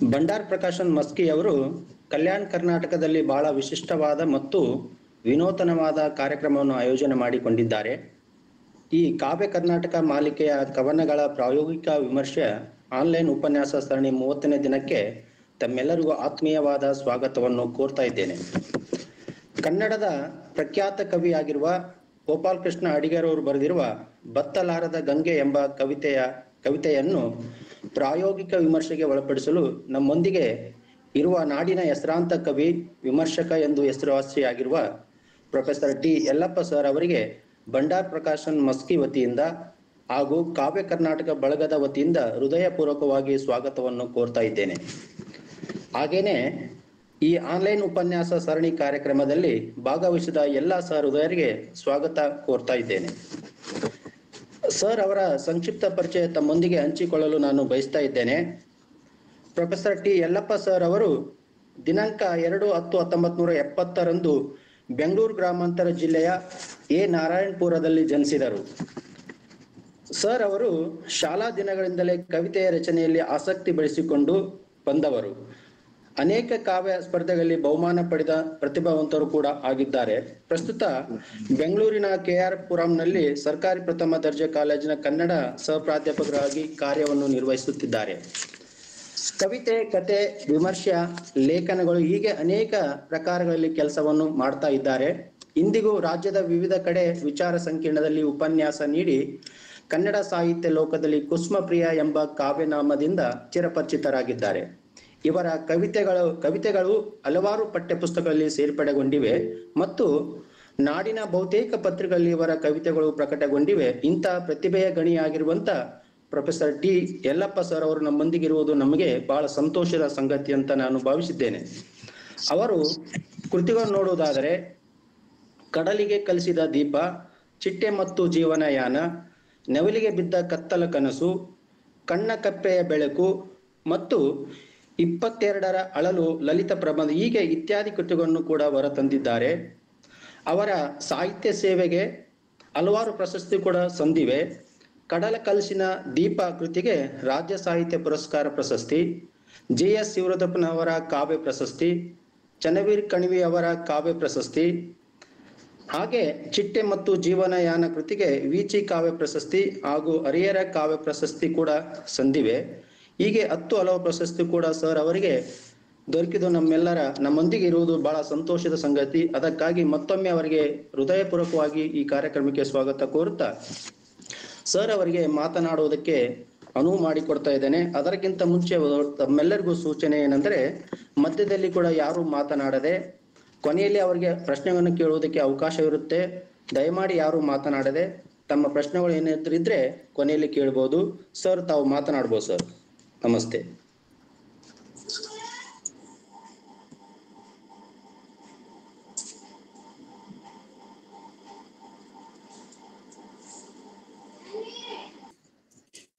ಬಂಡಾರ್ ಪ್ರಕಾಶನ್ ಮಸ್ಕಿ ಅವರು ಕಲ್ಯಾಣ ಕರ್ನಾಟಕದಲ್ಲಿ ಬಹಳ ವಿಶಿಷ್ಟವಾದ ಮತ್ತು ವಿನೂತನವಾದ ಕಾರ್ಯಕ್ರಮವನ್ನು ಆಯೋಜನೆ ಮಾಡಿಕೊಂಡಿದ್ದಾರೆ. ಈ ಕಾವ್ಯ ಕರ್ನಾಟಕ ಮಾಲಿಕೆಯ ಕವನಗಳ ಪ್ರಾಯೋಗಿಕ ವಿಮರ್ಶೆ ಆನ್ಲೈನ್ ಉಪನ್ಯಾಸ ಸರಣಿ 30ನೇ ದಿನಕ್ಕೆ ತಮ್ಮೆಲ್ಲರಿಗೂ ಆತ್ಮೀಯವಾದ ಸ್ವಾಗತವನ್ನು ಕೋರ್ತಾ ಇದ್ದೇನೆ. ಕನ್ನಡದ ಪ್ರಖ್ಯಾತ ಕವಿಯಾಗಿರುವ ಗೋಪಾಲಕೃಷ್ಣ ಅಡಿಗರ್ ಅವರು ಬರೆದಿರುವ ಬತ್ತಲಾರದ ಗಂಗೆ ಎಂಬ ಕವಿತೆಯನ್ನು ಪ್ರಾಯೋಗಿಕ ವಿಮರ್ಶೆಗೆ ಒಳಪಡಿಸಲು ನಮ್ಮೊಂದಿಗೆ ಇರುವ ನಾಡಿನ ಹೆಸರಾಂತ ಕವಿ, ವಿಮರ್ಶಕ ಎಂದು ಹೆಸರುವಾಸಿಯಾಗಿರುವ ಪ್ರೊಫೆಸರ್ ಟಿ ಯಲ್ಲಪ್ಪ ಸರ್ ಅವರಿಗೆ ಬಂಡಾರ್ ಪ್ರಕಾಶನ್ ಮಸ್ಕಿ ವತಿಯಿಂದ ಹಾಗೂ ಕಾವ್ಯ ಕರ್ನಾಟಕ ಬಳಗದ ವತಿಯಿಂದ ಹೃದಯಪೂರ್ವಕವಾಗಿ ಸ್ವಾಗತವನ್ನು ಕೋರ್ತಾ ಇದ್ದೇನೆ. ಹಾಗೇನೆ ಈ ಆನ್ಲೈನ್ ಉಪನ್ಯಾಸ ಸರಣಿ ಕಾರ್ಯಕ್ರಮದಲ್ಲಿ ಭಾಗವಹಿಸಿದ ಎಲ್ಲ ಸಹೃದಯರಿಗೆ ಸ್ವಾಗತ ಕೋರ್ತಾ ಇದ್ದೇನೆ. ಸರ್ ಅವರ ಸಂಕ್ಷಿಪ್ತ ಪರಿಚಯ ತಮ್ಮೊಂದಿಗೆ ಹಂಚಿಕೊಳ್ಳಲು ನಾನು ಬಯಸ್ತಾ ಇದ್ದೇನೆ. ಪ್ರೊಫೆಸರ್ ಟಿ ಯಲ್ಲಪ್ಪ ಸರ್ ಅವರು ದಿನಾಂಕ 2/10/1970 ಬೆಂಗಳೂರು ಗ್ರಾಮಾಂತರ ಜಿಲ್ಲೆಯ ನಾರಾಯಣಪುರದಲ್ಲಿ ಜನಿಸಿದರು. ಸರ್ ಅವರು ಶಾಲಾ ದಿನಗಳಿಂದಲೇ ಕವಿತೆಯ ರಚನೆಯಲ್ಲಿ ಆಸಕ್ತಿ ಬೆಳೆಸಿಕೊಂಡು ಬಂದವರು. ಅನೇಕ ಕಾವ್ಯ ಸ್ಪರ್ಧೆಗಳಲ್ಲಿ ಬಹುಮಾನ ಪಡೆದ ಪ್ರತಿಭಾವಂತರು ಕೂಡ ಆಗಿದ್ದಾರೆ. ಪ್ರಸ್ತುತ ಬೆಂಗಳೂರಿನ KR ಪುರಂನಲ್ಲಿ ಸರ್ಕಾರಿ ಪ್ರಥಮ ದರ್ಜೆ ಕಾಲೇಜಿನ ಕನ್ನಡ ಸಹ ಪ್ರಾಧ್ಯಾಪಕರಾಗಿ ಕಾರ್ಯವನ್ನು ನಿರ್ವಹಿಸುತ್ತಿದ್ದಾರೆ. ಕವಿತೆ, ಕತೆ, ವಿಮರ್ಶೆ, ಲೇಖನಗಳು ಹೀಗೆ ಅನೇಕ ಪ್ರಕಾರಗಳಲ್ಲಿ ಕೆಲಸವನ್ನು ಮಾಡ್ತಾ ಇದ್ದಾರೆ. ಇಂದಿಗೂ ರಾಜ್ಯದ ವಿವಿಧ ಕಡೆ ವಿಚಾರ ಸಂಕಿರಣದಲ್ಲಿ ಉಪನ್ಯಾಸ ನೀಡಿ ಕನ್ನಡ ಸಾಹಿತ್ಯ ಲೋಕದಲ್ಲಿ ಕುಸುಮಪ್ರಿಯ ಎಂಬ ಕಾವ್ಯನಾಮದಿಂದ ಚಿರಪರಿಚಿತರಾಗಿದ್ದಾರೆ. ಇವರ ಕವಿತೆಗಳು ಹಲವಾರು ಪಠ್ಯಪುಸ್ತಕಗಳಲ್ಲಿ ಸೇರ್ಪಡೆಗೊಂಡಿವೆ ಮತ್ತು ನಾಡಿನ ಬಹುತೇಕ ಪತ್ರಿಕೆಗಳಲ್ಲಿ ಇವರ ಕವಿತೆಗಳು ಪ್ರಕಟಗೊಂಡಿವೆ. ಇಂತಹ ಪ್ರತಿಭೆಯ ಗಣಿಯಾಗಿರುವಂತ ಪ್ರೊಫೆಸರ್ ಟಿ ಯಲ್ಲಪ್ಪ ಸರ್ ಅವರು ನಮ್ಮೊಂದಿಗಿರುವುದು ನಮಗೆ ಬಹಳ ಸಂತೋಷದ ಸಂಗತಿ ಅಂತ ನಾನು ಭಾವಿಸಿದ್ದೇನೆ. ಅವರು ಕೃತಿಗಳನ್ನು ನೋಡುವುದಾದರೆ ಕಡಲಿಗೆ ಕಲಿಸಿದ ದೀಪ, ಚಿಟ್ಟೆ ಮತ್ತು ಜೀವನಯಾನ, ನೆವಲಿಗೆ ಬಿದ್ದ ಕತ್ತಲ ಕನಸು, ಕಣ್ಣ ಕಪ್ಪೆಯ ಬೆಳಕು ಮತ್ತು 22ರ ಅಳಲು, ಲಲಿತ ಪ್ರಬಂಧ ಹೀಗೆ ಇತ್ಯಾದಿ ಕೃತಿಗಳನ್ನು ಕೂಡ ಹೊರತಂದಿದ್ದಾರೆ. ಅವರ ಸಾಹಿತ್ಯ ಸೇವೆಗೆ ಹಲವಾರು ಪ್ರಶಸ್ತಿ ಕೂಡ ಸಂದಿವೆ. ಕಡಲ ಕಲಸಿನ ದೀಪ ಕೃತಿಗೆ ರಾಜ್ಯ ಸಾಹಿತ್ಯ ಪುರಸ್ಕಾರ ಪ್ರಶಸ್ತಿ, JS ಶಿವರುದ್ರಪ್ಪನವರ ಕಾವ್ಯ ಪ್ರಶಸ್ತಿ, ಚನ್ನವೀರ್ ಕಣಿವಿ ಅವರ ಕಾವ್ಯ ಪ್ರಶಸ್ತಿ, ಹಾಗೆ ಚಿಟ್ಟೆ ಮತ್ತು ಜೀವನಯಾನ ಕೃತಿಗೆ VC ಕಾವ್ಯ ಪ್ರಶಸ್ತಿ ಹಾಗೂ ಹರಿಹರ ಕಾವ್ಯ ಪ್ರಶಸ್ತಿ ಕೂಡ ಸಂದಿವೆ. ಹೀಗೆ 10 ಹಲವು ಪ್ರಶಸ್ತಿ ಕೂಡ ಸರ್ ಅವರಿಗೆ ದೊರಕಿದ್ದು ನಮ್ಮೊಂದಿಗೆ ಇರುವುದು ಬಹಳ ಸಂತೋಷದ ಸಂಗತಿ. ಅದಕ್ಕಾಗಿ ಮತ್ತೊಮ್ಮೆ ಅವರಿಗೆ ಹೃದಯಪೂರ್ವಕವಾಗಿ ಈ ಕಾರ್ಯಕ್ರಮಕ್ಕೆ ಸ್ವಾಗತ ಕೋರುತ್ತಾ ಸರ್ ಅವರಿಗೆ ಮಾತನಾಡುವುದಕ್ಕೆ ಅನುವು ಮಾಡಿಕೊಡ್ತಾ ಇದ್ದೇನೆ. ಅದಕ್ಕಿಂತ ಮುಂಚೆ ತಮ್ಮೆಲ್ಲರಿಗೂ ಸೂಚನೆ ಏನೆಂದರೆ, ಮಧ್ಯದಲ್ಲಿ ಕೂಡ ಯಾರು ಮಾತನಾಡದೆ, ಕೊನೆಯಲ್ಲಿ ಅವರಿಗೆ ಪ್ರಶ್ನೆಗಳನ್ನು ಕೇಳುವುದಕ್ಕೆ ಅವಕಾಶವಿರುತ್ತೆ. ದಯಮಾಡಿ ಯಾರು ಮಾತನಾಡದೆ ತಮ್ಮ ಪ್ರಶ್ನೆಗಳು ಏನಾದ್ರೂ ಇದ್ರೆ ಕೊನೆಯಲ್ಲಿ ಕೇಳಬಹುದು. ಸರ್ ತಾವು ಮಾತನಾಡ್ಬೋದು ಸರ್. ನಮಸ್ತೆ.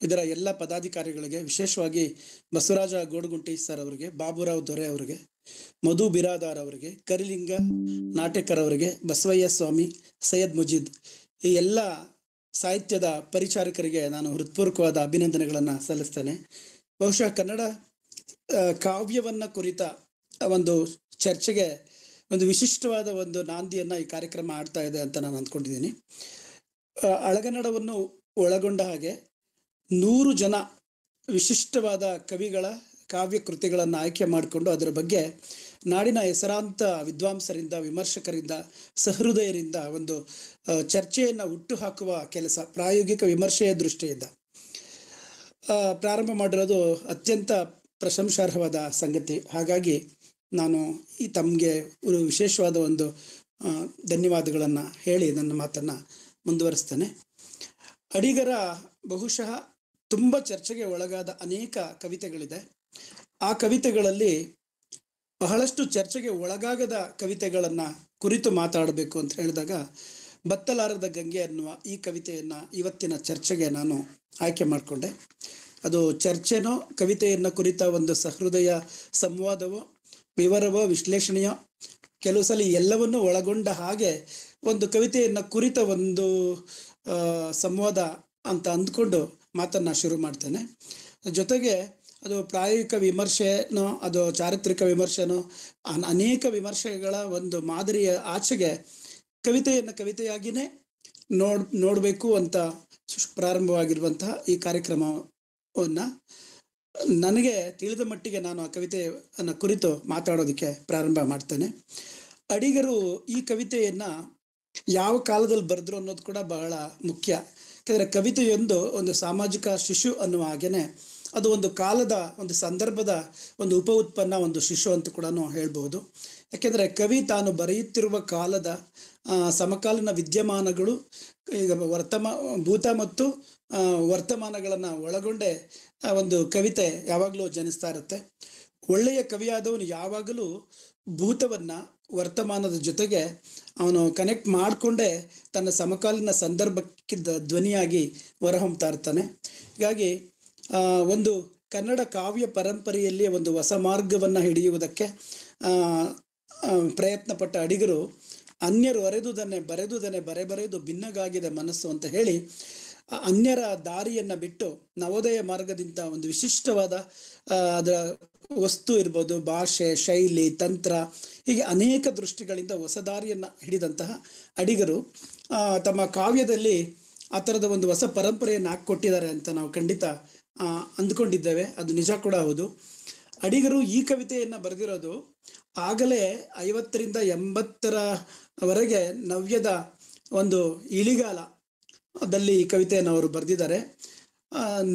ಇದರ ಎಲ್ಲ ಪದಾಧಿಕಾರಿಗಳಿಗೆ, ವಿಶೇಷವಾಗಿ ಬಸವರಾಜ ಗೋಡಗುಂಟಿ ಸರ್ ಅವರಿಗೆ, ಬಾಬುರಾವ್ ದೊರೆ ಅವರಿಗೆ, ಮಧು ಬಿರಾದಾರ್ ಅವರಿಗೆ, ಕರಿಲಿಂಗ ನಾಟಕರ್ ಅವರಿಗೆ, ಬಸವಯ್ಯ ಸ್ವಾಮಿ, ಸೈಯದ್ ಮುಜೀದ್, ಈ ಎಲ್ಲ ಸಾಹಿತ್ಯದ ಪರಿಚಾರಕರಿಗೆ ನಾನು ಹೃತ್ಪೂರ್ವಕವಾದ ಅಭಿನಂದನೆಗಳನ್ನು ಸಲ್ಲಿಸ್ತೇನೆ. ಬಹುಶಃ ಕನ್ನಡ ಕಾವ್ಯವನ್ನ ಕುರಿತ ಒಂದು ಚರ್ಚೆಗೆ ಒಂದು ವಿಶಿಷ್ಟವಾದ ಒಂದು ನಾಂದಿಯನ್ನ ಈ ಕಾರ್ಯಕ್ರಮ ಆಡ್ತಾ ಇದೆ ಅಂತ ನಾನು ಅಂದ್ಕೊಂಡಿದ್ದೀನಿ. ಹಳಗನ್ನಡವನ್ನು ಒಳಗೊಂಡ ಹಾಗೆ 100 ಜನ ವಿಶಿಷ್ಟವಾದ ಕವಿಗಳ ಕಾವ್ಯ ಕೃತಿಗಳನ್ನು ಆಯ್ಕೆ ಮಾಡಿಕೊಂಡು ಅದರ ಬಗ್ಗೆ ನಾಡಿನ ಹೆಸರಾಂತ ವಿದ್ವಾಂಸರಿಂದ, ವಿಮರ್ಶಕರಿಂದ, ಸಹೃದಯರಿಂದ ಒಂದು ಚರ್ಚೆಯನ್ನು ಹುಟ್ಟು ಹಾಕುವ ಕೆಲಸ ಪ್ರಾಯೋಗಿಕ ವಿಮರ್ಶೆಯ ದೃಷ್ಟಿಯಿಂದ ಪ್ರಾರಂಭ ಮಾಡಿರೋದು ಅತ್ಯಂತ ಪ್ರಶಂಸಾರ್ಹವಾದ ಸಂಗತಿ. ಹಾಗಾಗಿ ನಾನು ತಮಗೆ ವಿಶೇಷವಾದ ಒಂದು ಧನ್ಯವಾದಗಳನ್ನು ಹೇಳಿ ನನ್ನ ಮಾತನ್ನು ಮುಂದುವರಿಸ್ತೇನೆ. ಅಡಿಗರ ಬಹುಶಃ ತುಂಬ ಚರ್ಚೆಗೆ ಒಳಗಾದ ಅನೇಕ ಕವಿತೆಗಳಿದೆ. ಆ ಕವಿತೆಗಳಲ್ಲಿ ಬಹಳಷ್ಟು ಚರ್ಚೆಗೆ ಒಳಗಾಗದ ಕವಿತೆಗಳನ್ನು ಕುರಿತು ಮಾತಾಡಬೇಕು ಅಂತ ಹೇಳಿದಾಗ ಬತ್ತಲಾರದ ಗಂಗೆ ಅನ್ನುವ ಈ ಕವಿತೆಯನ್ನು ಇವತ್ತಿನ ಚರ್ಚೆಗೆ ನಾನು ಆಯ್ಕೆ ಮಾಡಿಕೊಂಡೆ. ಅದು ಚರ್ಚೆನೋ ಕವಿತೆಯನ್ನು ಕುರಿತ ಒಂದು ಸಹೃದಯ ಸಂವಾದವೋ ವಿವರವೋ ವಿಶ್ಲೇಷಣೆಯೋ ಕೆಲವು ಸಲ ಎಲ್ಲವನ್ನೂ ಒಳಗೊಂಡ ಹಾಗೆ ಒಂದು ಕವಿತೆಯನ್ನು ಕುರಿತ ಒಂದು ಸಂವಾದ ಅಂತ ಅಂದ್ಕೊಂಡು ಮಾತನ್ನ ಶುರು ಮಾಡ್ತೇನೆ. ಜೊತೆಗೆ ಅದು ಪ್ರಾಯೋಗಿಕ ವಿಮರ್ಶೆನೋ ಅದು ಚಾರಿತ್ರಿಕ ವಿಮರ್ಶೆನೋ ಅನೇಕ ವಿಮರ್ಶೆಗಳ ಒಂದು ಮಾದರಿಯ ಆಚೆಗೆ ಕವಿತೆಯನ್ನು ಕವಿತೆಯಾಗಿಯೇ ನೋಡಬೇಕು ಅಂತ ಪ್ರಾರಂಭವಾಗಿರುವಂತಹ ಈ ಕಾರ್ಯಕ್ರಮವನ್ನ ನನಗೆ ತಿಳಿದ ಮಟ್ಟಿಗೆ ನಾನು ಆ ಕವಿತೆಯನ್ನ ಕುರಿತು ಮಾತಾಡೋದಕ್ಕೆ ಪ್ರಾರಂಭ ಮಾಡ್ತೇನೆ. ಅಡಿಗರು ಈ ಕವಿತೆಯನ್ನ ಯಾವ ಕಾಲದಲ್ಲಿ ಬರೆದ್ರು ಅನ್ನೋದು ಕೂಡ ಬಹಳ ಮುಖ್ಯ. ಯಾಕಂದ್ರೆ ಕವಿತೆಯೊಂದು ಒಂದು ಸಾಮಾಜಿಕ ಶಿಶು ಅನ್ನುವ ಹಾಗೇನೆ ಅದು ಒಂದು ಕಾಲದ ಒಂದು ಸಂದರ್ಭದ ಒಂದು ಉಪ ಉತ್ಪನ್ನ, ಒಂದು ಶಿಶು ಅಂತ ಕೂಡ ಹೇಳ್ಬಹುದು. ಯಾಕೆಂದ್ರೆ ಕವಿ ತಾನು ಬರೆಯುತ್ತಿರುವ ಕಾಲದ ಸಮಕಾಲೀನ ವಿದ್ಯಮಾನಗಳು, ಈಗ ಭೂತ ಮತ್ತು ವರ್ತಮಾನಗಳನ್ನ ಒಳಗೊಂಡೇ ಒಂದು ಕವಿತೆ ಯಾವಾಗಲೂ ಜನಿಸ್ತಾ ಇರುತ್ತೆ. ಒಳ್ಳೆಯ ಕವಿಯಾದವನು ಯಾವಾಗಲೂ ಭೂತವನ್ನ ವರ್ತಮಾನದ ಜೊತೆಗೆ ಅವನು ಕನೆಕ್ಟ್ ಮಾಡಿಕೊಂಡೇ ತನ್ನ ಸಮಕಾಲೀನ ಸಂದರ್ಭಕ್ಕಿದ್ದ ಧ್ವನಿಯಾಗಿ ಹೊರಹೊಮ್ತಾ ಇರ್ತಾನೆ. ಹೀಗಾಗಿ ಒಂದು ಕನ್ನಡ ಕಾವ್ಯ ಪರಂಪರೆಯಲ್ಲಿ ಒಂದು ಹೊಸ ಮಾರ್ಗವನ್ನ ಹಿಡಿಯುವುದಕ್ಕೆ ಪ್ರಯತ್ನ ಪಟ್ಟ ಅಡಿಗರು ಅನ್ಯರು ಅರೆದುದನ್ನೇ ಬರೆದುದನ್ನೇ ಬರೆದು ಭಿನ್ನಗಾಗಿದೆ ಮನಸ್ಸು ಅಂತ ಹೇಳಿ ಅನ್ಯರ ದಾರಿಯನ್ನ ಬಿಟ್ಟು ನವೋದಯ ಮಾರ್ಗದಿಂದ ಒಂದು ವಿಶಿಷ್ಟವಾದ ಅದರ ವಸ್ತು ಇರ್ಬೋದು, ಭಾಷೆ, ಶೈಲಿ, ತಂತ್ರ, ಹೀಗೆ ಅನೇಕ ದೃಷ್ಟಿಗಳಿಂದ ಹೊಸ ದಾರಿಯನ್ನ ಹಿಡಿದಂತಹ ಅಡಿಗರು ತಮ್ಮ ಕಾವ್ಯದಲ್ಲಿ ಆ ಥರದ ಒಂದು ಹೊಸ ಪರಂಪರೆಯನ್ನು ಹಾಕಿಕೊಟ್ಟಿದ್ದಾರೆ ಅಂತ ನಾವು ಖಂಡಿತ ಅಂದ್ಕೊಂಡಿದ್ದೇವೆ. ಅದು ನಿಜ ಕೂಡ ಹೌದು. ಅಡಿಗರು ಈ ಕವಿತೆಯನ್ನ ಬರೆದಿರೋದು ಆಗಲೇ 50ರಿಂದ 80ರವರೆಗೆ ನವ್ಯದ ಒಂದು ಇಳಿಗಾಲದಲ್ಲಿ ಈ ಕವಿತೆಯನ್ನು ಅವರು ಬರೆದಿದ್ದಾರೆ.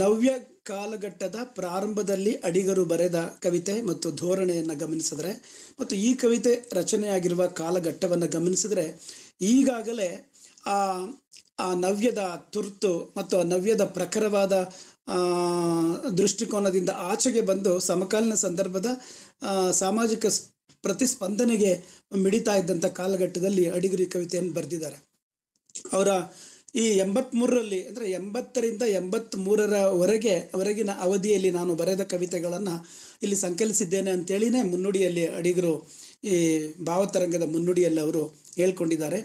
ನವ್ಯ ಕಾಲಘಟ್ಟದ ಪ್ರಾರಂಭದಲ್ಲಿ ಅಡಿಗರು ಬರೆದ ಕವಿತೆ ಮತ್ತು ಧೋರಣೆಯನ್ನು ಗಮನಿಸಿದ್ರೆ ಮತ್ತು ಈ ಕವಿತೆ ರಚನೆಯಾಗಿರುವ ಕಾಲಘಟ್ಟವನ್ನು ಗಮನಿಸಿದ್ರೆ ಈಗಾಗಲೇ ಆ ನವ್ಯದ ತುರ್ತು ಮತ್ತು ಆ ನವ್ಯದ ಪ್ರಖರವಾದ ದೃಷ್ಟಿಕೋನದಿಂದ ಆಚೆಗೆ ಬಂದು ಸಮಕಾಲೀನ ಸಂದರ್ಭದ ಸಾಮಾಜಿಕ ಪ್ರತಿಸ್ಪಂದನೆಗೆ ಮಿಡಿತಾ ಇದ್ದಂಥ ಕಾಲಘಟ್ಟದಲ್ಲಿ ಅಡಿಗರು ಈ ಕವಿತೆಯನ್ನು ಬರೆದಿದ್ದಾರೆ. ಅವರ ಈ 83ರಲ್ಲಿ ಅಂದರೆ 80ರಿಂದ 83ರವರೆಗಿನ ಅವಧಿಯಲ್ಲಿ ನಾನು ಬರೆದ ಕವಿತೆಗಳನ್ನು ಇಲ್ಲಿ ಸಂಕಲಿಸಿದ್ದೇನೆ ಅಂತೇಳಿನೇ ಮುನ್ನುಡಿಯಲ್ಲಿ ಅಡಿಗರು ಈ ಭಾವತರಂಗದ ಮುನ್ನುಡಿಯಲ್ಲಿ ಅವರು ಹೇಳ್ಕೊಂಡಿದ್ದಾರೆ.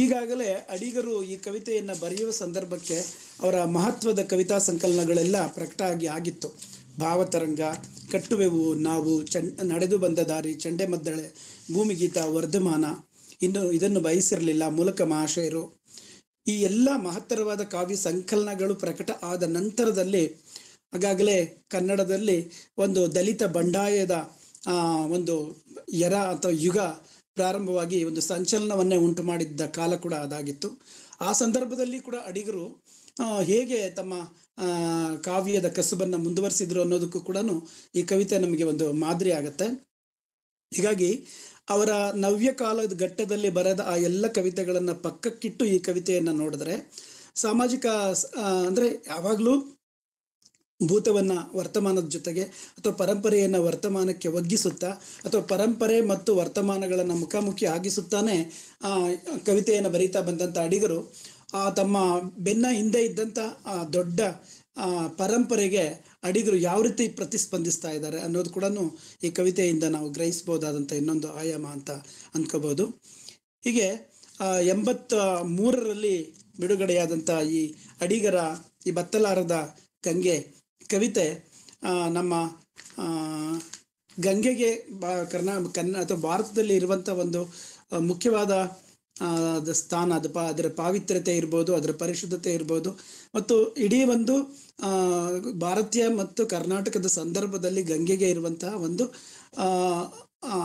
ಈಗಾಗಲೇ ಅಡಿಗರು ಈ ಕವಿತೆಯನ್ನು ಬರೆಯುವ ಸಂದರ್ಭಕ್ಕೆ ಅವರ ಮಹತ್ವದ ಕವಿತಾ ಸಂಕಲನಗಳೆಲ್ಲ ಪ್ರಕಟ ಆಗಿತ್ತು. ಭಾವತರಂಗ, ಕಟ್ಟುವೆವು ನಾವು, ನಡೆದು ಬಂದ ದಾರಿ, ಚಂಡೆಮದ್ದಳೆ, ಭೂಮಿಗೀತ, ವರ್ಧಮಾನ, ಇನ್ನು ಇದನ್ನು ಬಯಸಿರಲಿಲ್ಲ, ಮೂಲಕ ಮಹಾಶಯರು, ಈ ಎಲ್ಲ ಮಹತ್ತರವಾದ ಕಾವ್ಯ ಸಂಕಲನಗಳು ಪ್ರಕಟ ಆದ ನಂತರದಲ್ಲಿ ಆಗಾಗಲೇ ಕನ್ನಡದಲ್ಲಿ ಒಂದು ದಲಿತ ಬಂಡಾಯದ ಒಂದು ಎರ ಅಥವಾ ಯುಗ ಪ್ರಾರಂಭವಾಗಿ ಒಂದು ಸಂಚಲನವನ್ನೇ ಉಂಟು ಮಾಡಿದ್ದ ಕಾಲ ಕೂಡ ಅದಾಗಿತ್ತು. ಆ ಸಂದರ್ಭದಲ್ಲಿ ಕೂಡ ಅಡಿಗರು ಹೇಗೆ ತಮ್ಮ ಕಾವ್ಯದ ಕಸುಬನ್ನು ಮುಂದುವರಿಸಿದ್ರು ಅನ್ನೋದಕ್ಕೂ ಕೂಡ ಈ ಕವಿತೆ ನಮಗೆ ಒಂದು ಮಾದರಿ ಆಗತ್ತೆ. ಹೀಗಾಗಿ ಅವರ ನವ್ಯ ಕಾಲದ ಘಟ್ಟದಲ್ಲಿ ಬರೆದ ಆ ಎಲ್ಲ ಕವಿತೆಗಳನ್ನು ಪಕ್ಕಕ್ಕಿಟ್ಟು ಈ ಕವಿತೆಯನ್ನು ನೋಡಿದ್ರೆ ಸಾಮಾಜಿಕ ಅಂದರೆ ಯಾವಾಗಲೂ ಭೂತವನ್ನ ವರ್ತಮಾನದ ಜೊತೆಗೆ ಅಥವಾ ಪರಂಪರೆಯನ್ನು ವರ್ತಮಾನಕ್ಕೆ ಒಗ್ಗಿಸುತ್ತಾ ಅಥವಾ ಪರಂಪರೆ ಮತ್ತು ವರ್ತಮಾನಗಳನ್ನು ಮುಖಾಮುಖಿ ಆಗಿಸುತ್ತಾನೆ ಕವಿತೆಯನ್ನು ಬರೀತಾ ಬಂದಂಥ ಅಡಿಗರು ತಮ್ಮ ಬೆನ್ನ ಹಿಂದೆ ಇದ್ದಂಥ ದೊಡ್ಡ ಪರಂಪರೆಗೆ ಅಡಿಗರು ಯಾವ ರೀತಿ ಪ್ರತಿಸ್ಪಂದಿಸ್ತಾ ಇದ್ದಾರೆ ಅನ್ನೋದು ಕೂಡ ಈ ಕವಿತೆಯಿಂದ ನಾವು ಗ್ರಹಿಸಬಹುದಾದಂಥ ಇನ್ನೊಂದು ಆಯಾಮ ಅಂತ ಅಂದ್ಕೋಬಹುದು. ಹೀಗೆ 83ರಲ್ಲಿ ಬಿಡುಗಡೆಯಾದಂಥ ಈ ಅಡಿಗರ ಈ ಬತ್ತಲಾರದ ಗಂಗೆ ಕವಿತೆ ನಮ್ಮ ಗಂಗೆಗೆ ಅಥವಾ ಭಾರತದಲ್ಲಿ ಇರುವಂಥ ಒಂದು ಮುಖ್ಯವಾದ ಸ್ಥಾನ, ಅದರ ಪಾವಿತ್ರ್ಯತೆ ಇರ್ಬೋದು, ಅದರ ಪರಿಶುದ್ಧತೆ ಇರ್ಬೋದು, ಮತ್ತು ಇಡೀ ಒಂದು ಭಾರತೀಯ ಮತ್ತು ಕರ್ನಾಟಕದ ಸಂದರ್ಭದಲ್ಲಿ ಗಂಗೆಗೆ ಇರುವಂತಹ ಒಂದು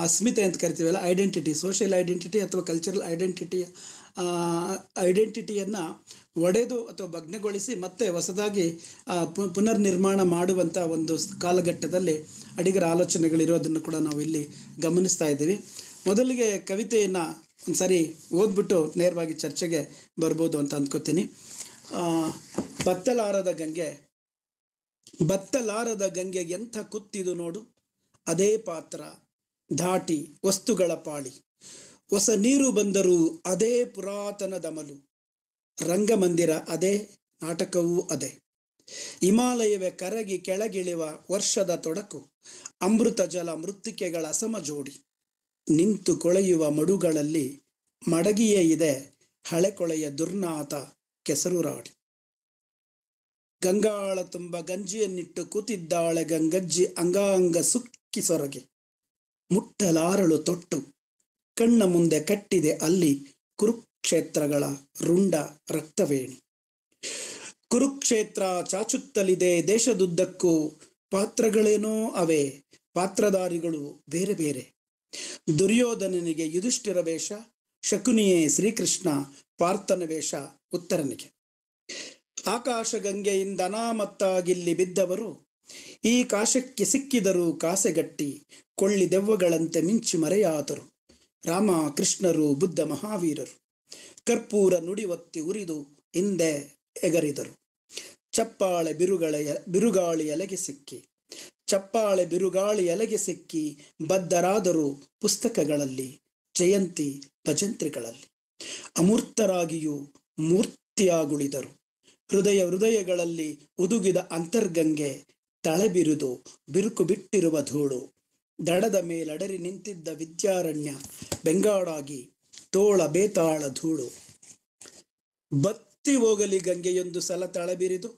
ಅಸ್ಮಿತೆ ಅಂತ ಕರಿತೀವಲ್ಲ, ಐಡೆಂಟಿಟಿ, ಸೋಷಿಯಲ್ ಐಡೆಂಟಿಟಿ ಅಥವಾ ಕಲ್ಚರಲ್ ಐಡೆಂಟಿಟಿಯನ್ನು ಒಡೆದು ಅಥವಾ ಭಗ್ನಗೊಳಿಸಿ ಮತ್ತೆ ಹೊಸದಾಗಿ ಪುನರ್ ನಿರ್ಮಾಣ ಮಾಡುವಂಥ ಒಂದು ಕಾಲಘಟ್ಟದಲ್ಲಿ ಅಡಿಗರ ಆಲೋಚನೆಗಳಿರೋದನ್ನು ಕೂಡ ನಾವು ಇಲ್ಲಿ ಗಮನಿಸ್ತಾ ಇದ್ದೀವಿ. ಮೊದಲಿಗೆ ಕವಿತೆಯನ್ನು ಒಂದ್ಸರಿ ಓದ್ಬಿಟ್ಟು ನೇರವಾಗಿ ಚರ್ಚೆಗೆ ಬರ್ಬೋದು ಅಂತ ಅಂದ್ಕೋತೀನಿ. ಬತ್ತಲಾರದ ಗಂಗೆ ಎಂಥ ಕುತ್ತಿದು ನೋಡು, ಅದೇ ಪಾತ್ರ ದಾಟಿ ವಸ್ತುಗಳ ಪಾಳಿ, ಹೊಸ ನೀರು ಬಂದರೂ ಅದೇ ಪುರಾತನ ದಮಲು, ರಂಗಮಂದಿರ ಅದೇ, ನಾಟಕವೂ ಅದೇ, ಹಿಮಾಲಯವೇ ಕರಗಿ ಕೆಳಗಿಳಿವ ವರ್ಷದ ತೊಡಕು, ಅಮೃತ ಜಲ ಮೃತ್ತಿಕೆಗಳ ಅಸಮ ಜೋಡಿ, ನಿಂತು ಕೊಳೆಯುವ ಮಡುಗಳಲ್ಲಿ ಮಡಗಿಯೇ ಇದೆ ಹಳೆ ಕೊಳೆಯ ದುರ್ನಾತ ಕೆಸರು ರಾಡಿ. ಗಂಗಾಳ ತುಂಬ ಗಂಜಿಯನ್ನಿಟ್ಟು ಕೂತಿದ್ದಾಳೆ ಗಂಗಜ್ಜಿ ಅಂಗಾಂಗ ಸುಕ್ಕಿ ಸೊರಗಿ. ಮುಟ್ಟಲಾರಳು ತೊಟ್ಟು ಕಣ್ಣ ಮುಂದೆ ಕಟ್ಟಿದೆ ಅಲ್ಲಿ ಕುರುಕ್ಷೇತ್ರಗಳ ರುಂಡ ರಕ್ತವೇಣಿ. ಕುರುಕ್ಷೇತ್ರ ಚಾಚುತ್ತಲಿದೆ ದೇಶದುದ್ದಕ್ಕೂ, ಪಾತ್ರಗಳೇನೋ ಅವೇ, ಪಾತ್ರಧಾರಿಗಳು ಬೇರೆ ಬೇರೆ. ದುರ್ಯೋಧನನಿಗೆ ಯುಧಿಷ್ಠಿರ ವೇಷ, ಶಕುನಿಯೇ ಶ್ರೀಕೃಷ್ಣ, ಪಾರ್ಥನ ವೇಷ ಉತ್ತರನಿಗೆ. ಆಕಾಶಗಂಗೆಯಿಂದ ಅನಾಮತ್ತಾಗಿಲ್ಲಿ ಬಿದ್ದವರು, ಈ ಕಾಶಕ್ಕೆ ಸಿಕ್ಕಿದರೂ ಕಾಸೆಗಟ್ಟಿ ಕೊಳ್ಳಿ ದೆವ್ವಗಳಂತೆ ಮಿಂಚಿ ಮರೆಯಾದರು. ರಾಮ ಕೃಷ್ಣರು ಬುದ್ಧ ಮಹಾವೀರರು ಕರ್ಪೂರ ನುಡಿವತ್ತಿ ಉರಿದು ಹಿಂದೆ ಎಗರಿದರು. ಚಪ್ಪಾಳೆ ಬಿರುಗಾಳಿ ಎಲೆಗೆ ಸಿಕ್ಕಿ, ಚಪ್ಪಾಳೆ ಬಿರುಗಾಳಿ ಎಲೆಗೆ ಸಿಕ್ಕಿ ಬದ್ಧರಾದರು ಪುಸ್ತಕಗಳಲ್ಲಿ, ಜಯಂತಿ ಭಜಂತ್ರಿಗಳಲ್ಲಿ. ಅಮೂರ್ತರಾಗಿಯೂ ಮೂರ್ತಿಯಾಗುಳಿದರು. ಹೃದಯಗಳಲ್ಲಿ ಉದುಗಿದ ಅಂತರ್ಗಂಗೆ ತಳೆಬಿರಿದು ಬಿರುಕು ಬಿಟ್ಟಿರುವ ಧೂಳು. ದಡದ ಮೇಲಡರಿ ನಿಂತಿದ್ದ ವಿದ್ಯಾರಣ್ಯ ಬೆಂಗಾಡಾಗಿ ತೋಳ ಬೇತಾಳ ಧೂಳು. ಬತ್ತಿ ಹೋಗಲಿ ಗಂಗೆಯೊಂದು ಸಲ ತಳಬಿರಿದು,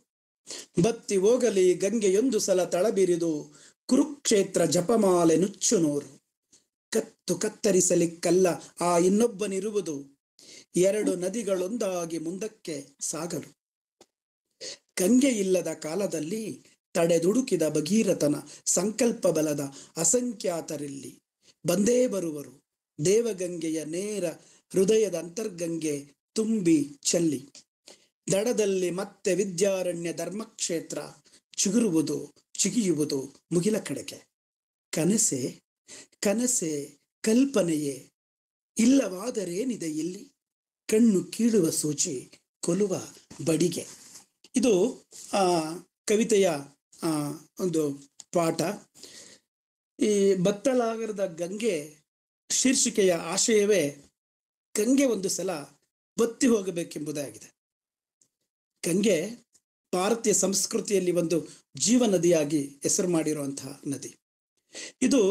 ಬತ್ತಿ ಹೋಗಲಿ ಗಂಗೆಯೊಂದು ಸಲ ತಳಬಿರಿದು, ಕುರುಕ್ಷೇತ್ರ ಜಪಮಾಲೆ ನುಚ್ಚು ನೂರು. ಕತ್ತರಿಸಲಿಕ್ಕಲ್ಲ ಆ ಇನ್ನೊಬ್ಬನಿರುವುದು, ಎರಡು ನದಿಗಳೊಂದಾಗಿ ಮುಂದಕ್ಕೆ ಸಾಗಲು. ಗಂಗೆ ಇಲ್ಲದ ಕಾಲದಲ್ಲಿ ತಡೆದುಡುಕಿದ ಭಗೀರಥನ ಸಂಕಲ್ಪ ಬಲದ ಅಸಂಖ್ಯಾತರಿಲ್ಲಿ ಬಂದೇ ಬರುವರು. ದೇವಗಂಗೆಯ ನೇರ ಹೃದಯದ ಅಂತರ್ಗಂಗೆ ತುಂಬಿ ಚೆಲ್ಲಿ, ದಡದಲ್ಲಿ ಮತ್ತೆ ವಿದ್ಯಾರಣ್ಯ ಧರ್ಮಕ್ಷೇತ್ರ ಚಿಗುರುವುದು ಚಿಗಿಯುವುದು ಮುಗಿಲ ಕಡೆಗೆ. ಕನಸೆ ಕನಸೆ ಕಲ್ಪನೆಯೇ ಇಲ್ಲವಾದರೇನಿದೆ ಇಲ್ಲಿ, ಕಣ್ಣು ಕೀಳುವ ಸೂಚಿ ಕೊಲ್ಲುವ ಬಡಿಗೆ. ಇದು ಕವಿತೆಯ ಒಂದು ಪಾಠ. ಈ ಬತ್ತಲಾಗರದ ಗಂಗೆ ಶೀರ್ಷಿಕೆಯ ಆಶಯವೇ ಗಂಗೆ ಒಂದು ಸಲ ಬತ್ತಿ ಹೋಗಬೇಕೆಂಬುದಾಗಿದೆ. ಗಂಗೆ ಭಾರತೀಯ ಸಂಸ್ಕೃತಿಯಲ್ಲಿ ಒಂದು ಜೀವ ನದಿಯಾಗಿ ಹೆಸರು ಮಾಡಿರುವಂತಹ ನದಿ. ಇದು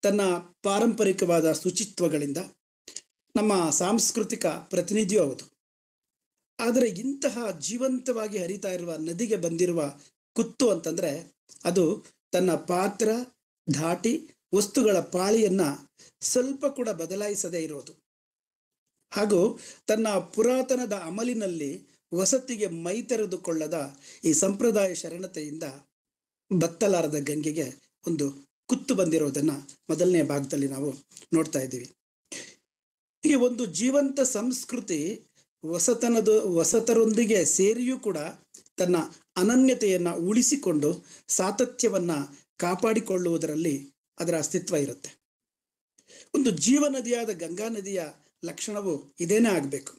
ತನ್ನ ಪಾರಂಪರಿಕವಾದ ಶುಚಿತ್ವಗಳಿಂದ ನಮ್ಮ ಸಾಂಸ್ಕೃತಿಕ ಪ್ರತಿನಿಧಿಯೂ ಹೌದು. ಆದರೆ ಇಂತಹ ಜೀವಂತವಾಗಿ ಹರಿತಾ ಇರುವ ನದಿಗೆ ಬಂದಿರುವ ಕುತ್ತು ಅಂತಂದ್ರೆ ಅದು ತನ್ನ ಪಾತ್ರ ಧಾಟಿ ವಸ್ತುಗಳ ಪಾಳಿಯನ್ನ ಸ್ವಲ್ಪ ಕೂಡ ಬದಲಾಯಿಸದೇ ಇರೋದು, ಹಾಗೂ ತನ್ನ ಪುರಾತನದ ಅಮಲಿನಲ್ಲಿ ವಸತಿಗೆ ಮೈತೆರೆದುಕೊಳ್ಳದ ಈ ಸಂಪ್ರದಾಯ ಶರಣತೆಯಿಂದ ಬತ್ತಲಾರದ ಗಂಗೆಗೆ ಒಂದು ಕುತ್ತು ಬಂದಿರೋದನ್ನ ಮೊದಲನೇ ಭಾಗದಲ್ಲಿ ನಾವು ನೋಡ್ತಾ ಇದ್ದೀವಿ. ಈ ಒಂದು ಜೀವಂತ ಸಂಸ್ಕೃತಿ ವಸತರೊಂದಿಗೆ ಸೇರಿಯೂ ಕೂಡ ತನ್ನ ಅನನ್ಯತೆಯನ್ನ ಉಳಿಸಿಕೊಂಡು ಸಾತತ್ಯವನ್ನ ಕಾಪಾಡಿಕೊಳ್ಳುವುದರಲ್ಲಿ ಅದರ ಅಸ್ತಿತ್ವ ಇರುತ್ತೆ. ಒಂದು ಜೀವ ನದಿಯಾದ ಗಂಗಾ ನದಿಯ ಲಕ್ಷಣವು ಇದೇನೇ ಆಗಬೇಕು.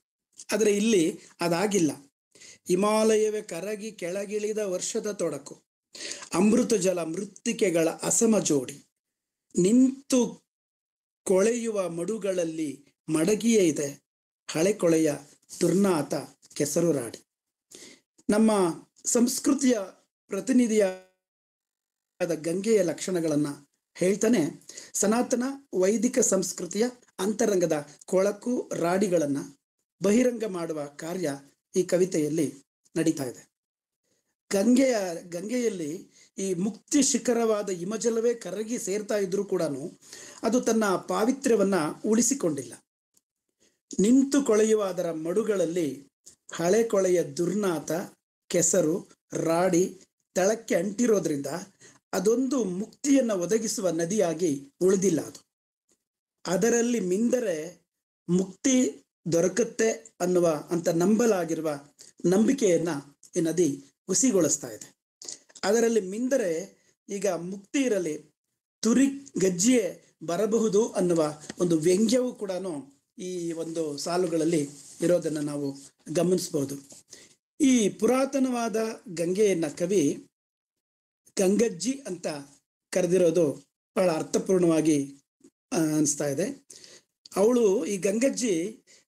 ಆದರೆ ಇಲ್ಲಿ ಅದಾಗಿಲ್ಲ. ಹಿಮಾಲಯವೇ ಕರಗಿ ಕೆಳಗಿಳಿದ ವರ್ಷದ ತೊಡಕು, ಅಮೃತ ಜಲ ಮೃತ್ತಿಕೆಗಳ ಅಸಮ ಜೋಡಿ, ನಿಂತು ಕೊಳೆಯುವ ಮಡುಗಳಲ್ಲಿ ಮಡಗಿಯೇ ಇದೆ ಹಳೆ ಕೊಳೆಯ ದುರ್ನಾತ ಕೆಸರು ರಾಡಿ. ನಮ್ಮ ಸಂಸ್ಕೃತಿಯ ಪ್ರತಿನಿಧಿಯಾದ ಗಂಗೆಯ ಲಕ್ಷಣಗಳನ್ನ ಹೇಳ್ತಾನೆ ಸನಾತನ ವೈದಿಕ ಸಂಸ್ಕೃತಿಯ ಅಂತರಂಗದ ಕೊಳಕು ರಾಡಿಗಳನ್ನ ಬಹಿರಂಗ ಮಾಡುವ ಕಾರ್ಯ ಈ ಕವಿತೆಯಲ್ಲಿ ನಡೀತಾ ಇದೆ. ಗಂಗೆಯಲ್ಲಿ ಈ ಮುಕ್ತಿ ಶಿಖರವಾದ ಹಿಮಜಲವೇ ಕರಗಿ ಸೇರ್ತಾ ಇದ್ರೂ ಕೂಡ ಅದು ತನ್ನ ಪಾವಿತ್ರ್ಯವನ್ನ ಉಳಿಸಿಕೊಂಡಿಲ್ಲ. ನಿಂತು ಕೊಳೆಯುವ ಅದರ ಮಡುಗಳಲ್ಲಿ ಹಳೆ ಕೊಳೆಯ ದುರ್ನಾತ ಕೆಸರು ರಾಡಿ ತಳಕ್ಕೆ ಅಂಟಿರೋದ್ರಿಂದ ಅದೊಂದು ಮುಕ್ತಿಯನ್ನ ಒದಗಿಸುವ ನದಿಯಾಗಿ ಉಳಿದಿಲ್ಲ. ಅದು ಅದರಲ್ಲಿ ಮಿಂದರೆ ಮುಕ್ತಿ ದೊರಕುತ್ತೆ ಅನ್ನುವ ಅಂತ ನಂಬಲಾಗಿರುವ ನಂಬಿಕೆಯನ್ನ ಈ ನದಿ ಹುಸಿಗೊಳಿಸ್ತಾ ಇದೆ. ಅದರಲ್ಲಿ ಮಿಂದರೆ ಈಗ ಮುಕ್ತಿ ಇರಲಿ ತುರಿ ಗಜ್ಜಿಯೇ ಬರಬಹುದು ಅನ್ನುವ ಒಂದು ವ್ಯಂಗ್ಯವೂ ಕೂಡ ಈ ಒಂದು ಸಾಲುಗಳಲ್ಲಿ ಇರೋದನ್ನ ನಾವು ಗಮನಿಸಬಹುದು. ಈ ಪುರಾತನವಾದ ಗಂಗೆಯನ್ನ ಕವಿ ಗಂಗಜ್ಜಿ ಅಂತ ಕರೆದಿರೋದು ಬಹಳ ಅರ್ಥಪೂರ್ಣವಾಗಿ ಅನಿಸ್ತಾ ಇದೆ. ಅವಳು ಈ ಗಂಗಜ್ಜಿ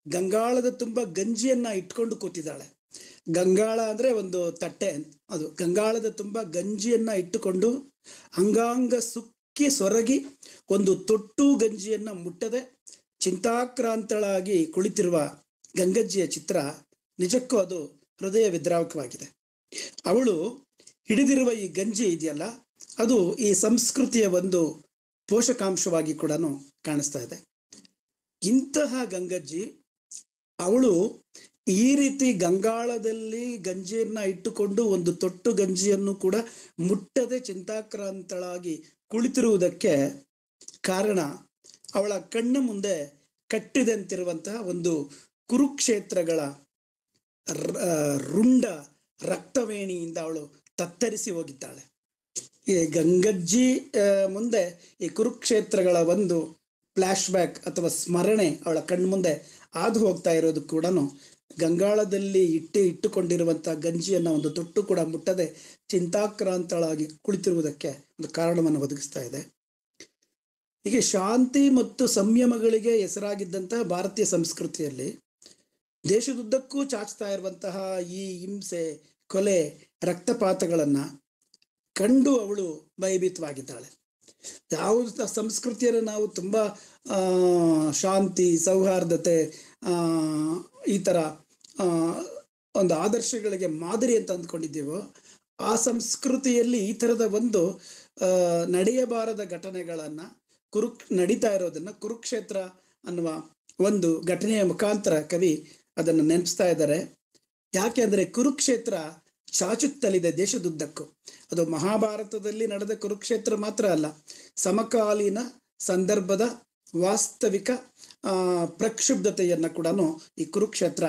ಗಂಗಾಳದ ತುಂಬ ಗಂಜಿಯನ್ನ ಇಟ್ಕೊಂಡು ಕೂತಿದ್ದಾಳೆ. ಗಂಗಾಳ ಅಂದ್ರೆ ಒಂದು ತಟ್ಟೆ, ಅದು ಗಂಗಾಳದ ತುಂಬ ಗಂಜಿಯನ್ನ ಇಟ್ಟುಕೊಂಡು ಅಂಗಾಂಗ ಸುಕ್ಕಿ ಸೊರಗಿ ಒಂದು ತೊಟ್ಟು ಗಂಜಿಯನ್ನ ಮುಟ್ಟದೆ ಚಿಂತಾಕ್ರಾಂತಳಾಗಿ ಕುಳಿತಿರುವ ಗಂಗಜ್ಜಿಯ ಚಿತ್ರ ನಿಜಕ್ಕೂ ಅದು ಹೃದಯ ವಿದ್ರಾವಕವಾಗಿದೆ. ಅವಳು ಹಿಡಿದಿರುವ ಈ ಗಂಜಿ ಇದೆಯಲ್ಲ, ಅದು ಈ ಸಂಸ್ಕೃತಿಯ ಒಂದು ಪೋಷಕಾಂಶವಾಗಿ ಕೂಡ ಕಾಣಿಸ್ತಾ ಇದೆ. ಇಂತಹ ಗಂಗಜ್ಜಿ ಅವಳು ಈ ರೀತಿ ಗಂಗಾಳದಲ್ಲಿ ಗಂಜಿಯನ್ನ ಇಟ್ಟುಕೊಂಡು ಒಂದು ತೊಟ್ಟು ಗಂಜಿಯನ್ನು ಕೂಡ ಮುಟ್ಟದೆ ಚಿಂತಾಕ್ರಾಂತಳಾಗಿ ಕುಳಿತಿರುವುದಕ್ಕೆ ಕಾರಣ ಅವಳ ಕಣ್ಣು ಮುಂದೆ ಕಟ್ಟಿದಂತಿರುವಂತಹ ಒಂದು ಕುರುಕ್ಷೇತ್ರಗಳ ರುಂಡ ರಕ್ತವೇಣಿಯಿಂದ ಅವಳು ತತ್ತರಿಸಿ ಹೋಗಿದ್ದಾಳೆ. ಈ ಗಂಗಜ್ಜಿ ಮುಂದೆ ಈ ಕುರುಕ್ಷೇತ್ರಗಳ ಒಂದು ಫ್ಲಾಶ್ ಬ್ಯಾಕ್ ಅಥವಾ ಸ್ಮರಣೆ ಅವಳ ಕಣ್ಮುಂದೆ ಹಾದು ಹೋಗ್ತಾ ಇರೋದು ಕೂಡ ಗಂಗಾಳದಲ್ಲಿ ಇಟ್ಟುಕೊಂಡಿರುವಂತಹ ಗಂಜಿಯನ್ನ ಒಂದು ತೊಟ್ಟು ಕೂಡ ಮುಟ್ಟದೆ ಚಿಂತಾಕ್ರಾಂತಳಾಗಿ ಕುಳಿತಿರುವುದಕ್ಕೆ ಒಂದು ಕಾರಣವನ್ನು ಒದಗಿಸ್ತಾ ಇದೆ. ಹೀಗೆ ಶಾಂತಿ ಮತ್ತು ಸಂಯಮಗಳಿಗೆ ಹೆಸರಾಗಿದ್ದಂತಹ ಭಾರತೀಯ ಸಂಸ್ಕೃತಿಯಲ್ಲಿ ದೇಶದುದ್ದಕ್ಕೂ ಚಾಚ್ತಾ ಇರುವಂತಹ ಈ ಹಿಂಸೆ, ಕೊಲೆ, ರಕ್ತಪಾತಗಳನ್ನ ಕಂಡು ಅವಳು ಭಯಭೀತವಾಗಿದ್ದಾಳೆ. ಯಾವ ಸಂಸ್ಕೃತಿಯನ್ನು ನಾವು ತುಂಬಾ ಶಾಂತಿ, ಸೌಹಾರ್ದತೆ, ಈ ತರ ಒಂದು ಆದರ್ಶಗಳಿಗೆ ಮಾದರಿ ಅಂತ ಅಂದ್ಕೊಂಡಿದ್ದೀವೋ, ಆ ಸಂಸ್ಕೃತಿಯಲ್ಲಿ ಈ ತರದ ಒಂದು ನಡೆಯಬಾರದ ಘಟನೆಗಳನ್ನ ನಡೀತಾ ಇರೋದನ್ನ ಕುರುಕ್ಷೇತ್ರ ಅನ್ನುವ ಒಂದು ಘಟನೆಯ ಮುಖಾಂತರ ಕವಿ ಅದನ್ನು ನೆನಪಿಸ್ತಾ ಇದ್ದಾರೆ. ಯಾಕೆ ಅಂದ್ರೆ ಕುರುಕ್ಷೇತ್ರ ಚಾಚುತ್ತಲಿದೆ ದೇಶದುದ್ದಕ್ಕೂ. ಅದು ಮಹಾಭಾರತದಲ್ಲಿ ನಡೆದ ಕುರುಕ್ಷೇತ್ರ ಮಾತ್ರ ಅಲ್ಲ, ಸಮಕಾಲೀನ ಸಂದರ್ಭದ ವಾಸ್ತವಿಕ ಪ್ರಕ್ಷುಬ್ಧತೆಯನ್ನ ಕೂಡ ಈ ಕುರುಕ್ಷೇತ್ರ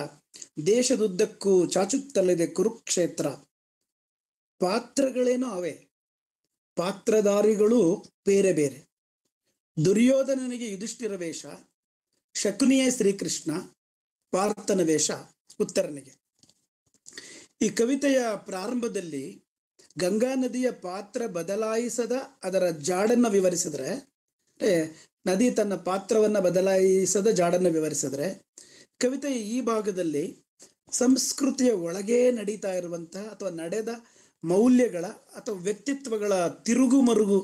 ದೇಶದುದ್ದಕ್ಕೂ ಚಾಚುತ್ತಲಿದೆ. ಕುರುಕ್ಷೇತ್ರ ಪಾತ್ರಗಳೇನೋ ಅವೇ, ಪಾತ್ರಧಾರಿಗಳು ಬೇರೆ ಬೇರೆ. ದುರ್ಯೋಧನನಿಗೆ ಯುಧಿಷ್ಠಿರ ವೇಷ, ಶಕುನಿಯೇ ಶ್ರೀಕೃಷ್ಣ, ಪಾರ್ಥನ ವೇಷ ಉತ್ತರನಿಗೆ. ಈ ಕವಿತೆಯ ಪ್ರಾರಂಭದಲ್ಲಿ ಗಂಗಾ ನದಿಯ ಪಾತ್ರ ಬದಲಾಯಿಸದ ಅದರ ಜಾಡನ್ನ ವಿವರಿಸಿದ್ರೆ, ನದಿ ತನ್ನ ಪಾತ್ರವನ್ನ ಬದಲಾಯಿಸದ ಜಾಡನ್ನ ವಿವರಿಸಿದ್ರೆ, ಕವಿತೆಯ ಈ ಭಾಗದಲ್ಲಿ ಸಂಸ್ಕೃತಿಯ ಒಳಗೆ ನಡೀತಾ ಇರುವಂತಹ ಅಥವಾ ನಡೆದ ಮೌಲ್ಯಗಳ ಅಥವಾ ವ್ಯಕ್ತಿತ್ವಗಳ ತಿರುಗು ಮರುಗು,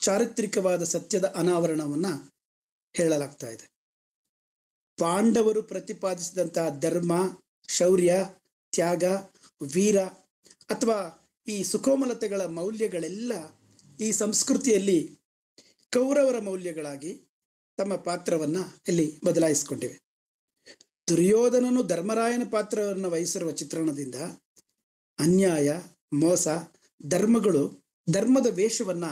ಚಾರಿತ್ರಿಕವಾದ ಸತ್ಯದ ಅನಾವರಣವನ್ನ ಹೇಳಲಾಗ್ತಾ ಇದೆ. ಪಾಂಡವರು ಪ್ರತಿಪಾದಿಸಿದಂತಹ ಧರ್ಮ, ಶೌರ್ಯ, ತ್ಯಾಗ, ವೀರ ಅಥವಾ ಈ ಸುಕೋಮಲತೆಗಳ ಮೌಲ್ಯಗಳೆಲ್ಲ ಈ ಸಂಸ್ಕೃತಿಯಲ್ಲಿ ಕೌರವರ ಮೌಲ್ಯಗಳಾಗಿ ತಮ್ಮ ಪಾತ್ರವನ್ನ ಇಲ್ಲಿ ಬದಲಾಯಿಸಿಕೊಂಡಿವೆ. ದುರ್ಯೋಧನನು ಧರ್ಮರಾಯನ ಪಾತ್ರವನ್ನು ವಹಿಸಿರುವ ಚಿತ್ರಣದಿಂದ ಅನ್ಯಾಯ, ಮೋಸ, ಧರ್ಮಗಳು ಧರ್ಮದ ವೇಷವನ್ನ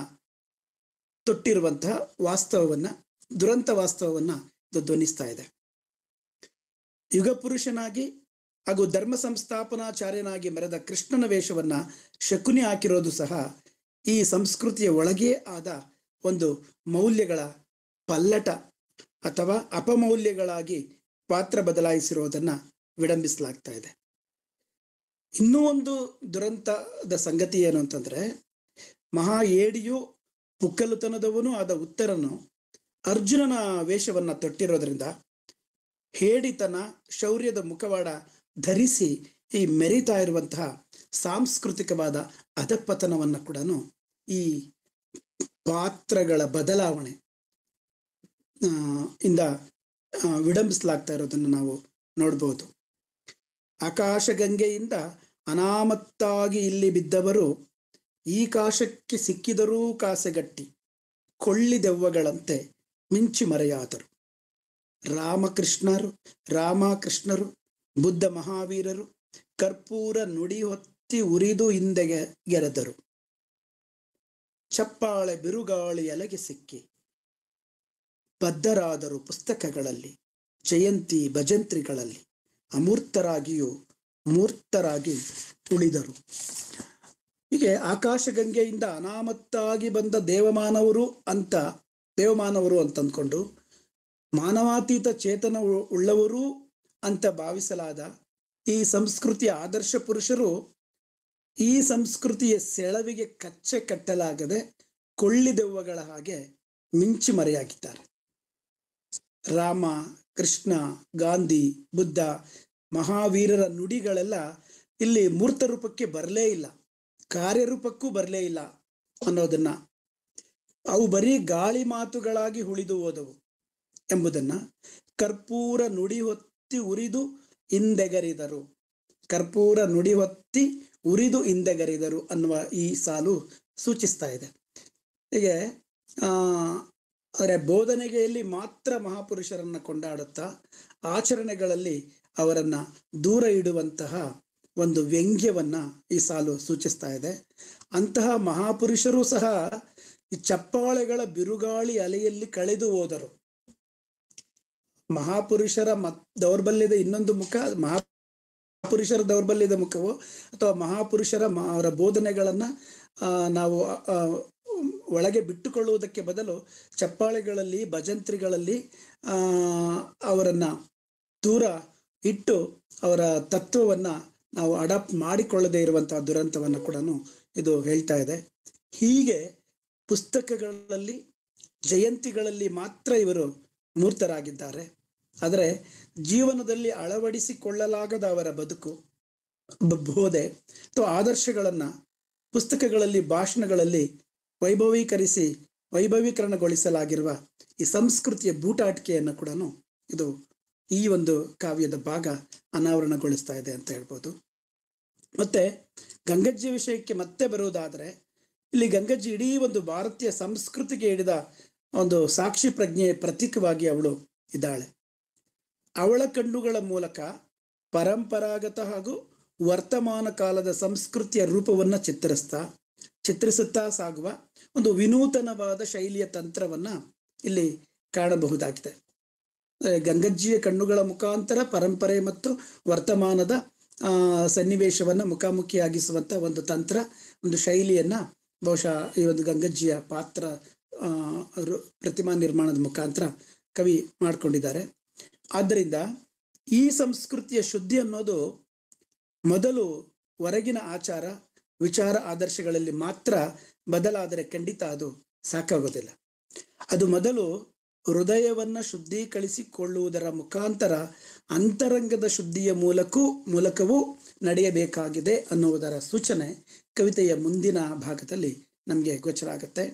ತೊಟ್ಟಿರುವಂತಹ ವಾಸ್ತವವನ್ನ, ದುರಂತ ವಾಸ್ತವವನ್ನ ಇದು ಧ್ವನಿಸ್ತಾ ಇದೆ. ಯುಗ ಪುರುಷನಾಗಿ ಹಾಗೂ ಧರ್ಮ ಸಂಸ್ಥಾಪನಾಚಾರ್ಯನಾಗಿ ಮೆರೆದ ಕೃಷ್ಣನ ವೇಷವನ್ನ ಶಕುನಿ ಹಾಕಿರೋದು ಸಹ ಈ ಸಂಸ್ಕೃತಿಯ ಒಳಗೇ ಆದ ಒಂದು ಮೌಲ್ಯಗಳ ಪಲ್ಲಟ ಅಥವಾ ಅಪಮೌಲ್ಯಗಳಾಗಿ ಪಾತ್ರ ಬದಲಾಯಿಸಿರೋದನ್ನ ವಿಡಂಬಿಸಲಾಗ್ತಾ ಇದೆ. ಇನ್ನೂ ಒಂದು ದುರಂತದ ಸಂಗತಿ ಏನು ಅಂತಂದ್ರೆ, ಮಹಾ ಏಡಿಯು ಪುಕ್ಕಲುತನದವನು ಆದ ಉತ್ತರನು ಅರ್ಜುನನ ವೇಷವನ್ನ ತೊಟ್ಟಿರೋದ್ರಿಂದ ಹೇಡಿತನ, ಶೌರ್ಯದ ಮುಖವಾಡ ಧರಿಸಿ ಈ ಮೆರಿತಾ ಇರುವಂತಹ ಸಾಂಸ್ಕೃತಿಕವಾದ ಅಧಪತನವನ್ನ ಕೂಡ ಈ ಪಾತ್ರಗಳ ಬದಲಾವಣೆ ಇಂದ ವಿಡಂಬಿಸಲಾಗ್ತಾ ಇರೋದನ್ನು ನಾವು ನೋಡ್ಬೋದು. ಆಕಾಶಗಂಗೆಯಿಂದ ಅನಾಮತ್ತಾಗಿ ಇಲ್ಲಿ ಬಿದ್ದವರು ಈ ಕಾಶಕ್ಕೆ ಸಿಕ್ಕಿದರೂ ಕಾಸೆಗಟ್ಟಿ ಕೊಳ್ಳಿದೆವ್ವಗಳಂತೆ ಮಿಂಚಿ ಮರೆಯಾದರು. ರಾಮಕೃಷ್ಣರು ಬುದ್ಧ ಮಹಾವೀರರು ಕರ್ಪೂರ ನುಡಿ ಹೊತ್ತಿ ಉರಿದು ಹಿಂದೆಗೆ ಗೆರೆದರು. ಚಪ್ಪಾಳೆ ಬಿರುಗಾಳಿ ಅಲೆಗೆ ಸಿಕ್ಕಿ ಬದ್ಧರಾದರು ಪುಸ್ತಕಗಳಲ್ಲಿ, ಜಯಂತಿ ಭಜಂತ್ರಿಗಳಲ್ಲಿ, ಅಮೂರ್ತರಾಗಿಯೂ ಮೂರ್ತರಾಗಿ ಉಳಿದರು. ಹೀಗೆ ಆಕಾಶಗಂಗೆಯಿಂದ ಅನಾಮತ್ತಾಗಿ ಬಂದ ದೇವಮಾನವರು ಅಂತಂದ್ಕೊಂಡು ಮಾನವಾತೀತ ಚೇತನ ಉಳ್ಳವರು ಅಂತ ಭಾವಿಸಲಾದ ಈ ಸಂಸ್ಕೃತಿಯ ಆದರ್ಶ ಪುರುಷರು ಈ ಸಂಸ್ಕೃತಿಯ ಸೆಳವಿಗೆ ಕಚ್ಚೆ ಕಟ್ಟಲಾಗದೆ ಕೊಳ್ಳಿದೆವ್ವಗಳ ಹಾಗೆ ಮಿಂಚಿ ಮರೆಯಾಗಿದ್ದಾರೆ. ರಾಮ, ಕೃಷ್ಣ, ಗಾಂಧಿ, ಬುದ್ಧ, ಮಹಾವೀರರ ನುಡಿಗಳೆಲ್ಲ ಇಲ್ಲಿ ಮೂರ್ತ ರೂಪಕ್ಕೆ ಬರಲೇ ಇಲ್ಲ, ಕಾರ್ಯರೂಪಕ್ಕೂ ಬರಲೇ ಇಲ್ಲ ಅನ್ನೋದನ್ನ, ಅವು ಬರೀ ಗಾಳಿ ಮಾತುಗಳಾಗಿ ಉಳಿದು ಹೋದವು ಎಂಬುದನ್ನ ಕರ್ಪೂರ ನುಡಿ ಹೊತ್ತಿ ಉರಿದು ಹಿಂದೆಗರಿದರು. ಕರ್ಪೂರ ನುಡಿ ಹೊತ್ತಿ ಉರಿದು ಹಿಂದೆಗರಿದರು ಅನ್ನುವ ಈ ಸಾಲು ಸೂಚಿಸ್ತಾ ಇದೆ. ಹೀಗೆ ಆದರೆ ಬೋಧನೆಗೆಯಲ್ಲಿ ಮಾತ್ರ ಮಹಾಪುರುಷರನ್ನ ಕೊಂಡಾಡುತ್ತಾ ಆಚರಣೆಗಳಲ್ಲಿ ಅವರನ್ನ ದೂರ ಇಡುವಂತಹ ಒಂದು ವ್ಯಂಗ್ಯವನ್ನ ಈ ಸಾಲು ಸೂಚಿಸ್ತಾ ಇದೆ. ಅಂತಹ ಮಹಾಪುರುಷರು ಸಹ ಈ ಚಪ್ಪಾಳೆಗಳ ಬಿರುಗಾಳಿ ಅಲೆಯಲ್ಲಿ ಕಳೆದು ಹೋದರು. ಮಹಾಪುರುಷರ ದೌರ್ಬಲ್ಯದ ಇನ್ನೊಂದು ಮುಖ ಮಹಾಪುರುಷರ ದೌರ್ಬಲ್ಯದ ಮುಖವೋ ಅಥವಾ ಮಹಾಪುರುಷರ ಅವರ ಬೋಧನೆಗಳನ್ನ ನಾವು ಒಳಗೆ ಬಿಟ್ಟುಕೊಳ್ಳುವುದಕ್ಕೆ ಬದಲು ಚಪ್ಪಾಳೆಗಳಲ್ಲಿ ಭಜಂತ್ರಿಗಳಲ್ಲಿ ಅವರನ್ನ ದೂರ ಇಟ್ಟು ಅವರ ತತ್ವವನ್ನ ನಾವು ಅಡಾಪ್ಟ್ ಮಾಡಿಕೊಳ್ಳದೆ ಇರುವಂತಹ ದುರಂತವನ್ನ ಕೂಡ ಇದು ಹೇಳ್ತಾ ಇದೆ. ಹೀಗೆ ಪುಸ್ತಕಗಳಲ್ಲಿ ಜಯಂತಿಗಳಲ್ಲಿ ಮಾತ್ರ ಇವರು ಮೂರ್ತರಾಗಿದ್ದಾರೆ. ಆದರೆ ಜೀವನದಲ್ಲಿ ಅಳವಡಿಸಿಕೊಳ್ಳಲಾಗದ ಅವರ ಬದುಕು, ಬೋಧೆ ಅಥವಾ ಆದರ್ಶಗಳನ್ನ ಪುಸ್ತಕಗಳಲ್ಲಿ ಭಾಷಣಗಳಲ್ಲಿ ವೈಭವೀಕರಣಗೊಳಿಸಲಾಗಿರುವ ಈ ಸಂಸ್ಕೃತಿಯ ಬೂಟಾಟಿಕೆಯನ್ನು ಕೂಡ ಇದು ಈ ಒಂದು ಕಾವ್ಯದ ಭಾಗ ಅನಾವರಣಗೊಳಿಸ್ತಾ ಇದೆ ಅಂತ ಹೇಳ್ಬೋದು. ಮತ್ತೆ ಗಂಗಜ್ಜಿ ವಿಷಯಕ್ಕೆ ಮತ್ತೆ ಬರುವುದಾದ್ರೆ, ಇಲ್ಲಿ ಗಂಗಜ್ಜಿ ಇಡೀ ಒಂದು ಭಾರತೀಯ ಸಂಸ್ಕೃತಿಗೆ ಹಿಡಿದ ಒಂದು ಸಾಕ್ಷಿ ಪ್ರಜ್ಞೆಯ ಪ್ರತೀಕವಾಗಿ ಅವಳು ಇದ್ದಾಳೆ. ಅವಳ ಕಣ್ಣುಗಳ ಮೂಲಕ ಪರಂಪರಾಗತ ಹಾಗೂ ವರ್ತಮಾನ ಕಾಲದ ಸಂಸ್ಕೃತಿಯ ರೂಪವನ್ನ ಚಿತ್ರಿಸುತ್ತಾ ಸಾಗುವ ಒಂದು ವಿನೂತನವಾದ ಶೈಲಿಯ ತಂತ್ರವನ್ನ ಇಲ್ಲಿ ಕಾಣಬಹುದಾಗಿದೆ. ಗಂಗಜ್ಜಿಯ ಕಣ್ಣುಗಳ ಮುಖಾಂತರ ಪರಂಪರೆ ಮತ್ತು ವರ್ತಮಾನದ ಸನ್ನಿವೇಶವನ್ನ ಮುಖಾಮುಖಿಯಾಗಿಸುವಂತ ಒಂದು ತಂತ್ರ, ಒಂದು ಶೈಲಿಯನ್ನ ಬಹುಶಃ ಈ ಒಂದು ಗಂಗಜ್ಜಿಯ ಪಾತ್ರ ಪ್ರತಿಮಾ ನಿರ್ಮಾಣದ ಮುಖಾಂತರ ಕವಿ ಮಾಡಿಕೊಂಡಿದ್ದಾರೆ. ಆದ್ದರಿಂದ ಈ ಸಂಸ್ಕೃತಿಯ ಶುದ್ಧಿ ಅನ್ನೋದು ಮೊದಲು ಹೊರಗಿನ ಆಚಾರ ವಿಚಾರ ಆದರ್ಶಗಳಲ್ಲಿ ಮಾತ್ರ ಬದಲಾದರೆ ಖಂಡಿತ ಅದು ಸಾಕಾಗೋದಿಲ್ಲ. ಅದು ಮೊದಲು ಹೃದಯವನ್ನ ಶುದ್ಧೀಕರಿಸಿಕೊಳ್ಳುವುದರ ಮುಖಾಂತರ ಅಂತರಂಗದ ಶುದ್ಧಿಯ ಮೂಲಕವೂ ನಡೆಯಬೇಕಾಗಿದೆ ಅನ್ನುವುದರ ಸೂಚನೆ ಕವಿತೆಯ ಮುಂದಿನ ಭಾಗದಲ್ಲಿ ನಮಗೆ ಗೋಚರ ಆಗುತ್ತೆ.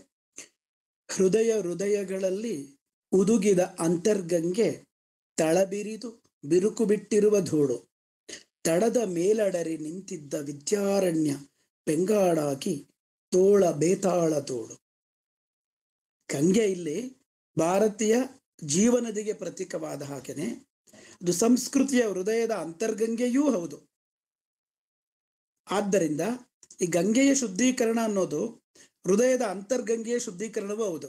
ಹೃದಯಗಳಲ್ಲಿ ಉದುಗಿದ ಅಂತರ್ಗಂಗೆ ತಳಬಿರಿದು ಬಿರುಕು ಬಿಟ್ಟಿರುವ ಧೂಳು, ತಡದ ಮೇಲಡರಿ ನಿಂತಿದ್ದ ವಿದ್ಯಾರಣ್ಯ ಬೆಂಗಾಡಾಗಿ ತೋಳ ಬೇತಾಳ ಧೂಳು. ಗಂಗೆ ಇಲ್ಲಿ ಭಾರತೀಯ ಜೀವನದಿಗೆ ಪ್ರತೀಕವಾದ ಹಾಗೆನೆ ಅದು ಸಂಸ್ಕೃತಿಯ ಹೃದಯದ ಅಂತರ್ಗಂಗೆಯೂ ಹೌದು. ಆದ್ದರಿಂದ ಈ ಗಂಗೆಯ ಶುದ್ಧೀಕರಣ ಅನ್ನೋದು ಹೃದಯದ ಅಂತರ್ಗಂಗೆಯ ಶುದ್ಧೀಕರಣವೂ ಹೌದು.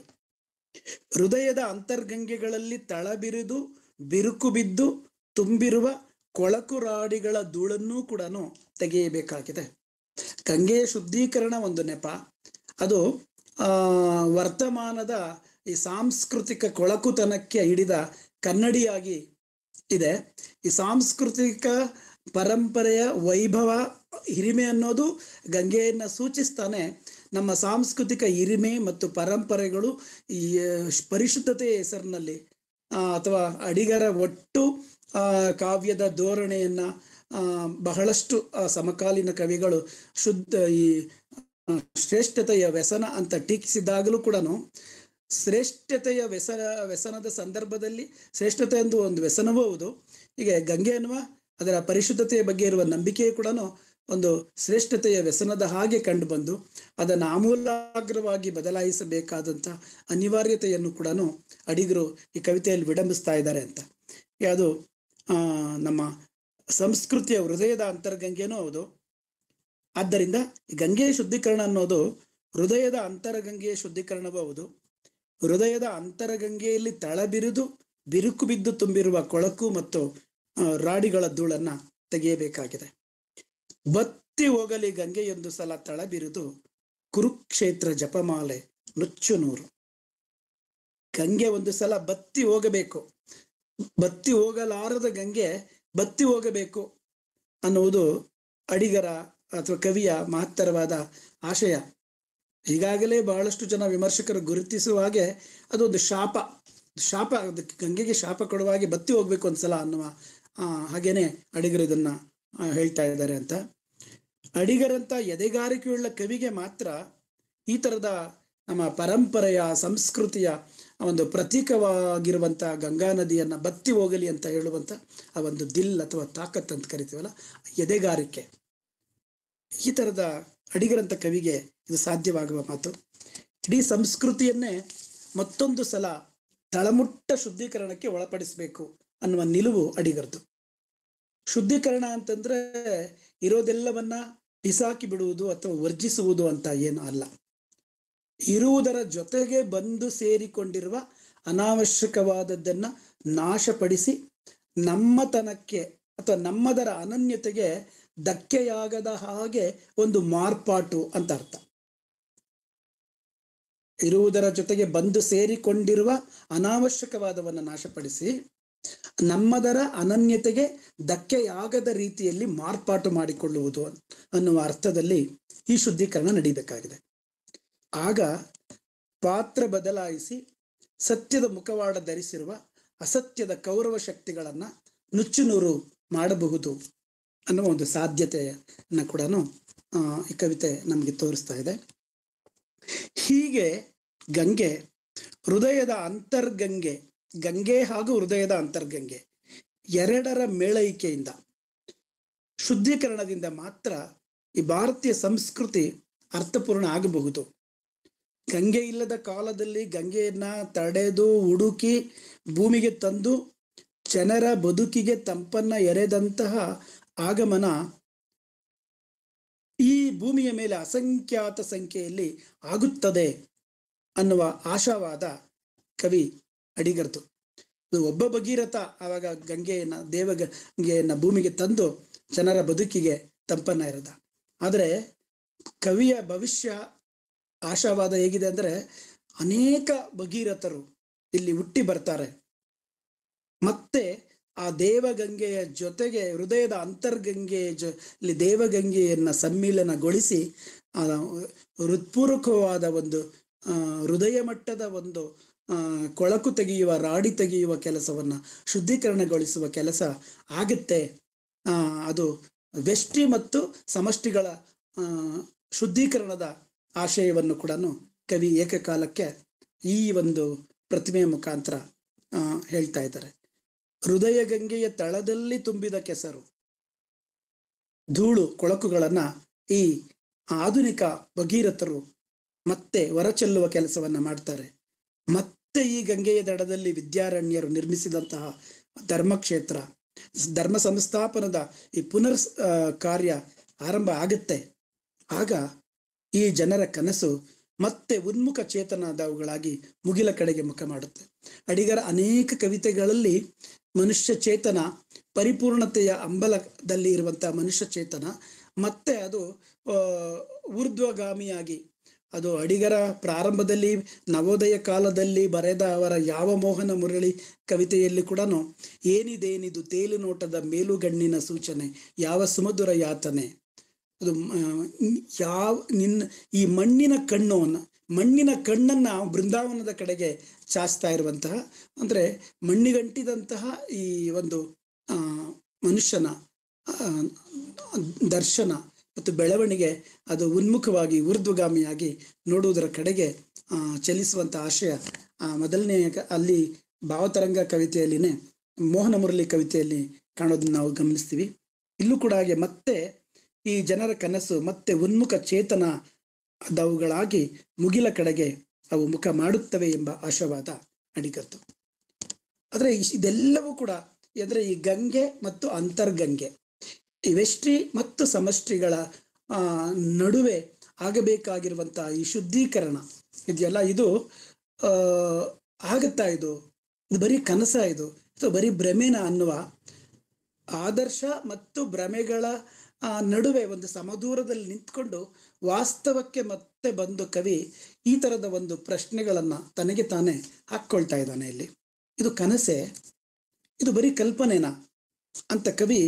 ಹೃದಯದ ಅಂತರ್ಗಂಗೆಗಳಲ್ಲಿ ತಳಬಿರಿದು ಬಿರುಕು ಬಿದ್ದು ತುಂಬಿರುವ ಕೊಳಕು ರಾಡಿಗಳ ಧೂಳನ್ನೂ ಕೂಡ ತೆಗೆಯಬೇಕಾಗಿದೆ. ಗಂಗೆಯ ಶುದ್ಧೀಕರಣ ಒಂದು ನೆಪ, ಅದು ವರ್ತಮಾನದ ಈ ಸಾಂಸ್ಕೃತಿಕ ಕೊಳಕುತನಕ್ಕೆ ಹಿಡಿದ ಕನ್ನಡಿಯಾಗಿ ಇದೆ. ಈ ಸಾಂಸ್ಕೃತಿಕ ಪರಂಪರೆಯ ವೈಭವ ಹಿರಿಮೆ ಅನ್ನೋದು ಗಂಗೆಯನ್ನ ಸೂಚಿಸ್ತಾನೆ. ನಮ್ಮ ಸಾಂಸ್ಕೃತಿಕ ಹಿರಿಮೆ ಮತ್ತು ಪರಂಪರೆಗಳು ಈ ಪರಿಶುದ್ಧತೆಯ ಹೆಸರಿನಲ್ಲಿ ಅಥವಾ ಅಡಿಗರ ಒಟ್ಟು ಕಾವ್ಯದ ಧೋರಣೆಯನ್ನ ಬಹಳಷ್ಟು ಸಮಕಾಲೀನ ಕವಿಗಳು ಈ ಶ್ರೇಷ್ಠತೆಯ ವ್ಯಸನ ಅಂತ ಟೀಕಿಸಿದಾಗಲೂ ಕೂಡ ಶ್ರೇಷ್ಠತೆಯ ವ್ಯಸನದ ಸಂದರ್ಭದಲ್ಲಿ ಶ್ರೇಷ್ಠತೆ ಎಂದು ಒಂದು ವ್ಯಸನವೂ ಹೌದು. ಹೀಗೆ ಗಂಗೆ ಅನ್ನುವ ಅದರ ಪರಿಶುದ್ಧತೆಯ ಬಗ್ಗೆ ಇರುವ ನಂಬಿಕೆಯೂ ಕೂಡ ಒಂದು ಶ್ರೇಷ್ಠತೆಯ ವ್ಯಸನದ ಹಾಗೆ ಕಂಡು ಬಂದು ಅದನ್ನು ಆಮೂಲಾಗ್ರವಾಗಿ ಬದಲಾಯಿಸಬೇಕಾದಂಥ ಅನಿವಾರ್ಯತೆಯನ್ನು ಕೂಡ ಅಡಿಗರು ಈ ಕವಿತೆಯಲ್ಲಿ ವಿಡಂಬಿಸ್ತಾ ಇದ್ದಾರೆ ಅಂತ. ಅದು ನಮ್ಮ ಸಂಸ್ಕೃತಿಯ ಹೃದಯದ ಅಂತರ್ಗಂಗೆನೂ ಹೌದು. ಆದ್ದರಿಂದ ಗಂಗೆಯ ಶುದ್ಧೀಕರಣ ಅನ್ನೋದು ಹೃದಯದ ಅಂತರಗಂಗೆಯ ಶುದ್ಧೀಕರಣವೂ ಹೌದು. ಹೃದಯದ ಅಂತರಗಂಗೆಯಲ್ಲಿ ತಳಬಿರಿದು ಬಿರುಕು ಬಿದ್ದು ತುಂಬಿರುವ ಕೊಳಕು ಮತ್ತು ರಾಡಿಗಳ ಧೂಳನ್ನ ತೆಗೆಯಬೇಕಾಗಿದೆ. ಬತ್ತಿ ಹೋಗಲಿ ಗಂಗೆಯೊಂದು ಸಲ ತಳಬಿರಿದು ಕುರುಕ್ಷೇತ್ರ ಜಪಮಾಲೆ ನುಚ್ಚು ನೂರು. ಗಂಗೆ ಒಂದು ಸಲ ಬತ್ತಿ ಹೋಗಬೇಕು, ಬತ್ತಿ ಹೋಗಲಾರದ ಗಂಗೆ ಬತ್ತಿ ಹೋಗಬೇಕು ಅನ್ನುವುದು ಅಡಿಗರ ಅಥವಾ ಕವಿಯ ಮಹತ್ತರವಾದ ಆಶಯ. ಈಗಾಗಲೇ ಬಹಳಷ್ಟು ಜನ ವಿಮರ್ಶಕರು ಗುರುತಿಸುವ ಹಾಗೆ ಅದೊಂದು ಶಾಪ ಅದಕ್ಕೆ ಗಂಗೆಗೆ ಶಾಪ ಕೊಡುವಾಗೆ ಬತ್ತಿ ಹೋಗ್ಬೇಕು ಒಂದ್ಸಲ ಅನ್ನುವ ಹಾಗೇನೆ ಅಡಿಗರು ಇದನ್ನ ಹೇಳ್ತಾ ಇದ್ದಾರೆ ಅಂತ. ಅಡಿಗರಂತ ಎದೆಗಾರಿಕೆಯುಳ್ಳ ಕವಿಗೆ ಮಾತ್ರ ಈ ತರದ ನಮ್ಮ ಪರಂಪರೆಯ ಸಂಸ್ಕೃತಿಯ ಒಂದು ಪ್ರತೀಕವಾಗಿರುವಂತ ಗಂಗಾ ನದಿಯನ್ನ ಬತ್ತಿ ಹೋಗಲಿ ಅಂತ ಹೇಳುವಂತ ಆ ಒಂದು ದಿಲ್ ಅಥವಾ ತಾಕತ್ ಅಂತ ಕರಿತೀವಲ್ಲ, ಎದೆಗಾರಿಕೆ, ಈ ತರದ ಅಡಿಗರಂತ ಕವಿಗೆ ಇದು ಸಾಧ್ಯವಾಗುವ ಮಾತು. ಇಡೀ ಸಂಸ್ಕೃತಿಯನ್ನೇ ಮತ್ತೊಂದು ಸಲ ತಳಮುಟ್ಟ ಶುದ್ಧೀಕರಣಕ್ಕೆ ಒಳಪಡಿಸಬೇಕು ಅನ್ನುವ ನಿಲುವು ಅಡಿಗರದು. ಶುದ್ಧೀಕರಣ ಅಂತಂದ್ರೆ ಇರೋದೆಲ್ಲವನ್ನ ಬಿಸಾಕಿ ಬಿಡುವುದು ಅಥವಾ ವರ್ಜಿಸುವುದು ಅಂತ ಏನು ಅಲ್ಲ. ಇರುವುದರ ಜೊತೆಗೆ ಬಂದು ಸೇರಿಕೊಂಡಿರುವ ಅನಾವಶ್ಯಕವಾದದ್ದನ್ನ ನಾಶಪಡಿಸಿ ನಮ್ಮತನಕ್ಕೆ ಅಥವಾ ನಮ್ಮದರ ಅನನ್ಯತೆಗೆ ಧಕ್ಕೆಯಾಗದ ಹಾಗೆ ಒಂದು ಮಾರ್ಪಾಟು ಅಂತ ಅರ್ಥ. ಇರುವುದರ ಜೊತೆಗೆ ಬಂದು ಸೇರಿಕೊಂಡಿರುವ ಅನಾವಶ್ಯಕವಾದವನ್ನು ನಾಶಪಡಿಸಿ ನಮ್ಮದರ ಅನನ್ಯತೆಗೆ ಧಕ್ಕೆಯಾಗದ ರೀತಿಯಲ್ಲಿ ಮಾರ್ಪಾಟು ಮಾಡಿಕೊಳ್ಳುವುದು ಅನ್ನುವ ಅರ್ಥದಲ್ಲಿ ಈ ಶುದ್ಧೀಕರಣ ನಡೀಬೇಕಾಗಿದೆ. ಆಗ ಪಾತ್ರ ಬದಲಾಯಿಸಿ ಸತ್ಯದ ಮುಖವಾಡ ಧರಿಸಿರುವ ಅಸತ್ಯದ ಕೌರವ ಶಕ್ತಿಗಳನ್ನ ನುಚ್ಚುನೂರು ಮಾಡಬಹುದು ಅನ್ನುವ ಒಂದು ಸಾಧ್ಯತೆಯನ್ನ ಕೂಡ ಈ ಕವಿತೆ ನಮಗೆ ತೋರಿಸ್ತಾ ಇದೆ. ಹೀಗೆ ಗಂಗೆ ಹೃದಯದ ಅಂತರ್ಗಂಗೆ, ಗಂಗೆ ಹಾಗೂ ಹೃದಯದ ಅಂತರ್ಗಂಗೆ ಎರಡರ ಮೇಳೈಕೆಯಿಂದ ಶುದ್ಧೀಕರಣದಿಂದ ಮಾತ್ರ ಈ ಭಾರತೀಯ ಸಂಸ್ಕೃತಿ ಅರ್ಥಪೂರ್ಣ ಆಗಬಹುದು. ಗಂಗೆ ಇಲ್ಲದ ಕಾಲದಲ್ಲಿ ಗಂಗೆಯನ್ನ ತಡೆದು ಹುಡುಕಿ ಭೂಮಿಗೆ ತಂದು ಜನರ ಬದುಕಿಗೆ ತಂಪನ್ನ ಎರೆದಂತಹ ಆಗಮನ ಈ ಭೂಮಿಯ ಮೇಲೆ ಅಸಂಖ್ಯಾತ ಸಂಖ್ಯೆಯಲ್ಲಿ ಆಗುತ್ತದೆ ಅನ್ನುವ ಆಶಾವಾದ ಕವಿ ಅಡಿಗರ್ದು. ಒಬ್ಬ ಭಗೀರಥ ಆವಾಗ ದೇವಗಂಗೆಯನ್ನ ಭೂಮಿಗೆ ತಂದು ಜನರ ಬದುಕಿಗೆ ತಂಪನ್ನ ಎರೆದ. ಆದರೆ ಕವಿಯ ಭವಿಷ್ಯ ಆಶಾವಾದ ಹೇಗಿದೆ ಅಂದ್ರೆ ಅನೇಕ ಭಗೀರಥರು ಇಲ್ಲಿ ಹುಟ್ಟಿ ಬರ್ತಾರೆ. ಮತ್ತೆ ಆ ದೇವಗಂಗೆಯ ಜೊತೆಗೆ ಹೃದಯದ ಅಂತರ್ಗಂಗೆಯ ದೇವಗಂಗೆಯನ್ನ ಸಮ್ಮಿಲನಗೊಳಿಸಿ ಹೃತ್ಪೂರ್ವಕವಾದ ಒಂದು ಹೃದಯ ಮಟ್ಟದ ಒಂದು ಕೊಳಕು ತೆಗೆಯುವ, ರಾಡಿ ತೆಗೆಯುವ ಕೆಲಸವನ್ನ, ಶುದ್ಧೀಕರಣಗೊಳಿಸುವ ಕೆಲಸ ಆಗುತ್ತೆ. ಅದು ವ್ಯಷ್ಟಿ ಮತ್ತು ಸಮಷ್ಟಿಗಳ ಶುದ್ಧೀಕರಣದ ಆಶಯವನ್ನು ಕೂಡ ಕವಿ ಏಕಕಾಲಕ್ಕೆ ಈ ಒಂದು ಪ್ರತಿಮೆಯ ಮುಖಾಂತರ ಹೇಳ್ತಾ ಇದ್ದಾರೆ. ಹೃದಯ ಗಂಗೆಯ ತಳದಲ್ಲಿ ತುಂಬಿದ ಕೆಸರು, ಧೂಳು, ಕೊಳಕುಗಳನ್ನ ಈ ಆಧುನಿಕ ಭಗೀರಥರು ಮತ್ತೆ ಹೊರಚೆಲ್ಲುವ ಕೆಲಸವನ್ನ ಮಾಡ್ತಾರೆ. ಮತ್ತೆ ಈ ಗಂಗೆಯ ದಡದಲ್ಲಿ ವಿದ್ಯಾರಣ್ಯರು ನಿರ್ಮಿಸಿದಂತಹ ಧರ್ಮಕ್ಷೇತ್ರ, ಧರ್ಮ ಸಂಸ್ಥಾಪನದ ಈ ಪುನರ್ ಕಾರ್ಯ ಆರಂಭ ಆಗುತ್ತೆ. ಆಗ ಈ ಜನರ ಕನಸು ಮತ್ತೆ ಉನ್ಮುಖ ಚೇತನದವುಗಳಾಗಿ ಮುಗಿಲ ಕಡೆಗೆ ಮುಖ ಮಾಡುತ್ತೆ. ಅಡಿಗರ ಅನೇಕ ಕವಿತೆಗಳಲ್ಲಿ ಮನುಷ್ಯ ಚೇತನ, ಪರಿಪೂರ್ಣತೆಯ ಅಂಬಲದಲ್ಲಿ ಇರುವಂತಹ ಮನುಷ್ಯ ಚೇತನ ಮತ್ತೆ ಅದು ಊರ್ಧ್ವಗಾಮಿಯಾಗಿ, ಅದು ಅಡಿಗರ ಪ್ರಾರಂಭದಲ್ಲಿ ನವೋದಯ ಕಾಲದಲ್ಲಿ ಬರೆದ ಅವರ ಯಾವ ಮೋಹನ ಮುರಳಿ ಕವಿತೆಯಲ್ಲಿ ಕೂಡ ಏನಿದೇನಿದು ತೇಲು ನೋಟದ ಮೇಲುಗಣ್ಣಿನ ಸೂಚನೆ, ಯಾವ ಸುಮಧುರ ಯಾತನೆ, ಅದು ಈ ಮಣ್ಣಿನ ಕಣ್ಣನ್ನ ಬೃಂದಾವನದ ಕಡೆಗೆ ಚಾಚ್ತಾ ಇರುವಂತಹ, ಅಂದ್ರೆ ಮಣ್ಣಿಗಂಟಿದಂತಹ ಈ ಒಂದು ಮನುಷ್ಯನ ದರ್ಶನ ಮತ್ತು ಬೆಳವಣಿಗೆ ಅದು ಉನ್ಮುಖವಾಗಿ ಊರ್ಧ್ವಗಾಮಿಯಾಗಿ ನೋಡುವುದರ ಕಡೆಗೆ ಚಲಿಸುವಂತ ಆಶಯ ಮೊದಲನೇ ಅಲ್ಲಿ ಭಾವತರಂಗ ಕವಿತೆಯಲ್ಲಿನೇ ಮೋಹನ ಮುರಳಿ ಕವಿತೆಯಲ್ಲಿ ಕಾಣೋದನ್ನ ನಾವು ಗಮನಿಸ್ತೀವಿ. ಇಲ್ಲೂ ಕೂಡ ಹಾಗೆ ಮತ್ತೆ ಈ ಜನರ ಕನಸು ಮತ್ತೆ ಉನ್ಮುಖ ಚೇತನದವುಗಳಾಗಿ ಮುಗಿಲ ಕಡೆಗೆ ಅವು ಮುಖ ಮಾಡುತ್ತವೆ ಎಂಬ ಆಶಾವಾದ ಅಡಿಗರ್ದು. ಆದ್ರೆ ಇದೆಲ್ಲವೂ ಕೂಡ ಅಂದ್ರೆ ಈ ಗಂಗೆ ಮತ್ತು ಅಂತರ್ಗಂಗೆ, ಈ ವ್ಯಷ್ಟಿ ಮತ್ತು ಸಮಷ್ಟಿಗಳ ನಡುವೆ ಆಗಬೇಕಾಗಿರುವಂತಹ ಈ ಶುದ್ಧೀಕರಣ ಇದೆಯಲ್ಲ, ಇದು ಆಗುತ್ತಾ, ಇದು ಬರೀ ಕನಸ, ಇದು ಬರೀ ಭ್ರಮೆನ ಅನ್ನುವ ಆದರ್ಶ ಮತ್ತು ಭ್ರಮೆಗಳ ನಡುವೆ ಒಂದು ಸಮದೂರದಲ್ಲಿ ನಿಂತ್ಕೊಂಡು ವಾಸ್ತವಕ್ಕೆ ಮತ್ತೆ ಬಂದು ಕವಿ ಈ ತರದ ಒಂದು ಪ್ರಶ್ನೆಗಳನ್ನ ತನಗೆ ತಾನೇ ಹಾಕ್ಕೊಳ್ತಾ ಇದ್ದಾನೆ. ಇಲ್ಲಿ ಇದು ಕನಸೆ, ಇದು ಬರೀ ಕಲ್ಪನೆನಾ ಅಂತ ಕವಿ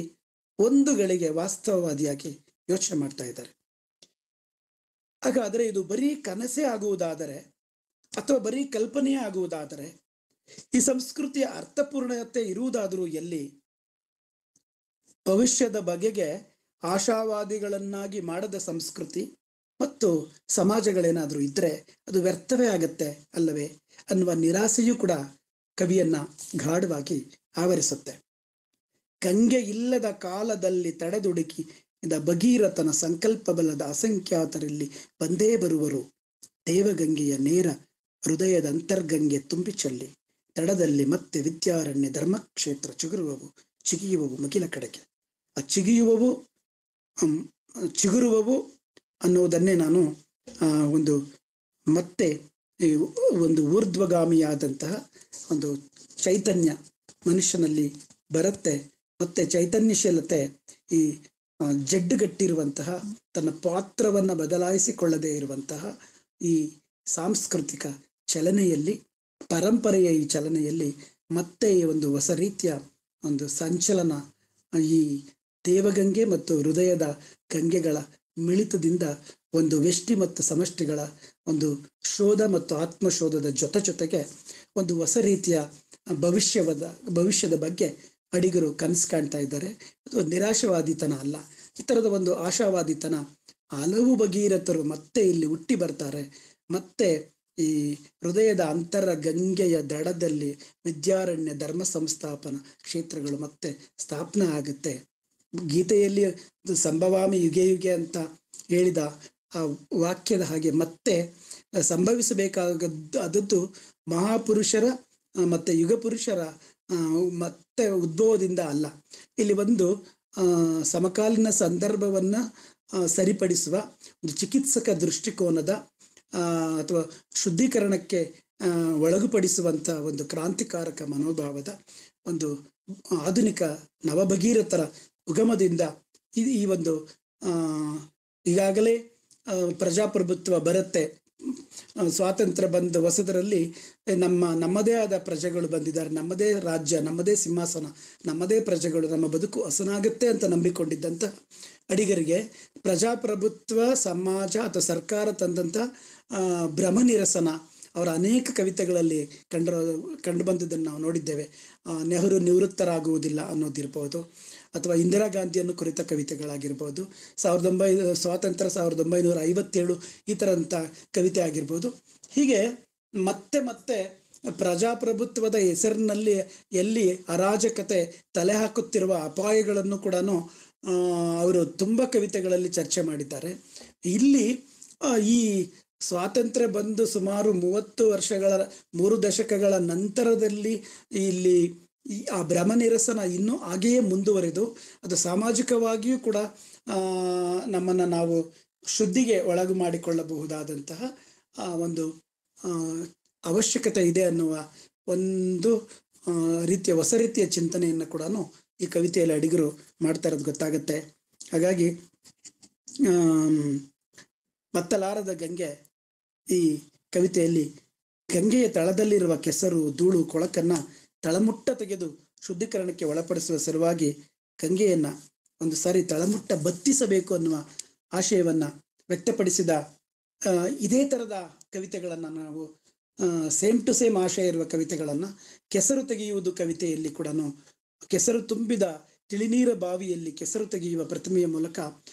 ಒಂದು ಗಳಿಗೆ ವಾಸ್ತವವಾದಿಯಾಗಿ ಯೋಚನೆ ಮಾಡ್ತಾ ಇದ್ದಾರೆ. ಹಾಗಾದ್ರೆ ಇದು ಬರೀ ಕನಸೇ ಆಗುವುದಾದರೆ ಅಥವಾ ಬರೀ ಕಲ್ಪನೆಯೇ ಆಗುವುದಾದರೆ ಈ ಸಂಸ್ಕೃತಿಯ ಅರ್ಥಪೂರ್ಣತೆ ಇರುವುದಾದರೂ ಎಲ್ಲಿ? ಭವಿಷ್ಯದ ಬಗೆಗೆ ಆಶಾವಾದಿಗಳನ್ನಾಗಿ ಮಾಡದ ಸಂಸ್ಕೃತಿ ಮತ್ತು ಸಮಾಜಗಳೇನಾದ್ರೂ ಇದ್ರೆ ಅದು ವ್ಯರ್ಥವೇ ಆಗತ್ತೆ ಅಲ್ಲವೇ ಅನ್ನುವ ನಿರಾಸೆಯೂ ಕೂಡ ಕವಿಯನ್ನ ಗಾಢವಾಗಿ ಆವರಿಸುತ್ತೆ. ಗಂಗೆ ಇಲ್ಲದ ಕಾಲದಲ್ಲಿ ತಡೆದುಡುಕಿ ಇಂದ ಭಗೀರಥನ ಸಂಕಲ್ಪ ಬಲದ ಅಸಂಖ್ಯಾತರಲ್ಲಿ ಬಂದೇ ಬರುವರು. ದೇವಗಂಗೆಯ ನೇರ ಹೃದಯದ ಅಂತರ್ಗಂಗೆ ತುಂಬಿ ಚೆಲ್ಲಿ ತಡದಲ್ಲಿ ಮತ್ತೆ ವಿದ್ಯಾರಣ್ಯ ಧರ್ಮಕ್ಷೇತ್ರ ಚಿಗಿಯುವವು ಮುಗಿಲ ಕಡೆಗೆ. ಆ ಚಿಗುರುವವು ಅನ್ನುವುದನ್ನೇ ನಾನು ಒಂದು ಮತ್ತೆ ಒಂದು ಊರ್ಧ್ವಗಾಮಿಯಾದಂತಹ ಒಂದು ಚೈತನ್ಯ ಮನುಷ್ಯನಲ್ಲಿ ಬರುತ್ತೆ. ಮತ್ತೆ ಚೈತನ್ಯಶೀಲತೆ ಈ ಜಡ್ಡುಗಟ್ಟಿರುವಂತಹ ತನ್ನ ಪಾತ್ರವನ್ನ ಬದಲಾಯಿಸಿಕೊಳ್ಳದೆ ಇರುವಂತಹ ಈ ಸಾಂಸ್ಕೃತಿಕ ಚಲನೆಯಲ್ಲಿ, ಪರಂಪರೆಯ ಈ ಚಲನೆಯಲ್ಲಿ ಮತ್ತೆ ಈ ಒಂದು ಹೊಸ ರೀತಿಯ ಒಂದು ಸಂಚಲನ, ಈ ದೇವಗಂಗೆ ಮತ್ತು ಹೃದಯದ ಗಂಗೆಗಳ ಮಿಳಿತದಿಂದ ಒಂದು ವ್ಯಷ್ಟಿ ಮತ್ತು ಸಮಷ್ಟಿಗಳ ಒಂದು ಶೋಧ ಮತ್ತು ಆತ್ಮಶೋಧದ ಜೊತೆಗೆ ಒಂದು ಹೊಸ ರೀತಿಯ ಭವಿಷ್ಯದ ಬಗ್ಗೆ ಅಡಿಗರು ಕನಸು ಕಾಣ್ತಾ ಇದ್ದಾರೆ. ಅದು ನಿರಾಶವಾದಿತನ ಅಲ್ಲ, ಈ ತರದ ಒಂದು ಆಶಾವಾದಿತನ. ಹಲವು ಭಗೀರಥರು ಮತ್ತೆ ಇಲ್ಲಿ ಹುಟ್ಟಿ ಬರ್ತಾರೆ. ಮತ್ತೆ ಈ ಹೃದಯದ ಅಂತರ ಗಂಗೆಯ ದಡದಲ್ಲಿ ವಿದ್ಯಾರಣ್ಯ ಧರ್ಮ ಸಂಸ್ಥಾಪನಾ ಕ್ಷೇತ್ರಗಳು ಮತ್ತೆ ಸ್ಥಾಪನೆ ಆಗುತ್ತೆ. ಗೀತೆಯಲ್ಲಿ ಸಂಭವಾಮಿ ಯುಗೆ ಯುಗೆ ಅಂತ ಹೇಳಿದ ಆ ವಾಕ್ಯದ ಹಾಗೆ ಮತ್ತೆ ಸಂಭವಿಸಬೇಕಾದದ್ದು ಮಹಾಪುರುಷರ ಮತ್ತೆ ಯುಗ ಪುರುಷರ ಮತ್ತೆ ಉದ್ಭವದಿಂದ ಅಲ್ಲ. ಇಲ್ಲಿ ಒಂದು ಸಮಕಾಲೀನ ಸಂದರ್ಭವನ್ನ ಸರಿಪಡಿಸುವ ಒಂದು ಚಿಕಿತ್ಸಕ ದೃಷ್ಟಿಕೋನದ ಅಥವಾ ಶುದ್ಧೀಕರಣಕ್ಕೆ ಒಳಗುಪಡಿಸುವಂತ ಒಂದು ಕ್ರಾಂತಿಕಾರಕ ಮನೋಭಾವದ ಒಂದು ಆಧುನಿಕ ನವಭಗೀರಥರ ಉಗಮದಿಂದ ಈ ಒಂದು ಈಗಾಗಲೇ ಪ್ರಜಾಪ್ರಭುತ್ವ ಬರುತ್ತೆ, ಸ್ವಾತಂತ್ರ್ಯ ಬಂದ ಹೊಸದರಲ್ಲಿ ನಮ್ಮದೇ ಆದ ಪ್ರಜೆಗಳು ಬಂದಿದ್ದಾರೆ, ನಮ್ಮದೇ ರಾಜ್ಯ, ನಮ್ಮದೇ ಸಿಂಹಾಸನ, ನಮ್ಮದೇ ಪ್ರಜೆಗಳು, ನಮ್ಮ ಬದುಕು ಹಸನಾಗುತ್ತೆ ಅಂತ ನಂಬಿಕೊಂಡಿದ್ದಂಥ ಅಡಿಗರಿಗೆ ಪ್ರಜಾಪ್ರಭುತ್ವ ಸಮಾಜ ಅಥವಾ ಸರ್ಕಾರ ತಂದಂಥ ಭ್ರಮ ನಿರಸನ ಅವರ ಅನೇಕ ಕವಿತೆಗಳಲ್ಲಿ ಕಂಡು ಬಂದದನ್ನು ನಾವು ನೋಡಿದ್ದೇವೆ. ನೆಹರು ನಿವೃತ್ತರಾಗುವುದಿಲ್ಲ ಅನ್ನೋದಿರ್ಬೋದು, ಅಥವಾ ಇಂದಿರಾ ಗಾಂಧಿಯನ್ನು ಕುರಿತ ಕವಿತೆಗಳಾಗಿರ್ಬೋದು, ಸ್ವಾತಂತ್ರ್ಯ 1957 ಈ ಥರಂಥ ಕವಿತೆ ಆಗಿರ್ಬೋದು. ಹೀಗೆ ಮತ್ತೆ ಪ್ರಜಾಪ್ರಭುತ್ವದ ಹೆಸರಿನಲ್ಲಿ ಎಲ್ಲಿ ಅರಾಜಕತೆ ತಲೆ ಹಾಕುತ್ತಿರುವ ಅಪಾಯಗಳನ್ನು ಕೂಡ ಅವರು ತುಂಬ ಕವಿತೆಗಳಲ್ಲಿ ಚರ್ಚೆ ಮಾಡಿದ್ದಾರೆ. ಇಲ್ಲಿ ಈ ಸ್ವಾತಂತ್ರ್ಯ ಬಂದು ಸುಮಾರು 3 ದಶಕಗಳ ನಂತರದಲ್ಲಿ ಇಲ್ಲಿ ಆ ಭ್ರಮ ನಿರಸನ ಇನ್ನೂ ಹಾಗೆಯೇ ಮುಂದುವರೆದು ಅದು ಸಾಮಾಜಿಕವಾಗಿಯೂ ಕೂಡ ನಮ್ಮನ್ನು ನಾವು ಶುದ್ಧಿಗೆ ಒಳಗು ಮಾಡಿಕೊಳ್ಳಬಹುದಾದಂತಹ ಒಂದು ಅವಶ್ಯಕತೆ ಇದೆ ಅನ್ನುವ ಒಂದು ರೀತಿಯ ಹೊಸ ರೀತಿಯ ಚಿಂತನೆಯನ್ನು ಕೂಡ ಈ ಕವಿತೆಯಲ್ಲಿ ಅಡಿಗರು ಮಾಡ್ತಾ ಇರೋದು ಗೊತ್ತಾಗತ್ತೆ. ಹಾಗಾಗಿ ಬತ್ತಲಾರದ ಗಂಗೆ ಈ ಕವಿತೆಯಲ್ಲಿ ಗಂಗೆಯ ತಳದಲ್ಲಿರುವ ಕೆಸರು, ಧೂಳು, ಕೊಳಕನ್ನ ತಳಮುಟ್ಟ ತೆಗೆದು ಶುದ್ಧೀಕರಣಕ್ಕೆ ಒಳಪಡಿಸುವ ಸಲುವಾಗಿ ಗಂಗೆಯನ್ನ ಒಂದು ಸಾರಿ ತಳಮುಟ್ಟ ಬತ್ತಿಸಬೇಕು ಅನ್ನುವ ಆಶಯವನ್ನ ವ್ಯಕ್ತಪಡಿಸಿದ ಇದೇ ತರದ ಕವಿತೆಗಳನ್ನ ನಾವು ಸೇಮ್ ಟು ಸೇಮ್ ಆಶಯ ಇರುವ ಕವಿತೆಗಳನ್ನ ಕೆಸರು ತೆಗೆಯುವುದು ಕವಿತೆಯಲ್ಲಿ ಕೂಡ ಕೆಸರು ತುಂಬಿದ ತಿಳಿನೀರ ಬಾವಿಯಲ್ಲಿ ಕೆಸರು ತೆಗೆಯುವ ಪ್ರತಿಮೆಯ ಮೂಲಕ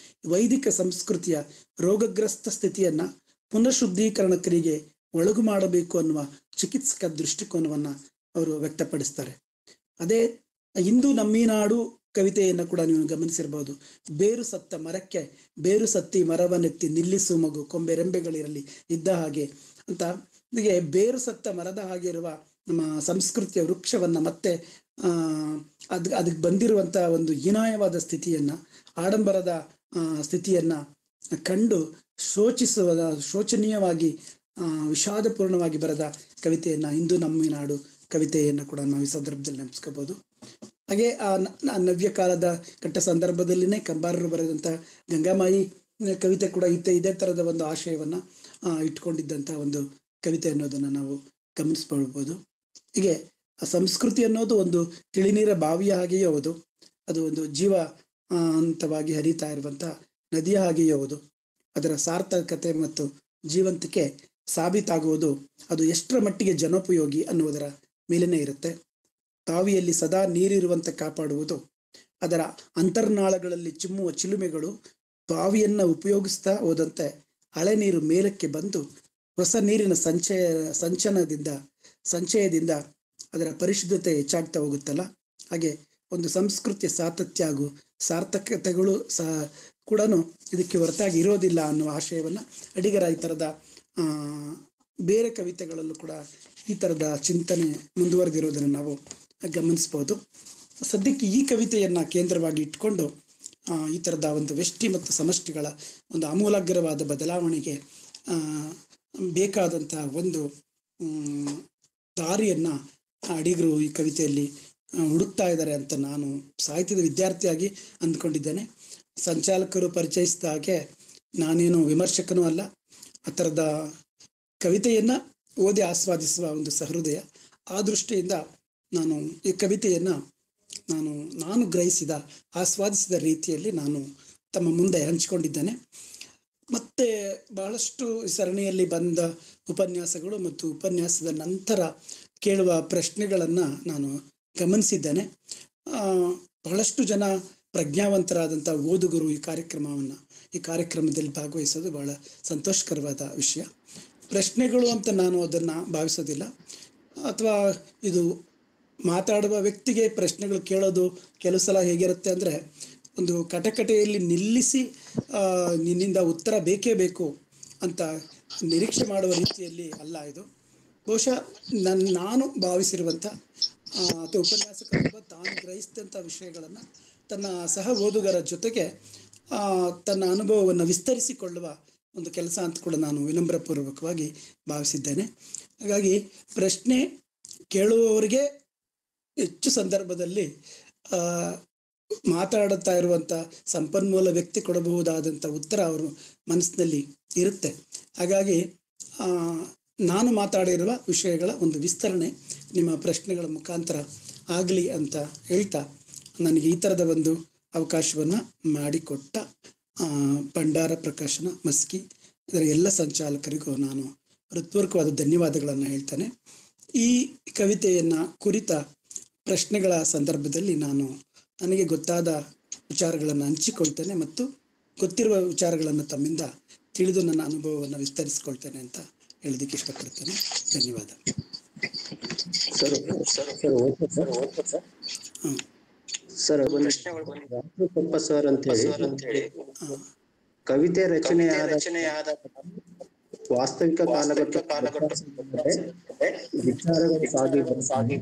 ವೈದಿಕ ಸಂಸ್ಕೃತಿಯ ರೋಗಗ್ರಸ್ತ ಸ್ಥಿತಿಯನ್ನ ಪುನಃಶುದ್ಧೀಕರಣ ಕ್ರಿಯೆಗೆ ಒಳಗು ಮಾಡಬೇಕು ಅನ್ನುವ ಚಿಕಿತ್ಸಕ ದೃಷ್ಟಿಕೋನವನ್ನ ಅವರು ವ್ಯಕ್ತಪಡಿಸ್ತಾರೆ. ಅದೇ ಇಂದು ನಮ್ಮೀ ನಾಡು ಕವಿತೆಯನ್ನು ಕೂಡ ನೀವು ಗಮನಿಸಿರ್ಬೋದು. ಬೇರು ಸತ್ತ ಮರಕ್ಕೆ ಬೇರು ಸತ್ತಿ ಮರವನ್ನೆತ್ತಿ ನಿಲ್ಲಿಸು ಮಗು, ಕೊಂಬೆರೆಂಬೆಗಳಿರಲಿ ಇದ್ದ ಹಾಗೆ ಅಂತ ಹೀಗೆ ಬೇರು ಸತ್ತ ಮರದ ಹಾಗೆ ಇರುವ ನಮ್ಮ ಸಂಸ್ಕೃತಿಯ ವೃಕ್ಷವನ್ನ ಮತ್ತೆ ಅದಕ್ಕೆ ಬಂದಿರುವಂತಹ ಒಂದು ಹೀನಾಯವಾದ ಸ್ಥಿತಿಯನ್ನ, ಆಡಂಬರದ ಸ್ಥಿತಿಯನ್ನ ಕಂಡು ಶೋಚನೀಯವಾಗಿ ವಿಷಾದಪೂರ್ಣವಾಗಿ ಬರೆದ ಕವಿತೆಯನ್ನ ಇಂದು ನಮ್ಮಿ ನಾಡು ಕವಿತೆಯನ್ನು ಕೂಡ ನಾವು ಈ ಸಂದರ್ಭದಲ್ಲಿ ನೆನಪಿಸ್ಕೋಬಹುದು. ಹಾಗೆ ಆ ನವ್ಯ ಕಾಲದ ಕಟ್ಟ ಸಂದರ್ಭದಲ್ಲಿನೇ ಕಂಬಾರರು ಬರೆದಂತಹ ಗಂಗಾಮಾಯಿ ಕವಿತೆ ಕೂಡ ಇದೇ ತರದ ಒಂದು ಆಶಯವನ್ನ ಇಟ್ಕೊಂಡಿದ್ದಂತಹ ಒಂದು ಕವಿತೆ ಅನ್ನೋದನ್ನ ನಾವು ಗಮನಿಸ್ಕೊಳ್ಬಹುದು. ಹೀಗೆ ಸಂಸ್ಕೃತಿ ಅನ್ನೋದು ಒಂದು ತಿಳಿನೀರ ಬಾವಿಯ ಹಾಗೆಯೇ ಹೌದು, ಅದು ಒಂದು ಜೀವ ಅಂತವಾಗಿ ಹರಿತಾ ಇರುವಂತಹ ನದಿಯ ಹಾಗೆಯೇ ಹೌದು. ಅದರ ಸಾರ್ಥಕತೆ ಮತ್ತು ಜೀವಂತಿಕೆ ಸಾಬೀತಾಗುವುದು ಅದು ಎಷ್ಟರ ಮಟ್ಟಿಗೆ ಜನೋಪಯೋಗಿ ಅನ್ನುವುದರ ಮೇಲೇನೆ ಇರುತ್ತೆ. ಬಾವಿಯಲ್ಲಿ ಸದಾ ನೀರಿರುವಂತೆ ಕಾಪಾಡುವುದು, ಅದರ ಅಂತರ್ನಾಳಗಳಲ್ಲಿ ಚಿಮ್ಮುವ ಚಿಲುಮೆಗಳು ಬಾವಿಯನ್ನ ಉಪಯೋಗಿಸ್ತಾ ಹೋದಂತೆ ಹಳೆ ನೀರು ಮೇಲಕ್ಕೆ ಬಂದು ಹೊಸ ನೀರಿನ ಸಂಚಯದಿಂದ ಅದರ ಪರಿಶುದ್ಧತೆ ಹೆಚ್ಚಾಗ್ತಾ ಹೋಗುತ್ತಲ್ಲ, ಹಾಗೆ ಒಂದು ಸಂಸ್ಕೃತಿಯ ಸಾತತ್ಯ ಹಾಗೂ ಸಾರ್ಥಕತೆಗಳು ಕೂಡ ಇದಕ್ಕೆ ಹೊರತಾಗಿ ಇರೋದಿಲ್ಲ ಅನ್ನುವ ಆಶಯವನ್ನ ಅಡಿಗರ ಈ ತರದ ಬೇರೆ ಕವಿತೆಗಳಲ್ಲೂ ಕೂಡ ಈ ತರದ ಚಿಂತನೆ ಮುಂದುವರೆದಿರೋದನ್ನು ನಾವು ಗಮನಿಸಬಹುದು. ಸದ್ಯಕ್ಕೆ ಈ ಕವಿತೆಯನ್ನ ಕೇಂದ್ರವಾಗಿ ಇಟ್ಕೊಂಡು ಈ ತರದ ಒಂದು ವ್ಯಷ್ಟಿ ಮತ್ತು ಸಮಷ್ಟಿಗಳ ಒಂದು ಆಮೂಲಾಗ್ರವಾದ ಬದಲಾವಣೆಗೆ ಬೇಕಾದಂತಹ ಒಂದು ದಾರಿಯನ್ನ ಅಡಿಗರು ಈ ಕವಿತೆಯಲ್ಲಿ ಹುಡುಕ್ತಾ ಇದ್ದಾರೆ ಅಂತ ನಾನು ಸಾಹಿತ್ಯದ ವಿದ್ಯಾರ್ಥಿಯಾಗಿ ಅಂದ್ಕೊಂಡಿದ್ದೇನೆ. ಸಂಚಾಲಕರು ಪರಿಚಯಿಸಿದ ಹಾಗೆ ನಾನೇನು ವಿಮರ್ಶಕನೂ ಅಲ್ಲ, ಆ ಥರದ ಕವಿತೆಯನ್ನ ಓದಿ ಆಸ್ವಾದಿಸುವ ಒಂದು ಸಹೃದಯ. ಆ ದೃಷ್ಟಿಯಿಂದ ನಾನು ಈ ಕವಿತೆಯನ್ನ ನಾನು ಗ್ರಹಿಸಿದ ಆಸ್ವಾದಿಸಿದ ರೀತಿಯಲ್ಲಿ ನಾನು ತಮ್ಮ ಮುಂದೆ ಹಂಚಿಕೊಂಡಿದ್ದೇನೆ. ಮತ್ತೆ ಬಹಳಷ್ಟು ಸರಣಿಯಲ್ಲಿ ಬಂದ ಉಪನ್ಯಾಸಗಳು ಮತ್ತು ಉಪನ್ಯಾಸದ ನಂತರ ಕೇಳುವ ಪ್ರಶ್ನೆಗಳನ್ನ ನಾನು ಗಮನಿಸಿದ್ದೇನೆ. ಬಹಳಷ್ಟು ಜನ ಪ್ರಜ್ಞಾವಂತರಾದಂಥ ಓದುಗರು ಈ ಕಾರ್ಯಕ್ರಮದಲ್ಲಿ ಭಾಗವಹಿಸೋದು ಬಹಳ ಸಂತೋಷಕರವಾದ ವಿಷಯ. ಪ್ರಶ್ನೆಗಳು ಅಂತ ನಾನು ಅದನ್ನ ಭಾವಿಸೋದಿಲ್ಲ, ಅಥವಾ ಇದು ಮಾತಾಡುವ ವ್ಯಕ್ತಿಗೆ ಪ್ರಶ್ನೆಗಳು ಕೇಳೋದು ಕೆಲವು ಸಲ ಹೇಗಿರುತ್ತೆ ಅಂದರೆ ಒಂದು ಕಟಕಟೆಯಲ್ಲಿ ನಿಲ್ಲಿಸಿ ನಿನ್ನಿಂದ ಉತ್ತರ ಬೇಕೇ ಬೇಕು ಅಂತ ನಿರೀಕ್ಷೆ ಮಾಡುವ ರೀತಿಯಲ್ಲಿ ಅಲ್ಲ. ಇದು ಬಹುಶಃ ನಾನು ಭಾವಿಸಿರುವಂಥ ಅಥವಾ ಉಪನ್ಯಾಸಕರೊಬ್ಬ ತಾನು ಗ್ರಹಿಸಿದಂಥ ವಿಷಯಗಳನ್ನು ತನ್ನ ಸಹ ಓದುಗರ ಜೊತೆಗೆ ತನ್ನ ಅನುಭವವನ್ನು ವಿಸ್ತರಿಸಿಕೊಳ್ಳುವ ಒಂದು ಕೆಲಸ ಅಂತ ಕೂಡ ನಾನು ವಿನಮ್ರಪೂರ್ವಕವಾಗಿ ಭಾವಿಸಿದ್ದೇನೆ. ಹಾಗಾಗಿ ಪ್ರಶ್ನೆ ಕೇಳುವವರಿಗೆ ಹೆಚ್ಚು ಸಂದರ್ಭದಲ್ಲಿ ಮಾತಾಡುತ್ತಾ ಇರುವಂಥ ಸಂಪನ್ಮೂಲ ವ್ಯಕ್ತಿ ಕೊಡಬಹುದಾದಂಥ ಉತ್ತರ ಅವರು ಮನಸ್ಸಿನಲ್ಲಿ ಇರುತ್ತೆ. ಹಾಗಾಗಿ ನಾನು ಮಾತಾಡಿರುವ ವಿಷಯಗಳ ಒಂದು ವಿಸ್ತರಣೆ ನಿಮ್ಮ ಪ್ರಶ್ನೆಗಳ ಮುಖಾಂತರ ಆಗಲಿ ಅಂತ ಹೇಳ್ತಾ, ನನಗೆ ಈ ಥರದ ಒಂದು ಅವಕಾಶವನ್ನು ಮಾಡಿಕೊಟ್ಟ ಭಂಡಾರ ಪ್ರಕಾಶನ ಮಸ್ಕಿ ಇದರ ಎಲ್ಲ ಸಂಚಾಲಕರಿಗೂ ನಾನು ಹೃತ್ಪೂರ್ವಕವಾದ ಧನ್ಯವಾದಗಳನ್ನು ಹೇಳ್ತೇನೆ. ಈ ಕವಿತೆಯನ್ನು ಕುರಿತ ಪ್ರಶ್ನೆಗಳ ಸಂದರ್ಭದಲ್ಲಿ ನನಗೆ ಗೊತ್ತಾದ ವಿಚಾರಗಳನ್ನು ಹಂಚಿಕೊಳ್ತೇನೆ ಮತ್ತು ಗೊತ್ತಿರುವ ವಿಚಾರಗಳನ್ನು ತಮ್ಮಿಂದ ತಿಳಿದು ನನ್ನ ಅನುಭವವನ್ನು ವಿಸ್ತರಿಸಿಕೊಳ್ತೇನೆ ಅಂತ ಹೇಳೋದಕ್ಕೆ ಇಷ್ಟಪಡ್ತೇನೆ. ಧನ್ಯವಾದ. ಸರ್ ಅಂತ ಹೇಳಿ ಕವಿತೆ ರಚನೆಯಾದ ವಾಸ್ತವಿಕ ಕಾಲಘಟ್ಟ ವಿಚಾರಗಳು ಸಾಗಿ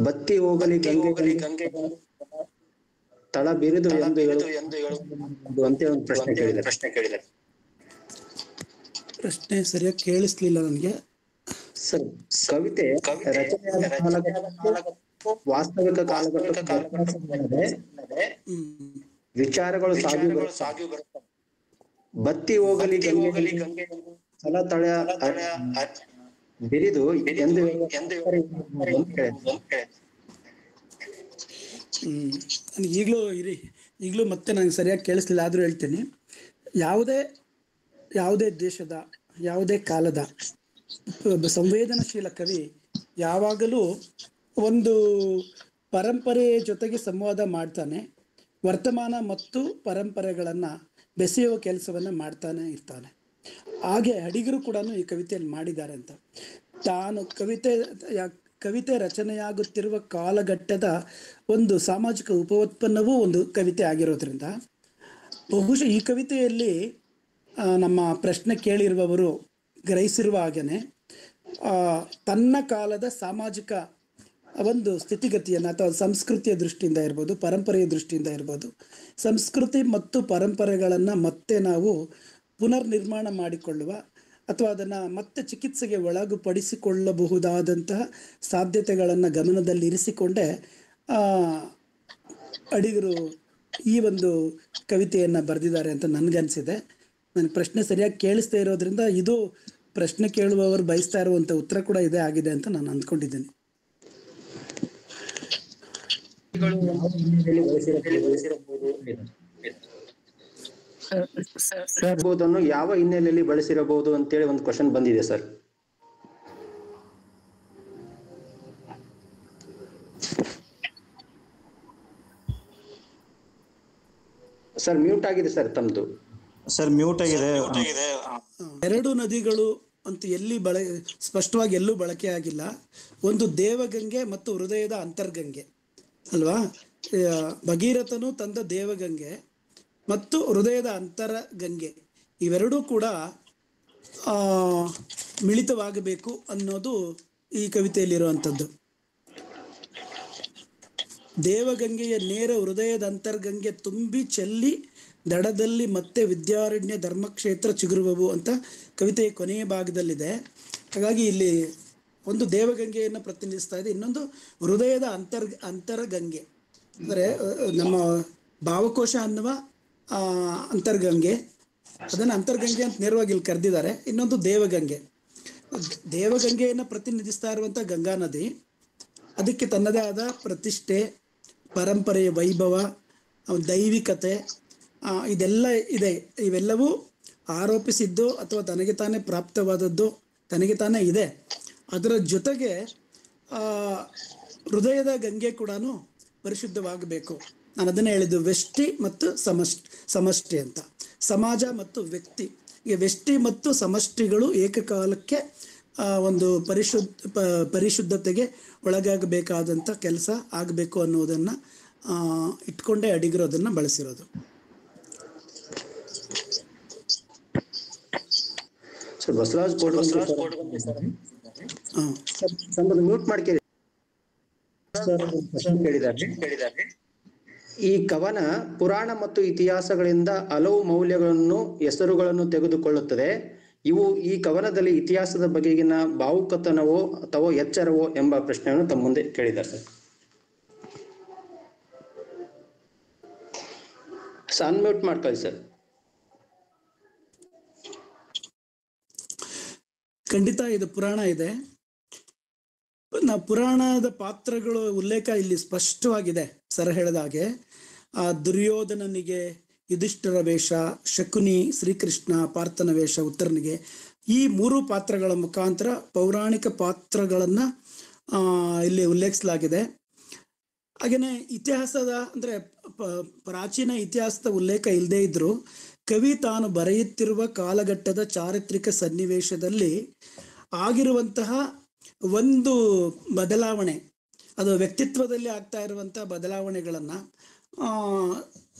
ಬತ್ತಿ ಹೋಗಲಿ ಗಂಗೆ ತಳ ಬಿರಿದು ಎಂದು ಅಂತ ಒಂದು ಪ್ರಶ್ನೆ ಕೇಳಿದೆ. ಪ್ರಶ್ನೆ ಸರಿಯಾಗಿ ಕೇಳಿಸ್ಲಿಲ್ಲ ನನಗೆ ಸರ್. ಕವಿತೆ ವಾಸ್ತವಿಕ ಕಾಲಘಟ್ಟ ವಿಚಾರಗಳು ಸಾಗಿ ಬತ್ತಿ ಹೋಗಲಿ ಗಂಗೆ ತಳ ತಳ ಬಿರಿದು ಎಂದು ಈಗಲೂ ಮತ್ತೆ ನಂಗೆ ಸರಿಯಾಗಿ ಕೇಳಿಸ್ಲಿಲ್ಲ, ಆದ್ರೂ ಹೇಳ್ತೀನಿ. ಯಾವುದೇ ದೇಶದ ಯಾವುದೇ ಕಾಲದ ಸಂವೇದನಶೀಲ ಕವಿ ಯಾವಾಗಲೂ ಒಂದು ಪರಂಪರೆಯ ಜೊತೆಗೆ ಸಂವಾದ ಮಾಡ್ತಾನೆ, ವರ್ತಮಾನ ಮತ್ತು ಪರಂಪರೆಗಳನ್ನ ಬೆಸೆಯುವ ಕೆಲಸವನ್ನ ಮಾಡ್ತಾನೆ ಇರ್ತಾನೆ. ಹಾಗೆ ಅಡಿಗರು ಕೂಡ ಈ ಕವಿತೆಯಲ್ಲಿ ಮಾಡಿದ್ದಾರೆ ಅಂತ. ತಾನು ಕವಿತೆ ರಚನೆಯಾಗುತ್ತಿರುವ ಕಾಲಘಟ್ಟದ ಒಂದು ಸಾಮಾಜಿಕ ಉಪೋತ್ಪನ್ನವೂ ಒಂದು ಕವಿತೆ ಆಗಿರೋದ್ರಿಂದ ಬಹುಶಃ ಈ ಕವಿತೆಯಲ್ಲಿ ನಮ್ಮ ಪ್ರಶ್ನೆ ಕೇಳಿರುವವರು ಗ್ರಹಿಸಿರುವ ಹಾಗೇನೆ ತನ್ನ ಕಾಲದ ಸಾಮಾಜಿಕ ಒಂದು ಸ್ಥಿತಿಗತಿಯನ್ನು ಅಥವಾ ಸಂಸ್ಕೃತಿಯ ದೃಷ್ಟಿಯಿಂದ ಇರ್ಬೋದು, ಪರಂಪರೆಯ ದೃಷ್ಟಿಯಿಂದ ಇರ್ಬೋದು, ಸಂಸ್ಕೃತಿ ಮತ್ತು ಪರಂಪರೆಗಳನ್ನು ಮತ್ತೆ ನಾವು ಪುನರ್ ನಿರ್ಮಾಣ ಮಾಡಿಕೊಳ್ಳುವ ಅಥವಾ ಅದನ್ನು ಮತ್ತೆ ಚಿಕಿತ್ಸೆಗೆ ಒಳಗುಪಡಿಸಿಕೊಳ್ಳಬಹುದಾದಂತಹ ಸಾಧ್ಯತೆಗಳನ್ನು ಗಮನದಲ್ಲಿ ಇರಿಸಿಕೊಂಡೇ ಅಡಿಗರು ಈ ಒಂದು ಕವಿತೆಯನ್ನು ಬರೆದಿದ್ದಾರೆ ಅಂತ ನನಗನ್ಸಿದೆ. ನನ್ನ ಪ್ರಶ್ನೆ ಸರಿಯಾಗಿ ಕೇಳಿಸ್ತಾ ಇರೋದ್ರಿಂದ ಇದು ಪ್ರಶ್ನೆ ಕೇಳುವವರು ಬಯಸ್ತಾ ಇರುವಂಥ ಉತ್ತರ ಕೂಡ ಇದೇ ಆಗಿದೆ ಅಂತ ನಾನು ಅಂದ್ಕೊಂಡಿದ್ದೇನೆ. ಯಾವ ಹಿನ್ನೆಲೆಯಲ್ಲಿ ಬಳಸಿರಬಹುದು ಅಂತೇಳಿ ಒಂದು ಕ್ವಶನ್ ಬಂದಿದೆ ಸರ್. ಸರ್ ಮ್ಯೂಟ್ ಆಗಿದೆ ಸರ್ ತಮ್ದು. ಸರ್ ಮ್ಯೂಟ್ ಆಗಿದೆ. ಎರಡು ನದಿಗಳು ಅಂತ ಸ್ಪಷ್ಟವಾಗಿ ಎಲ್ಲೂ ಬಳಕೆ ಆಗಿಲ್ಲ. ಒಂದು ದೇವಗಂಗೆ ಮತ್ತು ಹೃದಯದ ಅಂತರ್ಗಂಗೆ ಅಲ್ವಾ. ಭಗೀರಥನು ತಂದ ದೇವಗಂಗೆ ಮತ್ತು ಹೃದಯದ ಅಂತರ ಗಂಗೆ ಇವೆರಡೂ ಕೂಡ ಮಿಳಿತವಾಗಬೇಕು ಅನ್ನೋದು ಈ ಕವಿತೆಯಲ್ಲಿರುವಂಥದ್ದು. ದೇವಗಂಗೆಯ ನೇರ ಹೃದಯದ ಅಂತರ್ಗಂಗೆ ತುಂಬಿ ಚೆಲ್ಲಿ ದಡದಲ್ಲಿ ಮತ್ತೆ ವಿದ್ಯಾರಣ್ಯ ಧರ್ಮಕ್ಷೇತ್ರ ಚಿಗುರುವವು ಅಂತ ಕವಿತೆಯ ಕೊನೆಯ ಭಾಗದಲ್ಲಿದೆ. ಹಾಗಾಗಿ ಇಲ್ಲಿ ಒಂದು ದೇವಗಂಗೆಯನ್ನು ಪ್ರತಿನಿಧಿಸ್ತಾ ಇದೆ, ಇನ್ನೊಂದು ಹೃದಯದ ಅಂತರಗಂಗೆ ಅಂದರೆ ನಮ್ಮ ಭಾವಕೋಶ ಅನ್ನುವ ಅಂತರ್ಗಂಗೆ, ಅದನ್ನು ಅಂತರ್ಗಂಗೆ ಅಂತ ನೇರವಾಗಿ ಇಲ್ಲಿ ಕರೆದಿದ್ದಾರೆ. ಇನ್ನೊಂದು ದೇವಗಂಗೆ, ದೇವಗಂಗೆಯನ್ನು ಪ್ರತಿನಿಧಿಸ್ತಾ ಇರುವಂಥ ಗಂಗಾ ನದಿ, ಅದಕ್ಕೆ ತನ್ನದೇ ಆದ ಪ್ರತಿಷ್ಠೆ, ಪರಂಪರೆಯ ವೈಭವ, ದೈವಿಕತೆ ಇದೆಲ್ಲ ಇದೆ. ಇವೆಲ್ಲವೂ ಆರೋಪಿಸಿದ್ದು ಅಥವಾ ತನಗೆ ತಾನೇ ಪ್ರಾಪ್ತವಾದದ್ದು ತನಗೆ ತಾನೇ ಇದೆ. ಅದರ ಜೊತೆಗೆ ಹೃದಯದ ಗಂಗೆ ಕೂಡ ಪರಿಶುದ್ಧವಾಗಬೇಕು. ನಾನು ಅದನ್ನೇ ಹೇಳಿದ್ದು, ವ್ಯಷ್ಟಿ ಮತ್ತು ಸಮಷ್ಟಿ ಅಂತ, ಸಮಾಜ ಮತ್ತು ವ್ಯಕ್ತಿ. ಈ ವ್ಯಷ್ಟಿ ಮತ್ತು ಸಮಷ್ಟಿಗಳು ಏಕಕಾಲಕ್ಕೆ ಒಂದು ಪರಿಶುದ್ಧತೆಗೆ ಒಳಗಾಗಬೇಕಾದಂಥ ಕೆಲಸ ಆಗಬೇಕು ಅನ್ನೋದನ್ನು ಇಟ್ಕೊಂಡೇ ಅಡಿಗರು ಅದನ್ನು ಬಳಸಿರೋದು. ಬಸವರಾಜ್ ಮ್ಯೂಟ್ ಮಾಡ್ಕೇಳಿ. ಈ ಕವನ ಪುರಾಣ ಮತ್ತು ಇತಿಹಾಸಗಳಿಂದ ಹಲವು ಮೌಲ್ಯಗಳನ್ನು ಹೆಸರುಗಳನ್ನು ತೆಗೆದುಕೊಳ್ಳುತ್ತದೆ. ಇವು ಈ ಕವನದಲ್ಲಿ ಇತಿಹಾಸದ ಬಗೆಗಿನ ಭಾವುಕತನವೋ ಅಥವಾ ಎಚ್ಚರವೋ ಎಂಬ ಪ್ರಶ್ನೆಯನ್ನು ತಮ್ಮ ಮುಂದೆ ಕೇಳಿದ್ದಾರೆ ಸರ್. ಅನ್ಮ್ಯೂಟ್ ಮಾಡ್ಕೊಳ್ಳಿ ಸರ್. ಖಂಡಿತ ಇದು ಪುರಾಣ ಇದೆ. ಪುರಾಣದ ಪಾತ್ರಗಳು ಉಲ್ಲೇಖ ಇಲ್ಲಿ ಸ್ಪಷ್ಟವಾಗಿದೆ. ಸರ್ ಹೇಳಿದ ಹಾಗೆ ದುರ್ಯೋಧನನಿಗೆ ಯುಧಿಷ್ಠಿರ ವೇಷ, ಶಕುನಿ ಶ್ರೀಕೃಷ್ಣ, ಪಾರ್ಥನ ವೇಷ ಉತ್ತರನಿಗೆ, ಈ ಮೂರು ಪಾತ್ರಗಳ ಮುಖಾಂತರ ಪೌರಾಣಿಕ ಪಾತ್ರಗಳನ್ನು ಇಲ್ಲಿ ಉಲ್ಲೇಖಿಸಲಾಗಿದೆ. ಹಾಗೆಯೇ ಇತಿಹಾಸದ ಅಂದರೆ ಪ್ರಾಚೀನ ಇತಿಹಾಸದ ಉಲ್ಲೇಖ ಇಲ್ಲದೇ ಇದ್ರೂ ಕವಿ ತಾನು ಬರೆಯುತ್ತಿರುವ ಕಾಲಘಟ್ಟದ ಚಾರಿತ್ರಿಕ ಸನ್ನಿವೇಶದಲ್ಲಿ ಆಗಿರುವಂತಹ ಒಂದು ಬದಲಾವಣೆ, ಅದು ವ್ಯಕ್ತಿತ್ವದಲ್ಲಿ ಆಗ್ತಾ ಇರುವಂಥ ಬದಲಾವಣೆಗಳನ್ನು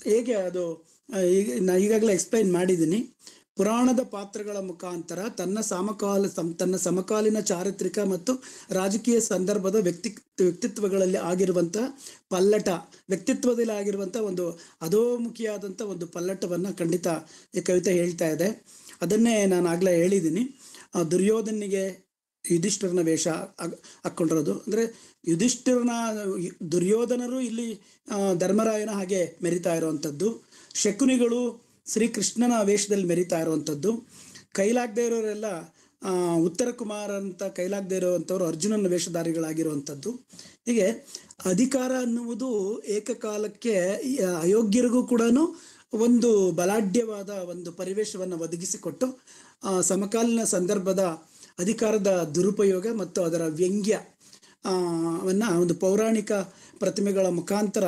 ಹೇಗೆ ಅದು ಈಗಾಗಲೇ ಎಕ್ಸ್ಪ್ಲೈನ್ ಮಾಡಿದ್ದೀನಿ. ಪುರಾಣದ ಪಾತ್ರಗಳ ಮುಖಾಂತರ ತನ್ನ ಸಮಕಾಲೀನ ಚಾರಿತ್ರಿಕ ಮತ್ತು ರಾಜಕೀಯ ಸಂದರ್ಭದ ವ್ಯಕ್ತಿತ್ವಗಳಲ್ಲಿ ಆಗಿರುವಂತಹ ಪಲ್ಲಟ, ವ್ಯಕ್ತಿತ್ವದಲ್ಲಿ ಆಗಿರುವಂಥ ಒಂದು ಅಧೋಮುಖಿಯಾದಂಥ ಒಂದು ಪಲ್ಲಟವನ್ನು ಖಂಡಿತ ಈ ಕವಿತೆ ಹೇಳ್ತಾ ಇದೆ. ಅದನ್ನೇ ನಾನು ಆಗಲೇ ಹೇಳಿದ್ದೀನಿ. ದುರ್ಯೋಧನಿಗೆ ಯುಧಿಷ್ಠಿರನ ವೇಷ ಹಾಕ್ಕೊಂಡಿರೋದು ಅಂದರೆ ದುರ್ಯೋಧನರು ಇಲ್ಲಿ ಧರ್ಮರಾಯನ ಹಾಗೆ ಮೆರಿತಾ ಇರುವಂಥದ್ದು, ಶಕುನಿಗಳು ಶ್ರೀಕೃಷ್ಣನ ವೇಷದಲ್ಲಿ ಮೆರಿತಾ ಇರುವಂಥದ್ದು, ಕೈಲಾಗದೇ ಇರೋರೆಲ್ಲ ಉತ್ತರ ಕುಮಾರ ಅಂತ ಕೈಲಾಗದೇ ಇರುವಂಥವ್ರು ಅರ್ಜುನನ ವೇಷಧಾರಿಗಳಾಗಿರುವಂಥದ್ದು. ಹೀಗೆ ಅಧಿಕಾರ ಅನ್ನುವುದು ಏಕಕಾಲಕ್ಕೆ ಅಯೋಗ್ಯರಿಗೂ ಕೂಡ ಒಂದು ಬಲಾಢ್ಯವಾದ ಒಂದು ಪರಿವೇಶವನ್ನು ಒದಗಿಸಿಕೊಟ್ಟು ಸಮಕಾಲೀನ ಸಂದರ್ಭದ ಅಧಿಕಾರದ ದುರುಪಯೋಗ ಮತ್ತು ಅದರ ವ್ಯಂಗ್ಯವನ್ನ ಒಂದು ಪೌರಾಣಿಕ ಪ್ರತಿಮೆಗಳ ಮುಖಾಂತರ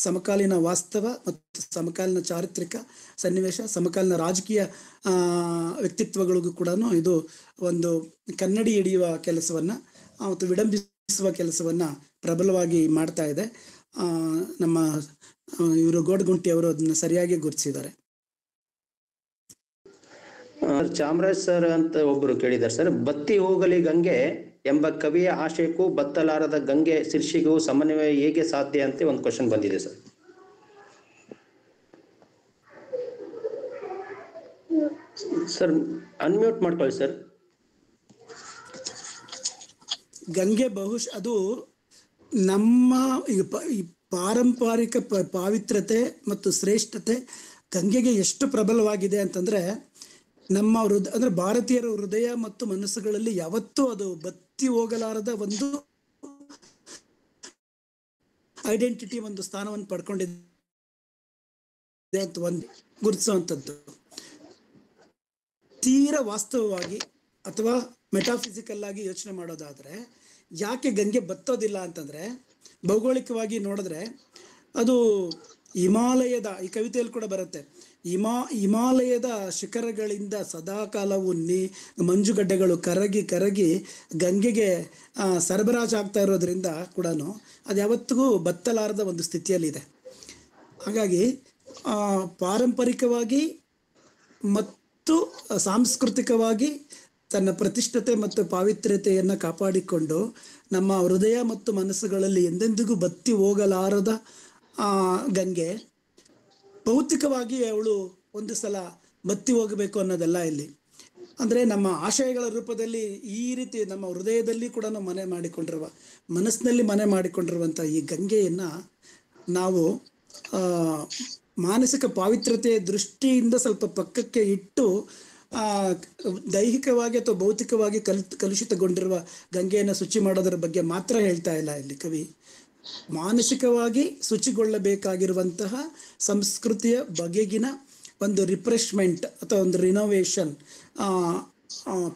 ಸಮಕಾಲೀನ ವಾಸ್ತವ ಮತ್ತು ಸಮಕಾಲೀನ ಚಾರಿತ್ರಿಕ ಸನ್ನಿವೇಶ, ಸಮಕಾಲೀನ ರಾಜಕೀಯ ವ್ಯಕ್ತಿತ್ವಗಳಿಗೂ ಕೂಡ ಇದು ಒಂದು ಕನ್ನಡಿ ಹಿಡಿಯುವ ಕೆಲಸವನ್ನು ಮತ್ತು ವಿಡಂಬಿಸುವ ಕೆಲಸವನ್ನು ಪ್ರಬಲವಾಗಿ ಮಾಡ್ತಾ ಇದೆ. ನಮ್ಮ ಇವರು ಗೋಡಗುಂಟಿ ಅವರು ಅದನ್ನು ಸರಿಯಾಗಿ ಗುರುತಿಸಿದ್ದಾರೆ. ಚಾಮರಾಜ್ ಸರ್ ಅಂತ ಒಬ್ರು ಕೇಳಿದ್ದಾರೆ ಸರ್, ಬತ್ತಿ ಹೋಗಲಿ ಗಂಗೆ ಎಂಬ ಕವಿಯ ಆಶಯಕ್ಕೂ ಬತ್ತಲಾರದ ಗಂಗೆ ಶೀರ್ಷಿಕೆಗೂ ಸಮನ್ವಯ ಹೇಗೆ ಸಾಧ್ಯ ಅಂತ ಒಂದು ಕ್ವಶನ್ ಬಂದಿದೆ ಸರ್. ಸರ್ ಅನ್ಮ್ಯೂಟ್ ಮಾಡ್ಕೊಳ್ಳಿ ಸರ್. ಗಂಗೆ ಬಹುಶಃ ಅದು ನಮ್ಮ ಈ ಪಾರಂಪರಿಕ ಪಾವಿತ್ರ್ಯತೆ ಮತ್ತು ಶ್ರೇಷ್ಠತೆ ಗಂಗೆಗೆ ಎಷ್ಟು ಪ್ರಬಲವಾಗಿದೆ ಅಂತಂದ್ರೆ ನಮ್ಮ ಅಂದ್ರೆ ಭಾರತೀಯರ ಹೃದಯ ಮತ್ತು ಮನಸ್ಸುಗಳಲ್ಲಿ ಯಾವತ್ತೂ ಅದು ಬತ್ತಿ ಹೋಗಲಾರದ ಒಂದು ಐಡೆಂಟಿಟಿ, ಒಂದು ಸ್ಥಾನವನ್ನು ಪಡ್ಕೊಂಡಿದೆ ಅಂತ ಒಂದು ಗುರುತಿಸುವಂಥದ್ದು. ತೀರ ವಾಸ್ತವವಾಗಿ ಅಥವಾ ಮೆಟಾಫಿಸಿಕಲ್ ಆಗಿ ಯೋಚನೆ ಮಾಡೋದಾದ್ರೆ ಯಾಕೆ ಗಂಗೆ ಬತ್ತೋದಿಲ್ಲ ಅಂತಂದ್ರೆ, ಭೌಗೋಳಿಕವಾಗಿ ನೋಡಿದ್ರೆ ಅದು ಹಿಮಾಲಯದ, ಈ ಕವಿತೆಯಲ್ಲಿ ಕೂಡ ಬರುತ್ತೆ, ಹಿಮಾಲಯದ ಶಿಖರಗಳಿಂದ ಸದಾಕಾಲವು ಮಂಜುಗಡ್ಡೆಗಳು ಕರಗಿ ಕರಗಿ ಗಂಗೆಗೆ ಸರಬರಾಜು ಆಗ್ತಾ ಇರೋದ್ರಿಂದ ಕೂಡ ಅದು ಯಾವತ್ತಿಗೂ ಬತ್ತಲಾರದ ಒಂದು ಸ್ಥಿತಿಯಲ್ಲಿದೆ. ಹಾಗಾಗಿ ಪಾರಂಪರಿಕವಾಗಿ ಮತ್ತು ಸಾಂಸ್ಕೃತಿಕವಾಗಿ ತನ್ನ ಪ್ರತಿಷ್ಠತೆ ಮತ್ತು ಪಾವಿತ್ರ್ಯತೆಯನ್ನು ಕಾಪಾಡಿಕೊಂಡು ನಮ್ಮ ಹೃದಯ ಮತ್ತು ಮನಸ್ಸುಗಳಲ್ಲಿ ಎಂದೆಂದಿಗೂ ಬತ್ತಿ ಹೋಗಲಾರದ ಗಂಗೆ ಭೌತಿಕವಾಗಿ ಅವಳು ಒಂದು ಸಲ ಬತ್ತಿ ಹೋಗಬೇಕು ಅನ್ನೋದೆಲ್ಲ ಇಲ್ಲಿ. ಅಂದರೆ ನಮ್ಮ ಆಶಯಗಳ ರೂಪದಲ್ಲಿ ಈ ರೀತಿ ನಮ್ಮ ಹೃದಯದಲ್ಲಿ ಕೂಡ ನಾವು ಮನಸ್ಸಿನಲ್ಲಿ ಮನೆ ಮಾಡಿಕೊಂಡಿರುವಂಥ ಈ ಗಂಗೆಯನ್ನು ನಾವು ಮಾನಸಿಕ ಪಾವಿತ್ರ್ಯತೆಯ ದೃಷ್ಟಿಯಿಂದ ಸ್ವಲ್ಪ ಪಕ್ಕಕ್ಕೆ ಇಟ್ಟು ದೈಹಿಕವಾಗಿ ಅಥವಾ ಭೌತಿಕವಾಗಿ ಕಲುಷಿತಗೊಂಡಿರುವ ಗಂಗೆಯನ್ನು ಶುಚಿ ಮಾಡೋದರ ಬಗ್ಗೆ ಮಾತ್ರ ಹೇಳ್ತಾ ಇಲ್ಲ ಇಲ್ಲಿ ಕವಿ. ಮಾನಸಿಕವಾಗಿ ಶುಚಿಗೊಳ್ಳಬೇಕಾಗಿರುವಂತಹ ಸಂಸ್ಕೃತಿಯ ಬಗೆಗಿನ ಒಂದು ರಿಫ್ರೆಶ್ಮೆಂಟ್ ಅಥವಾ ಒಂದು ರಿನೋವೇಷನ್,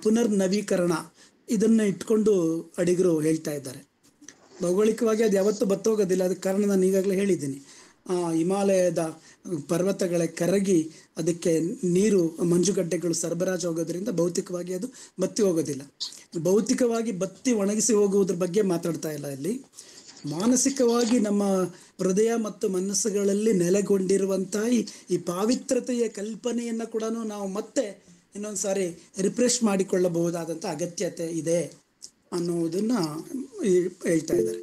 ಪುನರ್ ನವೀಕರಣ, ಇದನ್ನು ಇಟ್ಕೊಂಡು ಅಡಿಗರು ಹೇಳ್ತಾ ಇದ್ದಾರೆ. ಭೌಗೋಳಿಕವಾಗಿ ಅದು ಯಾವತ್ತೂ ಬತ್ತೋಗೋದಿಲ್ಲ. ಅದಕ್ಕೆ ಕಾರಣ ನಾನು ಈಗಾಗಲೇ ಹೇಳಿದ್ದೀನಿ. ಹಿಮಾಲಯದ ಪರ್ವತಗಳ ಕರಗಿ ಅದಕ್ಕೆ ನೀರು, ಮಂಜುಗಡ್ಡೆಗಳು ಸರಬರಾಜು ಹೋಗೋದ್ರಿಂದ ಭೌತಿಕವಾಗಿ ಅದು ಬತ್ತಿ ಹೋಗೋದಿಲ್ಲ. ಭೌತಿಕವಾಗಿ ಬತ್ತಿ ಒಣಗಿಸಿ ಹೋಗುವುದ್ರ ಬಗ್ಗೆ ಮಾತಾಡ್ತಾ ಇಲ್ಲ ಇಲ್ಲಿ. ಮಾನಸಿಕವಾಗಿ ನಮ್ಮ ಹೃದಯ ಮತ್ತು ಮನಸ್ಸುಗಳಲ್ಲಿ ನೆಲೆಗೊಂಡಿರುವಂತಹ ಈ ಪಾವಿತ್ರತೆಯ ಕಲ್ಪನೆಯನ್ನು ಕೂಡ ನಾವು ಮತ್ತೆ ಇನ್ನೊಂದು ಸಾರಿ ರಿಫ್ರೆಶ್ ಮಾಡಿಕೊಳ್ಳಬಹುದಾದಂಥ ಅಗತ್ಯತೆ ಇದೆ ಅನ್ನೋದನ್ನ ಹೇಳ್ತಾ ಇದ್ದಾರೆ.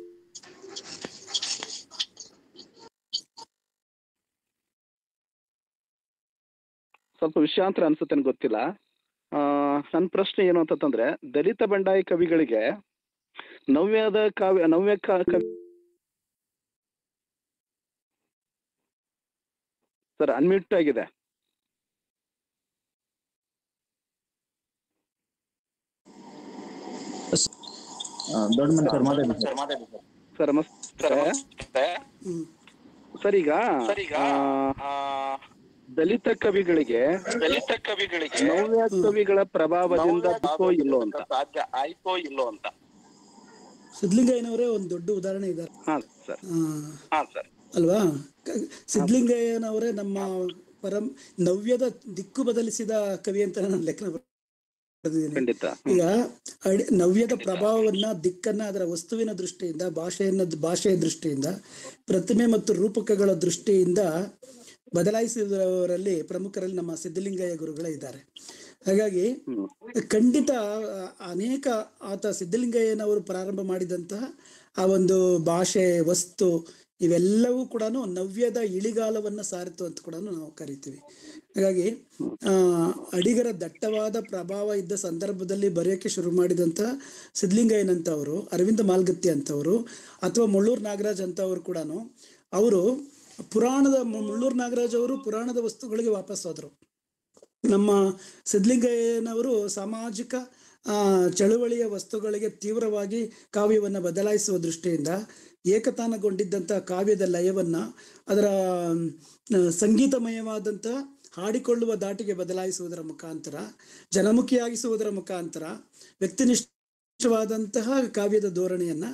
ಸ್ವಲ್ಪ ವಿಷಯಾಂತರ ಅನ್ಸುತ್ತೆ, ಗೊತ್ತಿಲ್ಲ. ನನ್ನ ಪ್ರಶ್ನೆ ಏನು ಅಂತಂದ್ರೆ, ದಲಿತ ಬಂಡಾಯ ಕವಿಗಳಿಗೆ ನವ್ಯ ಕವಿ ಸರ್ ಅನ್ಮ್ಯೂಟ್ ಆಗಿದೆ ಸರ್. ನಮಸ್ತೆ ಸರ್. ಈಗ ದಲಿತ ಕವಿಗಳಿಗೆ ನವ್ಯ ಕವಿಗಳ ಪ್ರಭಾವದಿಂದ ಆಯ್ತೋ ಇಲ್ಲೋ ಅಂತ ಸಿದ್ಧಲಿಂಗಯ್ಯನವರೇ ಒಂದು ದೊಡ್ಡ ಉದಾಹರಣೆ ಇದ್ದಾರೆ. ಅಲ್ವಾ? ಸಿದ್ಧಲಿಂಗಯ್ಯನವರೇ ನಮ್ಮ ನವ್ಯದ ದಿಕ್ಕು ಬದಲಿಸಿದ ಕವಿ ಅಂತ ನಾನು ಲೆಕ್ಕ ಬರೆದಿದ್ದೀನಿ. ಈಗ ನವ್ಯದ ಪ್ರಭಾವವನ್ನ, ದಿಕ್ಕನ್ನ ಅದರ ವಸ್ತುವಿನ ದೃಷ್ಟಿಯಿಂದ, ಭಾಷೆಯ ದೃಷ್ಟಿಯಿಂದ, ಪ್ರತಿಮೆ ಮತ್ತು ರೂಪಕಗಳ ದೃಷ್ಟಿಯಿಂದ ಬದಲಾಯಿಸಿದವರಲ್ಲಿ ಪ್ರಮುಖರಲ್ಲಿ ನಮ್ಮ ಸಿದ್ಧಲಿಂಗಯ್ಯ ಗುರುಗಳೇ ಇದ್ದಾರೆ. ಹಾಗಾಗಿ ಖಂಡಿತ ಅನೇಕ ಸಿದ್ಧಲಿಂಗಯ್ಯನವರು ಪ್ರಾರಂಭ ಮಾಡಿದಂತಹ ಆ ಒಂದು ಭಾಷೆ, ವಸ್ತು, ಇವೆಲ್ಲವೂ ಕೂಡ ನವ್ಯದ ಇಳಿಗಾಲವನ್ನು ಸಾರಿತು ಅಂತ ಕೂಡ ನಾವು ಕರಿತೀವಿ. ಹಾಗಾಗಿ ಅಡಿಗರ ದಟ್ಟವಾದ ಪ್ರಭಾವ ಇದ್ದ ಸಂದರ್ಭದಲ್ಲಿ ಬರೆಯೋಕ್ಕೆ ಶುರು ಮಾಡಿದಂತಹ ಸಿದ್ಧಲಿಂಗಯ್ಯನಂತವರು, ಅರವಿಂದ ಮಾಲ್ಗತ್ತಿ ಅಂತವರು, ಅಥವಾ ಮುಳ್ಳೂರು ನಾಗರಾಜ್ ಅಂತವರು ಕೂಡ ಅವರು ಮುಳ್ಳೂರು ನಾಗರಾಜ್ ಅವರು ಪುರಾಣದ ವಸ್ತುಗಳಿಗೆ ವಾಪಸ್ ಹೋದರು. ನಮ್ಮ ಸಿದ್ಧಲಿಂಗಯ್ಯನವರು ಸಾಮಾಜಿಕ ಚಳುವಳಿಯ ವಸ್ತುಗಳಿಗೆ ತೀವ್ರವಾಗಿ ಕಾವ್ಯವನ್ನು ಬದಲಾಯಿಸುವ ದೃಷ್ಟಿಯಿಂದ ಏಕತಾನಗೊಂಡಿದ್ದಂಥ ಕಾವ್ಯದ ಲಯವನ್ನ ಅದರ ಸಂಗೀತಮಯವಾದಂಥ ಹಾಡಿಕೊಳ್ಳುವ ದಾಟಿಗೆ ಬದಲಾಯಿಸುವುದರ ಮುಖಾಂತರ, ಜನಮುಖಿಯಾಗಿಸುವುದರ ಮುಖಾಂತರ, ವ್ಯಕ್ತಿನಿಷ್ಠವಾದಂತಹ ಕಾವ್ಯದ ಧೋರಣೆಯನ್ನ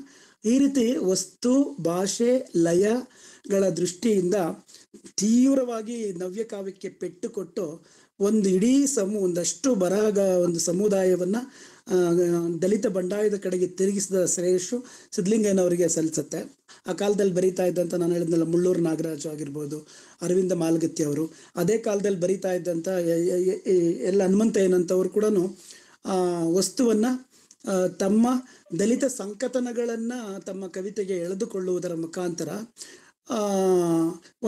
ಈ ರೀತಿ ವಸ್ತು, ಭಾಷೆ, ಲಯಗಳ ದೃಷ್ಟಿಯಿಂದ ತೀವ್ರವಾಗಿ ನವ್ಯ ಕಾವ್ಯಕ್ಕೆ ಪೆಟ್ಟು ಕೊಟ್ಟು ಒಂದು ಇಡೀ ಒಂದಷ್ಟು ಒಂದು ಸಮುದಾಯವನ್ನ ದಲಿತ ಬಂಡಾಯದ ಕಡೆಗೆ ತಿರುಗಿಸಿದ ಶ್ರೇಯಸ್ಸು ಸಿದ್ಧಲಿಂಗಯ್ಯನವರಿಗೆ ಸಲ್ಲಿಸುತ್ತೆ. ಆ ಕಾಲದಲ್ಲಿ ಬರೀತಾ ಇದ್ದಂಥ, ನಾನು ಹೇಳಿದ್ನಲ್ಲ, ಮುಳ್ಳೂರು ನಾಗರಾಜು ಆಗಿರ್ಬೋದು, ಅರವಿಂದ ಮಾಲ್ಗತ್ತಿ ಅವರು, ಅದೇ ಕಾಲದಲ್ಲಿ ಬರೀತಾ ಇದ್ದಂಥ ಹನುಮಂತಯ್ಯನಂತವರು ಕೂಡ ವಸ್ತುವನ್ನ, ತಮ್ಮ ದಲಿತ ಸಂಕಥನಗಳನ್ನ ತಮ್ಮ ಕವಿತೆಗೆ ಎಳೆದುಕೊಳ್ಳುವುದರ ಮುಖಾಂತರ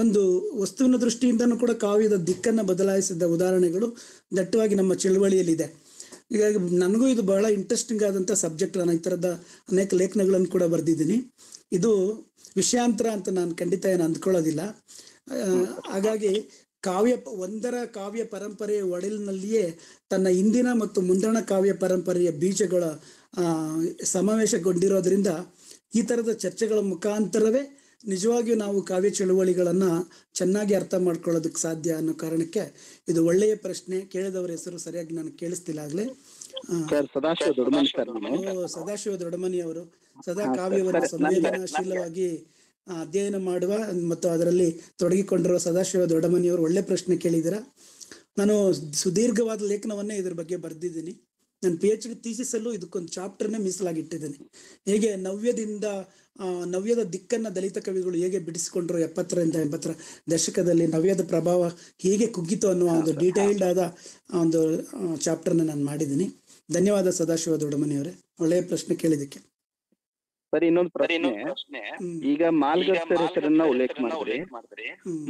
ಒಂದು ವಸ್ತುವಿನ ದೃಷ್ಟಿಯಿಂದನೂ ಕೂಡ ಕಾವ್ಯದ ದಿಕ್ಕನ್ನು ಬದಲಾಯಿಸಿದ ಉದಾಹರಣೆಗಳು ದಟ್ಟವಾಗಿ ನಮ್ಮ ಚಳುವಳಿಯಲ್ಲಿದೆ. ಹೀಗಾಗಿ ನನಗೂ ಇದು ಬಹಳ ಇಂಟ್ರೆಸ್ಟಿಂಗ್ ಆದಂಥ ಸಬ್ಜೆಕ್ಟ್. ನಾನು ಈ ಥರದ ಅನೇಕ ಲೇಖನಗಳನ್ನು ಕೂಡ ಬರೆದಿದ್ದೀನಿ. ಇದು ವಿಷಯಾಂತರ ಅಂತ ನಾನು ಖಂಡಿತ ಏನು ಅಂದ್ಕೊಳ್ಳೋದಿಲ್ಲ. ಹಾಗಾಗಿ ಒಂದರ ಕಾವ್ಯ ಪರಂಪರೆಯ ಒಡಲಿನಲ್ಲಿಯೇ ತನ್ನ ಇಂದಿನ ಮತ್ತು ಮುಂದಣ ಕಾವ್ಯ ಪರಂಪರೆಯ ಬೀಜಗಳ ಸಮಾವೇಶಗೊಂಡಿರೋದ್ರಿಂದ ಈ ಥರದ ಚರ್ಚೆಗಳ ಮುಖಾಂತರವೇ ನಿಜವಾಗಿಯೂ ನಾವು ಕಾವ್ಯ ಚಳುವಳಿಗಳನ್ನ ಚೆನ್ನಾಗಿ ಅರ್ಥ ಮಾಡ್ಕೊಳ್ಳೋದಕ್ಕೆ ಸಾಧ್ಯ ಅನ್ನೋ ಕಾರಣಕ್ಕೆ ಇದು ಒಳ್ಳೆಯ ಪ್ರಶ್ನೆ. ಕೇಳಿದವರ ಹೆಸರು ಸರಿಯಾಗಿ ನಾನು ಕೇಳಿಸ್ತಿಲ್ಲ ಆಗ್ಲೇ. ಸದಾಶಿವ ದೊಡ್ಡಮನಿ ಅವರು ಸದಾ ಕಾವ್ಯವನ್ನು ಸಂವೇದನಾಶೀಲವಾಗಿ ಅಧ್ಯಯನ ಮಾಡುವ ಮತ್ತು ಅದರಲ್ಲಿ ತೊಡಗಿಕೊಂಡಿರುವ ಸದಾಶಿವ ದೊಡ್ಡಮನಿಯವರು ಒಳ್ಳೆ ಪ್ರಶ್ನೆ ಕೇಳಿದಿರ. ನಾನು ಸುದೀರ್ಘವಾದ ಲೇಖನವನ್ನೇ ಇದ್ರ ಬಗ್ಗೆ ಬರೆದಿದ್ದೀನಿ. ನನ್ನ PhD ಥೀಸಿಸ್ ಅಲ್ಲೂ ಇದಕ್ಕೊಂದು ಚಾಪ್ಟರ್ನೇ ಮೀಸಲಾಗಿಟ್ಟಿದ್ದೀನಿ. ಹೇಗೆ ನವ್ಯದಿಂದ ನವ್ಯದ ದಿಕ್ಕನ್ನ ದಲಿತ ಕವಿಗಳು ಹೇಗೆ ಬಿಡಿಸಿಕೊಂಡ್ರು 70ರಿಂದ 80ರ ದಶಕದಲ್ಲಿ ನವ್ಯದ ಪ್ರಭಾವ ಹೇಗೆ ಕುಗ್ಗಿತು ಅನ್ನುವ ಒಂದು ಡೀಟೇಲ್ಡ್ ಆದ ಒಂದು ಚಾಪ್ಟರ್ನ ನಾನು ಮಾಡಿದ್ದೀನಿ. ಧನ್ಯವಾದ ಸದಾಶಿವ ದೊಡ್ಡಮನಿಯವರೇ, ಒಳ್ಳೆಯ ಪ್ರಶ್ನೆ ಕೇಳಿದಕ್ಕೆ. ಸರಿ, ಇನ್ನೊಂದು ಪ್ರಶ್ನೆ. ಈಗ ಮಾಲ್ಗತ್ತರ ಹೆಸರನ್ನ ಉಲ್ಲೇಖ ಮಾಡಿದ್ರಿ.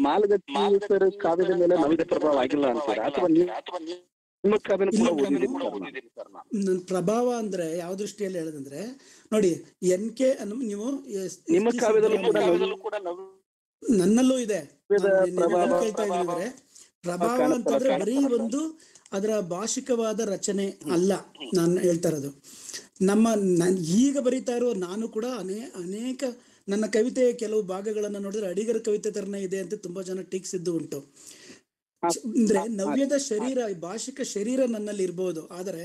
ಮಾಲ್ಗತ್ತರ ಕಾವ್ಯದ ಮೇಲೆ ನವ್ಯದ ಪ್ರಭಾವ ಆಗಿಲ್ಲ ಅಂತೀರಾ ಅಥವಾ ನಿಮ್ಮ ಕಾವ್ಯನ ಕೂಡ ಓದಿದ್ದೀರಿ ಸರ್? ನನ್ನ ಪ್ರಭಾವ ಅಂದ್ರೆ ಯಾವ ದೃಷ್ಟಿಯಲ್ಲಿ ಹೇಳದಂದ್ರೆ ನೋಡಿ, NK ನೀವು ನಿಮ್ಮ ಕಾವ್ಯದಲ್ಲೂ ಕೂಡ ನನ್ನಲ್ಲೂ ಇದೆ. ಕೇಳ್ತಾ ಇದ್ರೆ ಪ್ರಭಾವ ಅಂತಂದ್ರೆ ಬರೀ ಒಂದು ಅದರ ಭಾಷಿಕವಾದ ರಚನೆ ಅಲ್ಲ ನಾನು ಹೇಳ್ತಾ ಇರೋದು. ಈಗ ಬರೀತಾ ಇರೋ ನಾನು ಕೂಡ ಅನೇಕ ನನ್ನ ಕವಿತೆಯ ಕೆಲವು ಭಾಗಗಳನ್ನ ನೋಡಿದ್ರೆ ಅಡಿಗರ ಕವಿತೆ ತರನೇ ಇದೆ ಅಂತ ತುಂಬಾ ಜನ ಟೀಕಿಸಿದ್ದು ಉಂಟು. ಅಂದ್ರೆ ನವ್ಯದ ಶರೀರ, ಭಾಷಿಕ ಶರೀರ ನನ್ನಲ್ಲಿ ಇರ್ಬೋದು, ಆದರೆ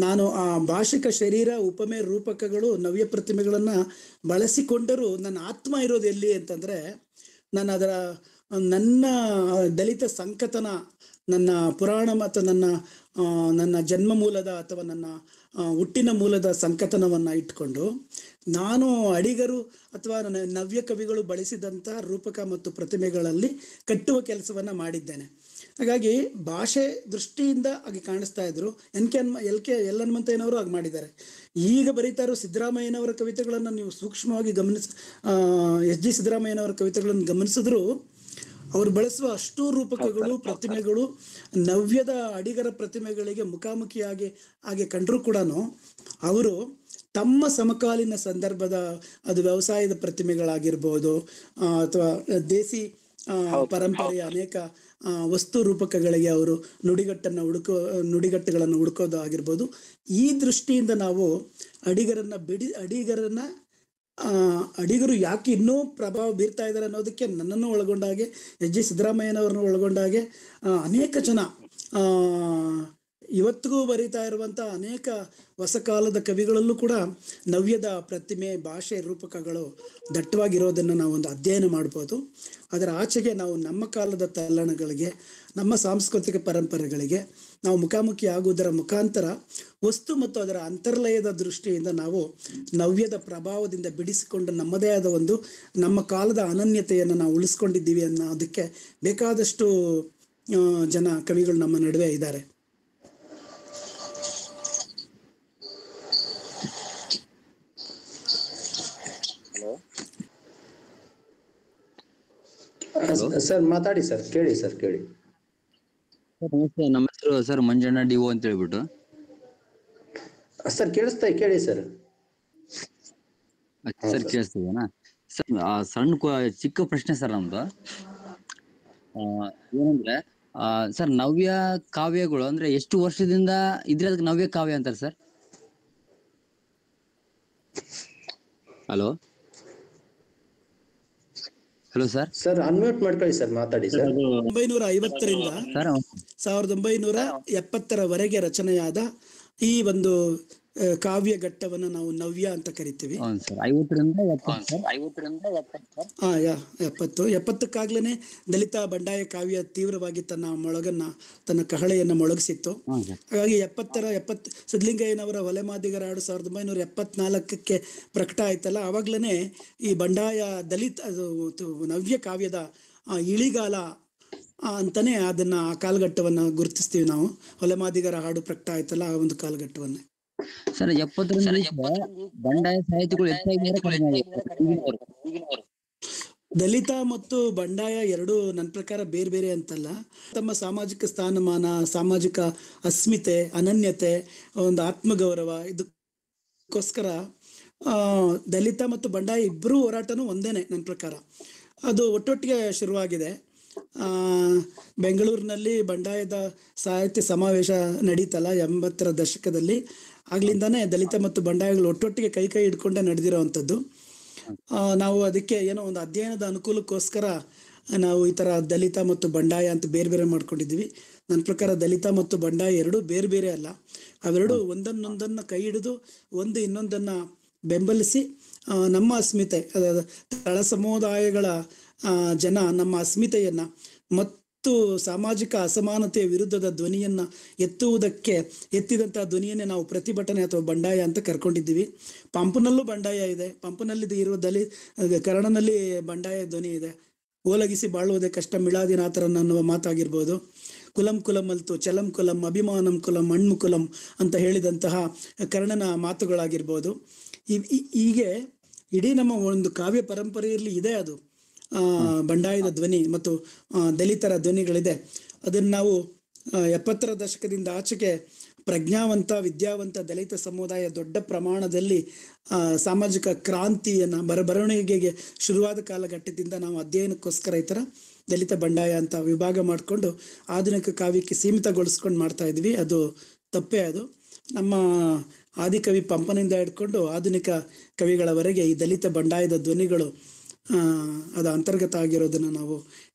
ನಾನು ಆ ಭಾಷಿಕ ಶರೀರ, ಉಪಮೆ, ರೂಪಕಗಳು, ನವ್ಯ ಪ್ರತಿಮೆಗಳನ್ನ ಬಳಸಿಕೊಂಡರೂ ನನ್ನ ಆತ್ಮ ಇರೋದು ಎಲ್ಲಿ ಅಂತಂದ್ರೆ ನಾನು ಅದರ ನನ್ನ ದಲಿತ ಸಂಕತನ, ನನ್ನ ಪುರಾಣ ಮತ್ತು ನನ್ನ ಜನ್ಮ ಮೂಲದ ಅಥವಾ ನನ್ನ ಹುಟ್ಟಿನ ಮೂಲದ ಸಂಕತನವನ್ನ ಇಟ್ಕೊಂಡು ನಾನು ಅಡಿಗರು ಅಥವಾ ನವ್ಯ ಕವಿಗಳು ಬಳಸಿದಂಥ ರೂಪಕ ಮತ್ತು ಪ್ರತಿಮೆಗಳಲ್ಲಿ ಕಟ್ಟುವ ಕೆಲಸವನ್ನ ಮಾಡಿದ್ದೇನೆ. ಹಾಗಾಗಿ ಭಾಷೆ ದೃಷ್ಟಿಯಿಂದ ಹಾಗೆ ಕಾಣಿಸ್ತಾ ಇದ್ರು. ಎಲ್ ಹನುಮಂತಯ್ಯನವರು ಹಾಗೆ ಮಾಡಿದ್ದಾರೆ. ಈಗ ಬರೀತಾ ಇರೋ ಸಿದ್ದರಾಮಯ್ಯನವರ ಕವಿತೆಗಳನ್ನು ನೀವು ಸೂಕ್ಷ್ಮವಾಗಿ SG ಸಿದ್ದರಾಮಯ್ಯನವರ ಕವಿತೆಗಳನ್ನು ಗಮನಿಸಿದ್ರು ಅವರು ಬಳಸುವ ಅಷ್ಟೂ ರೂಪಕಗಳು, ಪ್ರತಿಮೆಗಳು ನವ್ಯದ ಅಡಿಗರ ಪ್ರತಿಮೆಗಳಿಗೆ ಮುಖಾಮುಖಿಯಾಗಿ ಹಾಗೆ ಕಂಡ್ರು ಕೂಡ ಅವರು ತಮ್ಮ ಸಮಕಾಲೀನ ಸಂದರ್ಭದ, ಅದು ವ್ಯವಸಾಯದ ಪ್ರತಿಮೆಗಳಾಗಿರ್ಬೋದು ಅಥವಾ ದೇಸಿ ಪರಂಪರೆಯ ಅನೇಕ ವಸ್ತು ರೂಪಕಗಳಿಗೆ ಅವರು ನುಡಿಗಟ್ಟುಗಳನ್ನು ಹುಡುಕೋದು ಆಗಿರ್ಬೋದು. ಈ ದೃಷ್ಟಿಯಿಂದ ನಾವು ಅಡಿಗರು ಯಾಕೆ ಇನ್ನೂ ಪ್ರಭಾವ ಬೀರ್ತಾ ಇದ್ದಾರೆ ಅನ್ನೋದಕ್ಕೆ ನನ್ನನ್ನು ಒಳಗೊಂಡಾಗೆ, SG ಸಿದ್ದರಾಮಯ್ಯನವರನ್ನು ಒಳಗೊಂಡಾಗೆ ಅನೇಕ ಜನ ಇವತ್ತಿಗೂ ಬರೀತಾ ಇರುವಂಥ ಅನೇಕ ಹೊಸ ಕಾಲದ ಕವಿಗಳಲ್ಲೂ ಕೂಡ ನವ್ಯದ ಪ್ರತಿಮೆ, ಭಾಷೆ, ರೂಪಕಗಳು ದಟ್ಟವಾಗಿರೋದನ್ನು ನಾವು ಒಂದು ಅಧ್ಯಯನ ಮಾಡ್ಬೋದು. ಅದರ ಆಚೆಗೆ ನಾವು ನಮ್ಮ ಕಾಲದ ತಲ್ಲಣಗಳಿಗೆ, ನಮ್ಮ ಸಾಂಸ್ಕೃತಿಕ ಪರಂಪರೆಗಳಿಗೆ ನಾವು ಮುಖಾಮುಖಿ ಆಗುವುದರ ಮುಖಾಂತರ ವಸ್ತು ಮತ್ತು ಅದರ ಅಂತರ್ಲಯದ ದೃಷ್ಟಿಯಿಂದ ನಾವು ನವ್ಯದ ಪ್ರಭಾವದಿಂದ ಬಿಡಿಸಿಕೊಂಡು ನಮ್ಮದೇ ಆದ ಒಂದು ನಮ್ಮ ಕಾಲದ ಅನನ್ಯತೆಯನ್ನು ನಾವು ಉಳಿಸ್ಕೊಂಡಿದ್ದೀವಿ ಅನ್ನೋದಕ್ಕೆ ಬೇಕಾದಷ್ಟು ಜನ ಕವಿಗಳು ನಮ್ಮ ನಡುವೆ ಇದ್ದಾರೆ. ಸರ್ ಮಾತಾಡಿ ಸರ್, ಕೇಳಿ ಸರ್, ಕೇಳಿ. ನಮಸ್ತೆ, ನಮ್ಮ ಹೆಸರು ಸರ್ ಮಂಜಣ್ಣ DO ಅಂತ ಹೇಳ್ಬಿಟ್ಟು. ಸರ್ ಕೇಳಿಸ್ತಾ, ಕೇಳಿ ಸರ್. Sir ಕೇಳಿಸ್ತಿದೇನಾ sir? ಚಿಕ್ಕ ಪ್ರಶ್ನೆ ಸರ್ ನಮ್ದು. ಏನಂದ್ರೆ ಸರ್, ನವ್ಯ ಕಾವ್ಯಗಳು ಅಂದ್ರೆ ಎಷ್ಟು ವರ್ಷದಿಂದ ಇದ್ರೆ ಅದಕ್ಕೆ ನವ್ಯ ಕಾವ್ಯ ಅಂತಾರೆ sir? Hello sir. Sir unmute ಮಾಡ್ಕೊಳ್ಳಿ ಸರ್, ಮಾತಾಡಿ ಸರ್. 1950ರಿಂದ 1970ರವರೆಗೆ ರಚನೆಯಾದ ಈ ಒಂದು ಕಾವ್ಯ ಘಟ್ಟವನ್ನು ನಾವು ನವ್ಯ ಅಂತ ಕರಿತೀವಿ. 70ಕ್ಕಾಗ್ಲೇನೆ ದಲಿತ ಬಂಡಾಯ ಕಾವ್ಯ ತೀವ್ರವಾಗಿ ತನ್ನ ಕಹಳೆಯನ್ನ ಮೊಳಗಿಸಿತ್ತು. ಹಾಗಾಗಿ 70 ಸಿದ್ಧಲಿಂಗಯ್ಯನವರ ಹೊಲೆಮಾದಿಗರ ಹಾಡು 1974ಕ್ಕೆ ಪ್ರಕಟ ಆಯ್ತಲ್ಲ, ಅವಾಗ್ಲೇನೆ ಈ ಬಂಡಾಯ ದಲಿತ ನವ್ಯ ಕಾವ್ಯದ ಇಳಿಗಾಲ ಅಂತಾನೆ ಅದನ್ನ ಆ ಕಾಲಘಟ್ಟವನ್ನ ಗುರುತಿಸ್ತೀವಿ ನಾವು. ಹೊಲೆಮಾದಿಗರ ಹಾಡು ಪ್ರಕಟ ಆಯ್ತಲ್ಲ, ಆ ಒಂದು ಕಾಲಘಟ್ಟವನ್ನೇ ಸರ್. 70ರಲ್ಲಿ ಬಂಡಾಯ ಸಾಹಿತಿಗಳು ದಲಿತ ಮತ್ತು ಬಂಡಾಯ ಎರಡು ನನ್ನ ಪ್ರಕಾರ ಬೇರೆ ಬೇರೆ ಅಂತಲ್ಲ. ತಮ್ಮ ಸಾಮಾಜಿಕ ಸ್ಥಾನಮಾನ, ಸಾಮಾಜಿಕ ಅಸ್ಮಿತೆ, ಅನನ್ಯತೆ, ಒಂದು ಆತ್ಮಗೌರವ, ಇದಕ್ಕೋಸ್ಕರ ದಲಿತ ಮತ್ತು ಬಂಡಾಯ ಇಬ್ಬರೂ ಹೋರಾಟನೂ ಒಂದೇನೆ ನನ್ನ ಪ್ರಕಾರ. ಅದು ಒಟ್ಟೊಟ್ಟಿಗೆ ಶುರುವಾಗಿದೆ. ಬೆಂಗಳೂರಿನಲ್ಲಿ ಬಂಡಾಯದ ಸಾಹಿತ್ಯ ಸಮಾವೇಶ ನಡೀತಲ್ಲ 80ರ ದಶಕದಲ್ಲಿ, ಆಗ್ಲಿಂದಾನೇ ದಲಿತ ಮತ್ತು ಬಂಡಾಯಗಳು ಒಟ್ಟೊಟ್ಟಿಗೆ ಕೈ ಹಿಡ್ಕೊಂಡೇ ನಡೆದಿರೋವಂಥದ್ದು. ನಾವು ಅದಕ್ಕೆ ಏನೋ ಒಂದು ಅಧ್ಯಯನದ ಅನುಕೂಲಕ್ಕೋಸ್ಕರ ನಾವು ಈ ಥರ ದಲಿತ ಮತ್ತು ಬಂಡಾಯ ಅಂತ ಬೇರೆ ಬೇರೆ ಮಾಡ್ಕೊಂಡಿದ್ದೀವಿ. ನನ್ನ ಪ್ರಕಾರ ದಲಿತ ಮತ್ತು ಬಂಡಾಯ ಎರಡೂ ಬೇರೆ ಬೇರೆ ಅಲ್ಲ. ಅವೆರಡು ಒಂದನ್ನೊಂದನ್ನು ಕೈ ಹಿಡಿದು ಒಂದು ಇನ್ನೊಂದನ್ನು ಬೆಂಬಲಿಸಿ ನಮ್ಮ ಅಸ್ಮಿತೆ, ತಳ ಸಮುದಾಯಗಳ ಜನ ನಮ್ಮ ಅಸ್ಮಿತೆಯನ್ನು ಮತ್ತು ಮತ್ತು ಸಾಮಾಜಿಕ ಅಸಮಾನತೆಯ ವಿರುದ್ಧದ ಧ್ವನಿಯನ್ನ ಎತ್ತಿದಂತಹ ಧ್ವನಿಯನ್ನೇ ನಾವು ಪ್ರತಿಭಟನೆ ಅಥವಾ ಬಂಡಾಯ ಅಂತ ಕರ್ಕೊಂಡಿದ್ದೀವಿ. ಪಂಪನಲ್ಲೂ ಬಂಡಾಯ ಇದೆ, ಪಂಪನಲ್ಲಿ ಇರುವ ಕನ್ನಡನಲ್ಲಿ ಬಂಡಾಯ ಧ್ವನಿ ಇದೆ. ಓಲಗಿಸಿ ಬಾಳುವುದೇ ಕಷ್ಟ ಮಿಳಾದಿನಾಥರನ್ನ ಅನ್ನುವ ಮಾತಾಗಿರ್ಬೋದು. ಕುಲಂ ಕುಲಂ ಅಲ್ತು ಚಲಂ ಕುಲಂ ಅಭಿಮಾನಂ ಕುಲಂ ಅಣ್ಮು ಕುಲಂ ಅಂತ ಹೇಳಿದಂತಹ ಕರ್ಣನ ಮಾತುಗಳಾಗಿರ್ಬೋದು. ಹೀಗೆ ಇಡೀ ನಮ್ಮ ಒಂದು ಕಾವ್ಯ ಪರಂಪರೆಯಲ್ಲಿ ಇದೆ ಅದು ಬಂಡಾಯದ ಧ್ವನಿ ಮತ್ತು ದಲಿತರ ಧ್ವನಿಗಳಿದೆ. ಅದನ್ನು ನಾವು 70ರ ದಶಕದಿಂದ ಆಚೆಗೆ ಪ್ರಜ್ಞಾವಂತ ವಿದ್ಯಾವಂತ ದಲಿತ ಸಮುದಾಯ ದೊಡ್ಡ ಪ್ರಮಾಣದಲ್ಲಿ ಸಾಮಾಜಿಕ ಕ್ರಾಂತಿಯನ್ನ ಬರವಣಿಗೆಗೆ ಶುರುವಾದ ಕಾಲಘಟ್ಟದಿಂದ ನಾವು ಅಧ್ಯಯನಕ್ಕೋಸ್ಕರ ಈ ಥರ ದಲಿತ ಬಂಡಾಯ ಅಂತ ವಿಭಾಗ ಮಾಡಿಕೊಂಡು ಆಧುನಿಕ ಕಾವ್ಯಕ್ಕೆ ಸೀಮಿತಗೊಳಿಸ್ಕೊಂಡು ಮಾಡ್ತಾ ಇದ್ವಿ. ಅದು ತಪ್ಪೇ. ಅದು ನಮ್ಮ ಆದಿಕವಿ ಪಂಪನಿಂದ ಹಿಡ್ಕೊಂಡು ಆಧುನಿಕ ಕವಿಗಳವರೆಗೆ ಈ ದಲಿತ ಬಂಡಾಯದ ಧ್ವನಿಗಳು ಅದು ಅಂತರ್ಗತ ಆಗಿರೋದನ್ನ ನಾವು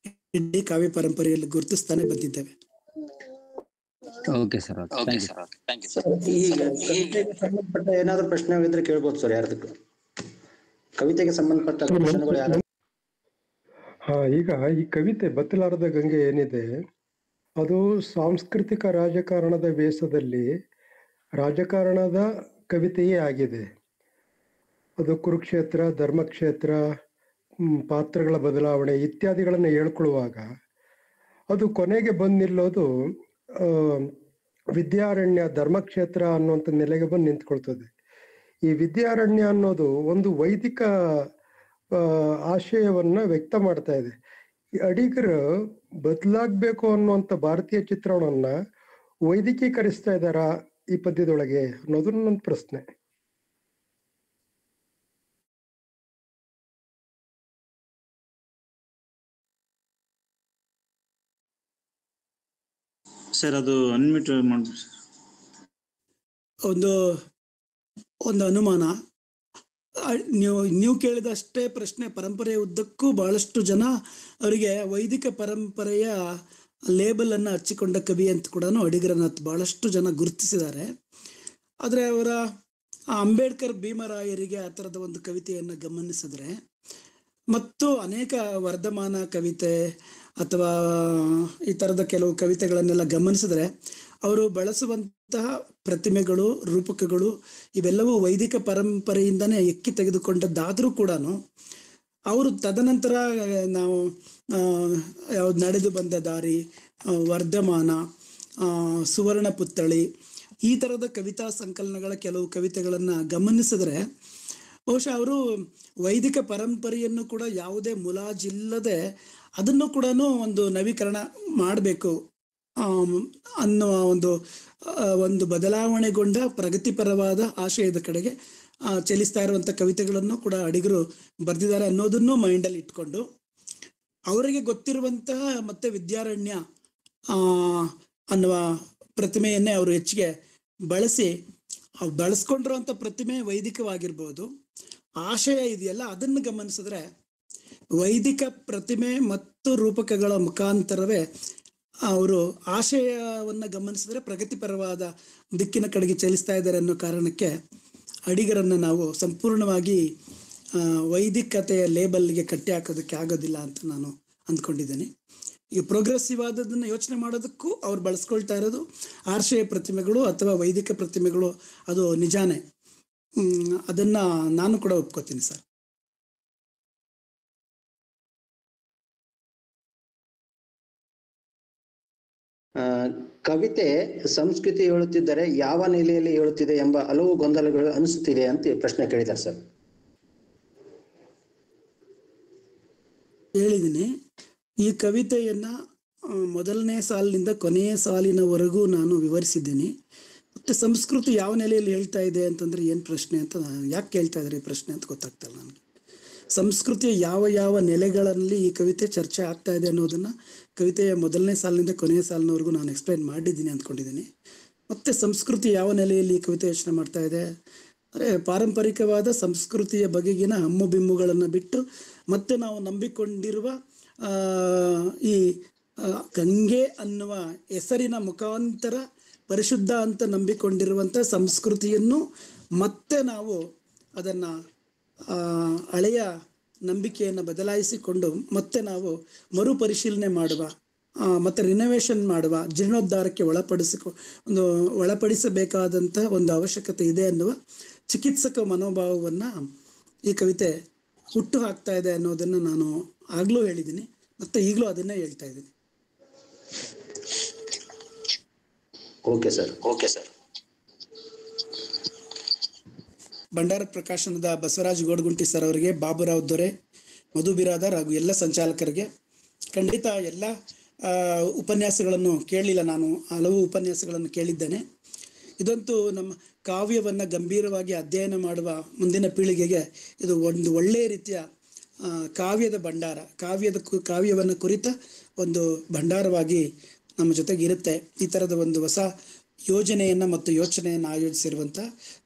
ಇಡೀ ಕಾವ್ಯ ಪರಂಪರೆಯಲ್ಲಿ ಗುರುತಿಸ್ತಾನೆ ಬಂದಿದ್ದೇವೆ. ಓಕೆ ಸರ್, ಸಂಬಂಧಪಟ್ಟ ಏನಾದ್ರು ಪ್ರಶ್ನೆ ಇದ್ರೆ ಕೇಳ್ಬೋದು ಸರ್. ಯಾರ್ದಕ್ಕೂ ಕವಿತೆಗೆ ಸಂಬಂಧಪಟ್ಟ ಪ್ರಶ್ನೆಗಳು ಯಾರು? ಈಗ ಈ ಕವಿತೆ ಬತ್ತಲಾರದ ಗಂಗೆ ಏನಿದೆ ಅದು ಸಾಂಸ್ಕೃತಿಕ ರಾಜಕಾರಣದ ವೇಷದಲ್ಲಿ ರಾಜಕಾರಣದ ಕವಿತೆಯೇ ಆಗಿದೆ. ಅದು ಕುರುಕ್ಷೇತ್ರ, ಧರ್ಮಕ್ಷೇತ್ರ, ಪಾತ್ರಗಳ ಬದಲಾವಣೆ ಇತ್ಯಾದಿಗಳನ್ನು ಹೇಳ್ಕೊಳ್ಳುವಾಗ ಅದು ಕೊನೆಗೆ ಬಂದು ನಿಲ್ಲೋದು ವಿದ್ಯಾರಣ್ಯ ಧರ್ಮಕ್ಷೇತ್ರ ಅನ್ನುವಂಥ ನೆಲೆಗೆ ಬಂದು ನಿಂತ್ಕೊಳ್ತದೆ. ಈ ವಿದ್ಯಾರಣ್ಯ ಅನ್ನೋದು ಒಂದು ವೈದಿಕ ಆಶಯವನ್ನ ವ್ಯಕ್ತ ಮಾಡ್ತಾ ಇದೆ. ಈ ಅಡಿಗರು ಬದಲಾಗಬೇಕು ಅನ್ನುವಂಥ ಭಾರತೀಯ ಚಿತ್ರಣವನ್ನ ವೈದಿಕೀಕರಿಸ್ತಾ ಇದ್ದಾರಾ ಈ ಪದ್ಯದೊಳಗೆ ಅನ್ನೋದು ನನ್ನ ಪ್ರಶ್ನೆ. ಸರ್ ಅದು ಅನ್ಮ್ಯೂಟ್ ಮಾಡ್ಬೋದು. ಒಂದು ಅನುಮಾನ, ನೀವು ಕೇಳಿದಷ್ಟೇ ಪ್ರಶ್ನೆ ಪರಂಪರೆಯ ಉದ್ದಕ್ಕೂ ಬಹಳಷ್ಟು ಜನ ಅವರಿಗೆ ವೈದಿಕ ಪರಂಪರೆಯ ಲೇಬಲ್ ಅನ್ನು ಹಚ್ಚಿಕೊಂಡ ಕವಿ ಅಂತ ಕೂಡ ಅಡಿಗರನ್ನ ಬಹಳಷ್ಟು ಜನ ಗುರುತಿಸಿದ್ದಾರೆ. ಆದರೆ ಅವರ ಅಂಬೇಡ್ಕರ್ ಭೀಮರಾಯರಿಗೆ ಆ ಥರದ ಒಂದು ಕವಿತೆಯನ್ನು ಗಮನಿಸಿದ್ರೆ ಮತ್ತು ಅನೇಕ ವರ್ಧಮಾನ ಕವಿತೆ ಅಥವಾ ಈ ಥರದ ಕೆಲವು ಕವಿತೆಗಳನ್ನೆಲ್ಲ ಗಮನಿಸಿದ್ರೆ ಅವರು ಬಳಸುವಂತಹ ಪ್ರತಿಮೆಗಳು, ರೂಪಕಗಳು ಇವೆಲ್ಲವೂ ವೈದಿಕ ಪರಂಪರೆಯಿಂದನೇ ಎಕ್ಕಿ ತೆಗೆದುಕೊಂಡದ್ದಾದರೂ ಕೂಡ ಅವರು ತದನಂತರ ನಾವು ಯಾವ್ದು ನಡೆದು ಬಂದ ದಾರಿ, ವರ್ಧಮಾನ, ಸುವರ್ಣ ಪುತ್ಥಳಿ ಈ ಥರದ ಕವಿತಾ ಸಂಕಲನಗಳ ಕೆಲವು ಕವಿತೆಗಳನ್ನು ಗಮನಿಸಿದ್ರೆ ಬಹುಶಃ ಅವರು ವೈದಿಕ ಪರಂಪರೆಯನ್ನು ಕೂಡ ಯಾವುದೇ ಮುಲಾಜಿಲ್ಲದೆ ಅದನ್ನು ಕೂಡ ಒಂದು ನವೀಕರಣ ಮಾಡಬೇಕು ಅನ್ನುವ ಒಂದು ಬದಲಾವಣೆಗೊಂಡ ಪ್ರಗತಿಪರವಾದ ಆಶಯದ ಕಡೆಗೆ ಚಲಿಸ್ತಾ ಇರುವಂಥ ಕವಿತೆಗಳನ್ನು ಕೂಡ ಅಡಿಗರು ಬರೆದಿದ್ದಾರೆ ಅನ್ನೋದನ್ನು ಮೈಂಡಲ್ಲಿ ಇಟ್ಕೊಂಡು ಅವರಿಗೆ ಗೊತ್ತಿರುವಂತಹ ಮತ್ತೆ ವಿದ್ಯಾರಣ್ಯ ಅನ್ನುವ ಪ್ರತಿಮೆಯನ್ನೇ ಅವರು ಹೆಚ್ಚಿಗೆ ಬಳಸ್ಕೊಂಡಿರುವಂಥ ಪ್ರತಿಮೆ ವೈದಿಕವಾಗಿರ್ಬೋದು. ಆಶಯ ಇದೆಯಲ್ಲ ಅದನ್ನು ಗಮನಿಸಿದ್ರೆ ವೈದಿಕ ಪ್ರತಿಮೆ ಮತ್ತು ರೂಪಕಗಳ ಮುಖಾಂತರವೇ ಅವರು ಆಶಯವನ್ನ ಗಮನಿಸಿದ್ರೆ ಪ್ರಗತಿಪರವಾದ ದಿಕ್ಕಿನ ಕಡೆಗೆ ಚಲಿಸ್ತಾ ಇದ್ದಾರೆ ಅನ್ನೋ ಕಾರಣಕ್ಕೆ ಅಡಿಗರನ್ನು ನಾವು ಸಂಪೂರ್ಣವಾಗಿ ವೈದಿಕತೆಯ ಲೇಬಲ್ಗೆ ಕಟ್ಟಿ ಹಾಕೋದಕ್ಕೆ ಆಗೋದಿಲ್ಲ ಅಂತ ನಾನು ಅಂದ್ಕೊಂಡಿದ್ದೇನೆ. ಈ ಪ್ರೋಗ್ರೆಸಿವ್ ಆದದನ್ನು ಯೋಚನೆ ಮಾಡೋದಕ್ಕೂ ಅವ್ರು ಬಳಸ್ಕೊಳ್ತಾ ಇರೋದು ಆಶಯ ಪ್ರತಿಮೆಗಳು ಅಥವಾ ವೈದಿಕ ಪ್ರತಿಮೆಗಳು, ಅದು ನಿಜಾನೇ. ಅದನ್ನ ನಾನು ಕೂಡ ಒಪ್ಕೋತೀನಿ ಸರ್. ಕವಿತೆ ಸಂಸ್ಕೃತಿ ಹೇಳುತ್ತಿದ್ದರೆ ಯಾವ ನೆಲೆಯಲ್ಲಿ ಹೇಳುತ್ತಿದೆ ಎಂಬ ಹಲವು ಗೊಂದಲಗಳು ಅನಿಸುತ್ತಿದೆ ಅಂತ ಪ್ರಶ್ನೆ ಕೇಳಿದ್ದಾರೆ ಸರ್. ಹೇಳಿದ್ದೀನಿ, ಈ ಕವಿತೆಯನ್ನ ಮೊದಲನೇ ಸಾಲಿನಿಂದ ಕೊನೆಯ ಸಾಲಿನವರೆಗೂ ನಾನು ವಿವರಿಸಿದ್ದೀನಿ. ಮತ್ತೆ ಸಂಸ್ಕೃತಿ ಯಾವ ನೆಲೆಯಲ್ಲಿ ಹೇಳ್ತಾ ಇದೆ ಅಂತಂದ್ರೆ ಏನು ಪ್ರಶ್ನೆ ಅಂತ ಯಾಕೆ ಕೇಳ್ತಾ ಇದ್ದಾರೆ ಈ ಪ್ರಶ್ನೆ ಅಂತ ಗೊತ್ತಾಗ್ತಲ್ಲ ನನಗೆ. ಸಂಸ್ಕೃತಿಯ ಯಾವ ನೆಲೆಗಳಲ್ಲಿ ಈ ಕವಿತೆ ಚರ್ಚೆ ಆಗ್ತಾ ಇದೆ ಅನ್ನೋದನ್ನ ಕವಿತೆಯ ಮೊದಲನೇ ಸಾಲಿನಿಂದ ಕೊನೆಯ ಸಾಲಿನವರೆಗೂ ನಾನು ಎಕ್ಸ್ಪ್ಲೈನ್ ಮಾಡಿದ್ದೀನಿ ಅಂದ್ಕೊಂಡಿದ್ದೀನಿ. ಮತ್ತೆ ಸಂಸ್ಕೃತಿ ಯಾವ ನೆಲೆಯಲ್ಲಿ ಈ ಕವಿತೆ ಯೋಚನೆ ಮಾಡ್ತಾ ಇದೆ ಅಂದರೆ ಪಾರಂಪರಿಕವಾದ ಸಂಸ್ಕೃತಿಯ ಬಗೆಗಿನ ಹಮ್ಮು ಬಿಮ್ಮುಗಳನ್ನು ಬಿಟ್ಟು ಮತ್ತೆ ನಾವು ನಂಬಿಕೊಂಡಿರುವ ಈ ಗಂಗೆ ಅನ್ನುವ ಹೆಸರಿನ ಮುಖಾಂತರ ಪರಿಶುದ್ಧ ಅಂತ ನಂಬಿಕೊಂಡಿರುವಂಥ ಸಂಸ್ಕೃತಿಯನ್ನು ಮತ್ತೆ ನಾವು ಅದನ್ನು ಹಳೆಯ ನಂಬಿಕೆಯನ್ನು ಬದಲಾಯಿಸಿಕೊಂಡು ಮತ್ತೆ ನಾವು ಮರುಪರಿಶೀಲನೆ ಮಾಡುವ ಮತ್ತು ರಿನೋವೇಷನ್ ಮಾಡುವ, ಜೀರ್ಣೋದ್ಧಾರಕ್ಕೆ ಒಳಪಡಿಸಬೇಕಾದಂಥ ಒಂದು ಅವಶ್ಯಕತೆ ಇದೆ ಅನ್ನುವ ಚಿಕಿತ್ಸಕ ಮನೋಭಾವವನ್ನು ಈ ಕವಿತೆ ಹುಟ್ಟು ಹಾಕ್ತಾ ಇದೆ ಅನ್ನೋದನ್ನು ನಾನು ಆಗಲೂ ಹೇಳಿದ್ದೀನಿ, ಮತ್ತು ಈಗಲೂ ಅದನ್ನೇ ಹೇಳ್ತಾ ಇದ್ದೀನಿ. Okay sir. ಭಂಡಾರ ಪ್ರಕಾಶನದ ಬಸವರಾಜ್ ಗೋಡ್ಗುಂಟಿ ಸರ್ ಅವರಿಗೆ, ಬಾಬುರಾವ್ ದೊರೆ, ಮಧು ಬಿರಾದಾರ್ ಹಾಗೂ ಎಲ್ಲ ಸಂಚಾಲಕರಿಗೆ, ಖಂಡಿತ ಎಲ್ಲ ಉಪನ್ಯಾಸಗಳನ್ನು ಕೇಳಲಿಲ್ಲ, ನಾನು ಹಲವು ಉಪನ್ಯಾಸಗಳನ್ನು ಕೇಳಿದ್ದೇನೆ. ಇದಂತೂ ನಮ್ಮ ಕಾವ್ಯವನ್ನು ಗಂಭೀರವಾಗಿ ಅಧ್ಯಯನ ಮಾಡುವ ಮುಂದಿನ ಪೀಳಿಗೆಗೆ ಇದು ಒಂದು ಒಳ್ಳೆಯ ರೀತಿಯ ಕಾವ್ಯದ ಭಂಡಾರ, ಕಾವ್ಯವನ್ನು ಕುರಿತ ಒಂದು ಭಂಡಾರವಾಗಿ ನಮ್ಮ ಜೊತೆಗೆ ಇರುತ್ತೆ. ಈ ಥರದ ಒಂದು ಹೊಸ ಯೋಜನೆಯನ್ನು ಮತ್ತು ಯೋಚನೆಯನ್ನು ಆಯೋಜಿಸಿರುವಂಥ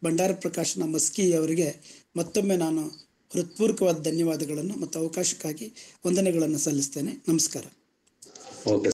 ಭಂಡಾರ ಪ್ರಕಾಶನ ಮಸ್ಕಿ ಅವರಿಗೆ ಮತ್ತೊಮ್ಮೆ ನಾನು ಹೃತ್ಪೂರ್ವಕವಾದ ಧನ್ಯವಾದಗಳನ್ನು ಮತ್ತು ಅವಕಾಶಕ್ಕಾಗಿ ವಂದನೆಗಳನ್ನು ಸಲ್ಲಿಸ್ತೇನೆ. ನಮಸ್ಕಾರ. ಓಕೆ.